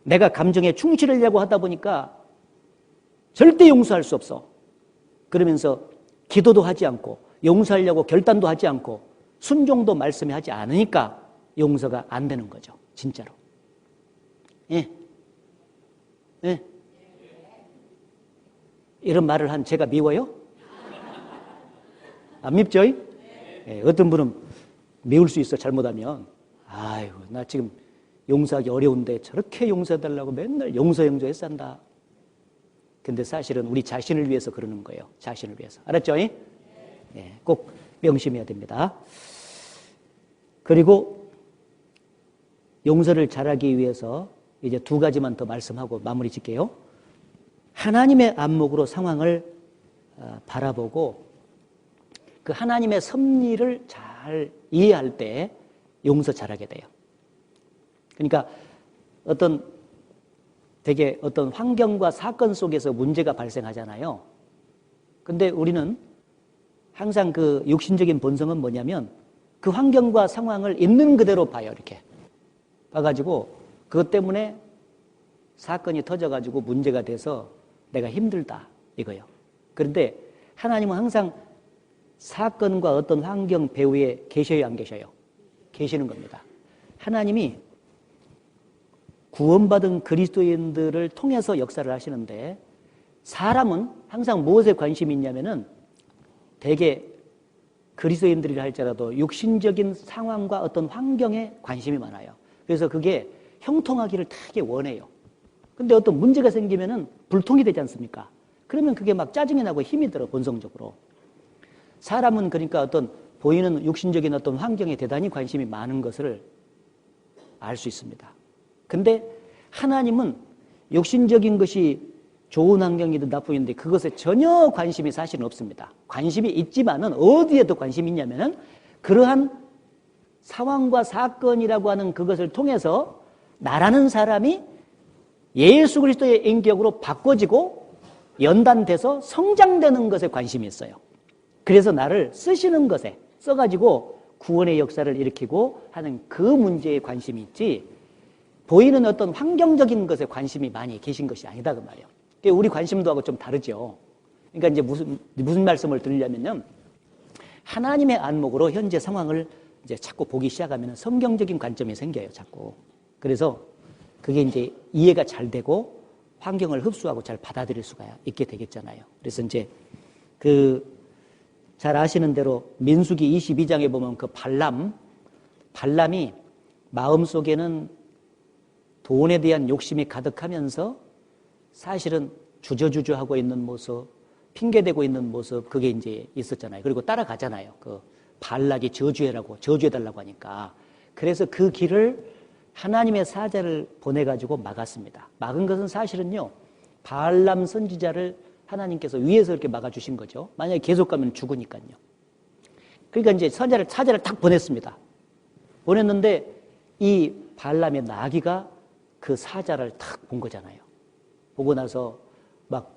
내가 감정에 충실하려고 하다 보니까 절대 용서할 수 없어. 그러면서 기도도 하지 않고 용서하려고 결단도 하지 않고 순종도 말씀에 하지 않으니까 용서가 안 되는 거죠. 진짜로. 예. 예. 이런 말을 한 제가 미워요? 안 밉죠? 예. 어떤 분은 미울 수 있어, 잘못하면. 아이고, 나 지금 용서하기 어려운데 저렇게 용서해달라고 맨날 용서해 산다. 근데 사실은 우리 자신을 위해서 그러는 거예요. 자신을 위해서. 알았죠? 예, 꼭 명심해야 됩니다. 그리고 용서를 잘하기 위해서 이제 두 가지만 더 말씀하고 마무리 짓게요. 하나님의 안목으로 상황을 바라보고 그 하나님의 섭리를 잘 이해할 때 용서 잘하게 돼요. 그러니까 되게 어떤 환경과 사건 속에서 문제가 발생하잖아요. 근데 우리는 항상 그 육신적인 본성은 뭐냐면 그 환경과 상황을 있는 그대로 봐요. 이렇게 봐가지고 그것 때문에 사건이 터져가지고 문제가 돼서 내가 힘들다 이거예요. 그런데 하나님은 항상 사건과 어떤 환경 배후에 계셔요, 안 계셔요? 계시는 겁니다. 하나님이 구원받은 그리스도인들을 통해서 역사를 하시는데 사람은 항상 무엇에 관심이 있냐면은 되게 그리스도인들이라 할지라도 육신적인 상황과 어떤 환경에 관심이 많아요. 그래서 그게 형통하기를 되게 원해요. 근데 어떤 문제가 생기면은 불통이 되지 않습니까? 그러면 그게 막 짜증이 나고 힘이 들어, 본성적으로. 사람은 그러니까 어떤 보이는 육신적인 어떤 환경에 대단히 관심이 많은 것을 알 수 있습니다. 근데 하나님은 육신적인 것이 좋은 환경이든 나쁘긴데 그것에 전혀 관심이 사실은 없습니다. 관심이 있지만은 어디에 더 관심이 있냐면은 그러한 상황과 사건이라고 하는 그것을 통해서 나라는 사람이 예수 그리스도의 인격으로 바꿔지고 연단돼서 성장되는 것에 관심이 있어요. 그래서 나를 쓰시는 것에 써가지고 구원의 역사를 일으키고 하는 그 문제에 관심이 있지 보이는 어떤 환경적인 것에 관심이 많이 계신 것이 아니다 그 말이에요. 우리 관심도 하고 좀 다르죠. 그러니까 이제 무슨 말씀을 드리려면요. 하나님의 안목으로 현재 상황을 이제 자꾸 보기 시작하면 성경적인 관점이 생겨요, 자꾸. 그래서 그게 이제 이해가 잘 되고 환경을 흡수하고 잘 받아들일 수가 있게 되겠잖아요. 그래서 이제 잘 아시는 대로 민수기 22장에 보면 그 발람이 마음속에는 돈에 대한 욕심이 가득하면서 사실은 주저주저하고 있는 모습, 핑계대고 있는 모습, 그게 이제 있었잖아요. 그리고 따라가잖아요. 그 발락이 저주해달라고 하니까. 그래서 그 길을 하나님의 사자를 보내가지고 막았습니다. 막은 것은 사실은요, 발람 선지자를 하나님께서 위에서 이렇게 막아주신 거죠. 만약에 계속 가면 죽으니까요. 그러니까 이제 사자를 딱 보냈습니다. 보냈는데 이 발람의 나귀가 그 사자를 탁 본 거잖아요. 보고 나서 막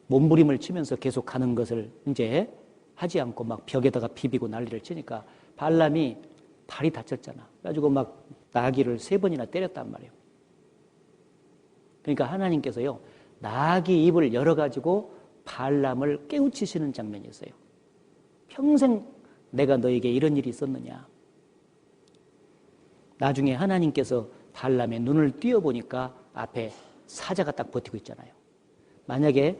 몸부림을 치면서 계속 가는 것을 이제 하지 않고 막 벽에다가 비비고 난리를 치니까 발람이 발이 다쳤잖아. 그래가지고 막 나귀를 3번이나 때렸단 말이에요. 그러니까 하나님께서요, 나귀 입을 열어가지고 발람을 깨우치시는 장면이 있어요. 평생 내가 너에게 이런 일이 있었느냐. 나중에 하나님께서 발람의 눈을 띄어보니까 앞에 사자가 딱 버티고 있잖아요. 만약에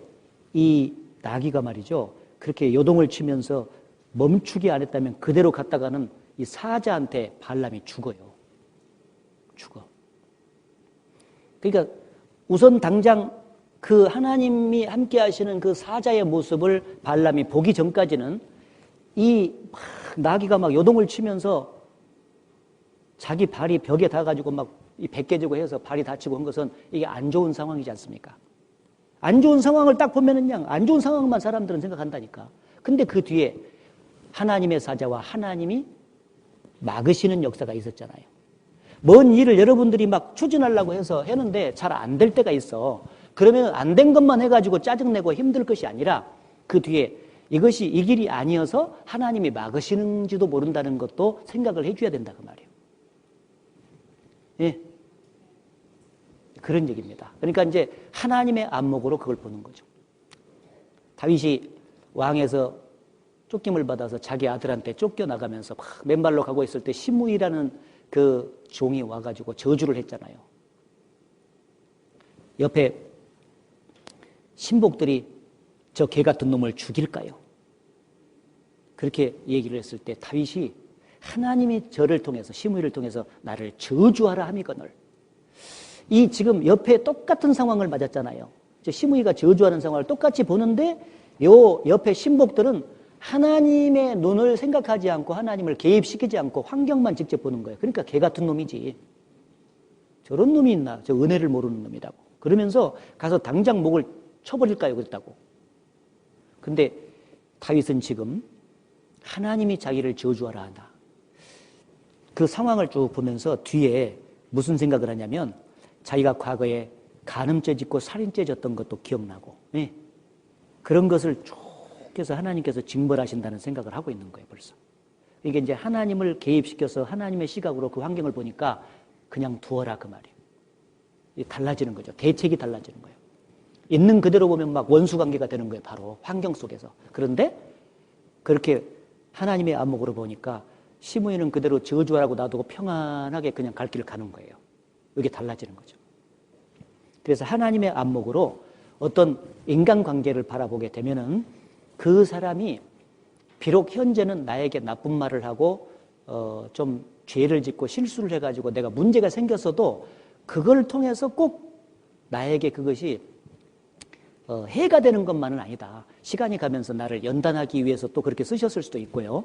이 나귀가 말이죠, 그렇게 요동을 치면서 멈추기 안 했다면 그대로 갔다가는 이 사자한테 발람이 죽어요. 죽어. 그러니까 우선 당장 그 하나님이 함께 하시는 그 사자의 모습을 발람이 보기 전까지는 이 나귀가 막 요동을 치면서 자기 발이 벽에 닿아가지고 막 벗겨지고 해서 발이 다치고 한 것은 이게 안 좋은 상황이지 않습니까? 안 좋은 상황을 딱 보면은 그냥 안 좋은 상황만 사람들은 생각한다니까. 근데 그 뒤에 하나님의 사자와 하나님이 막으시는 역사가 있었잖아요. 먼 일을 여러분들이 막 추진하려고 해서 했는데 잘 안 될 때가 있어. 그러면 안 된 것만 해가지고 짜증내고 힘들 것이 아니라 그 뒤에 이것이 이 길이 아니어서 하나님이 막으시는지도 모른다는 것도 생각을 해줘야 된다 그 말이에요. 예. 그런 얘기입니다. 그러니까 이제 하나님의 안목으로 그걸 보는 거죠. 다윗이 왕에서 쫓김을 받아서 자기 아들한테 쫓겨나가면서 막 맨발로 가고 있을 때 시므이라는 그 종이 와가지고 저주를 했잖아요. 옆에 신복들이 저 개 같은 놈을 죽일까요? 그렇게 얘기를 했을 때 다윗이 하나님이 저를 통해서 시므이를 통해서 나를 저주하라 함이거늘. 이 지금 옆에 똑같은 상황을 맞았잖아요. 시므이가 저주하는 상황을 똑같이 보는데 요 옆에 신복들은 하나님의 눈을 생각하지 않고 하나님을 개입시키지 않고 환경만 직접 보는 거예요. 그러니까 개 같은 놈이지. 저런 놈이 있나? 저 은혜를 모르는 놈이라고. 그러면서 가서 당장 목을 쳐버릴까요? 그랬다고. 근데 다윗은 지금 하나님이 자기를 저주하라 한다. 그 상황을 쭉 보면서 뒤에 무슨 생각을 하냐면 자기가 과거에 간음죄 짓고 살인죄 졌던 것도 기억나고, 네. 그런 것을 쭉 해서 하나님께서 징벌하신다는 생각을 하고 있는 거예요, 벌써. 이게 이제 하나님을 개입시켜서 하나님의 시각으로 그 환경을 보니까 그냥 두어라 그 말이에요. 달라지는 거죠. 대책이 달라지는 거예요. 있는 그대로 보면 막 원수 관계가 되는 거예요, 바로 환경 속에서. 그런데 그렇게 하나님의 안목으로 보니까 시므이는 그대로 저주하라고 놔두고 평안하게 그냥 갈 길을 가는 거예요. 이게 달라지는 거죠. 그래서 하나님의 안목으로 어떤 인간관계를 바라보게 되면은 그 사람이 비록 현재는 나에게 나쁜 말을 하고 좀 죄를 짓고 실수를 해가지고 내가 문제가 생겼어도 그걸 통해서 꼭 나에게 그것이 해가 되는 것만은 아니다. 시간이 가면서 나를 연단하기 위해서 또 그렇게 쓰셨을 수도 있고요.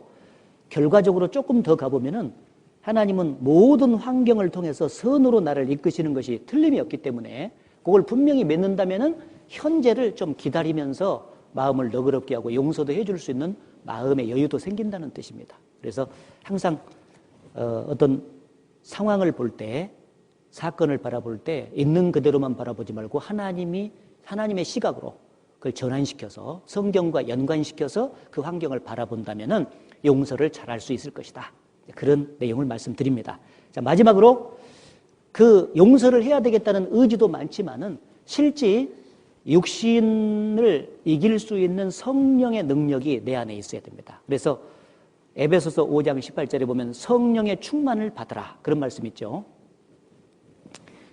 결과적으로 조금 더 가보면은 하나님은 모든 환경을 통해서 선으로 나를 이끄시는 것이 틀림이 없기 때문에 그걸 분명히 맺는다면은 현재를 좀 기다리면서 마음을 너그럽게 하고 용서도 해줄 수 있는 마음의 여유도 생긴다는 뜻입니다. 그래서 항상 어떤 상황을 볼 때, 사건을 바라볼 때 있는 그대로만 바라보지 말고 하나님의 시각으로 그걸 전환시켜서 성경과 연관시켜서 그 환경을 바라본다면은 용서를 잘할 수 있을 것이다. 그런 내용을 말씀드립니다. 자, 마지막으로 그 용서를 해야 되겠다는 의지도 많지만은 실제 육신을 이길 수 있는 성령의 능력이 내 안에 있어야 됩니다. 그래서 에베소서 5장 18절에 보면 성령의 충만을 받으라. 그런 말씀 있죠.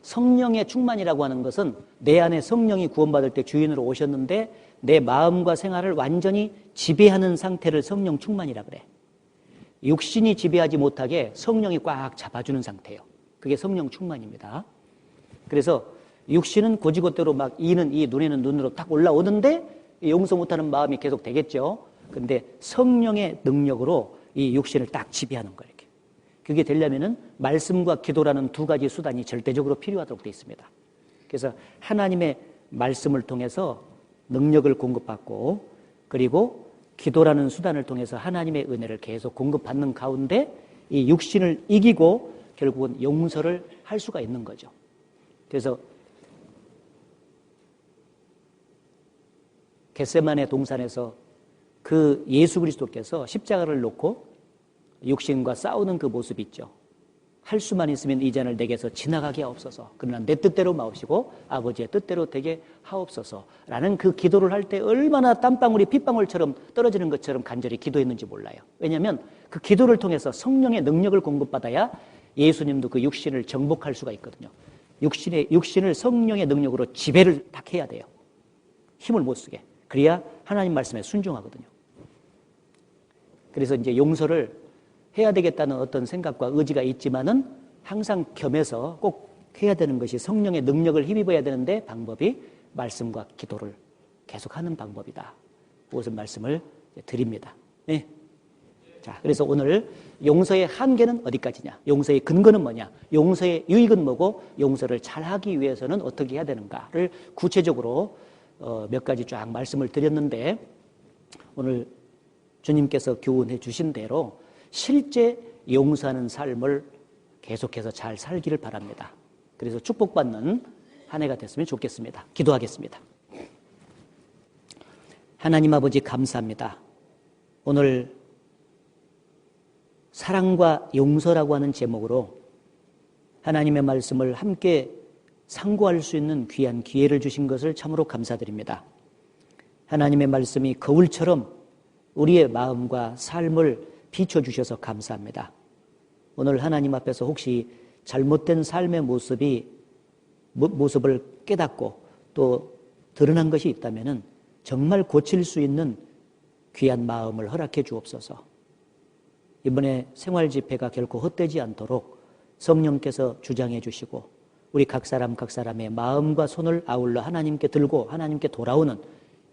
성령의 충만이라고 하는 것은 내 안에 성령이 구원받을 때 주인으로 오셨는데 내 마음과 생활을 완전히 지배하는 상태를 성령 충만이라 그래. 육신이 지배하지 못하게 성령이 꽉 잡아주는 상태예요. 그게 성령 충만입니다. 그래서 육신은 고지고대로 막 이는 이, 눈에는 눈으로 딱 올라오는데 용서 못하는 마음이 계속 되겠죠. 근데 성령의 능력으로 이 육신을 딱 지배하는 거예요. 이렇게. 그게 되려면은 말씀과 기도라는 두 가지 수단이 절대적으로 필요하도록 되어 있습니다. 그래서 하나님의 말씀을 통해서 능력을 공급받고 그리고 기도라는 수단을 통해서 하나님의 은혜를 계속 공급받는 가운데 이 육신을 이기고 결국은 용서를 할 수가 있는 거죠. 그래서 겟세마네 동산에서 그 예수 그리스도께서 십자가를 놓고 육신과 싸우는 그 모습이 있죠. 할 수만 있으면 이 잔을 내게서 지나가게 하옵소서. 그러나 내 뜻대로 마옵시고 아버지의 뜻대로 되게 하옵소서라는 그 기도를 할 때 얼마나 땀방울이 핏방울처럼 떨어지는 것처럼 간절히 기도했는지 몰라요. 왜냐하면 그 기도를 통해서 성령의 능력을 공급받아야 예수님도 그 육신을 정복할 수가 있거든요. 육신을 성령의 능력으로 지배를 딱 해야 돼요. 힘을 못 쓰게. 그래야 하나님 말씀에 순종하거든요. 그래서 이제 용서를 해야 되겠다는 어떤 생각과 의지가 있지만은 항상 겸해서 꼭 해야 되는 것이 성령의 능력을 힘입어야 되는데 방법이 말씀과 기도를 계속하는 방법이다. 그것을 말씀을 드립니다. 네. 자, 그래서 오늘 용서의 한계는 어디까지냐? 용서의 근거는 뭐냐? 용서의 유익은 뭐고 용서를 잘하기 위해서는 어떻게 해야 되는가를 구체적으로 몇 가지 쫙 말씀을 드렸는데 오늘 주님께서 교훈해 주신 대로 실제 용서하는 삶을 계속해서 잘 살기를 바랍니다. 그래서 축복받는 한 해가 됐으면 좋겠습니다. 기도하겠습니다. 하나님 아버지 감사합니다. 오늘 사랑과 용서라고 하는 제목으로 하나님의 말씀을 함께 상고할 수 있는 귀한 기회를 주신 것을 참으로 감사드립니다. 하나님의 말씀이 거울처럼 우리의 마음과 삶을 비춰주셔서 감사합니다. 오늘 하나님 앞에서 혹시 잘못된 삶의 모습을 깨닫고 또 드러난 것이 있다면 정말 고칠 수 있는 귀한 마음을 허락해 주옵소서. 이번에 생활 집회가 결코 헛되지 않도록 성령께서 주장해 주시고 우리 각 사람의 마음과 손을 아울러 하나님께 들고 하나님께 돌아오는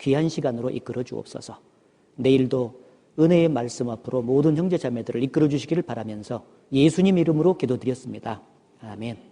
귀한 시간으로 이끌어 주옵소서. 내일도 은혜의 말씀 앞으로 모든 형제 자매들을 이끌어 주시기를 바라면서 예수님 이름으로 기도드렸습니다. 아멘.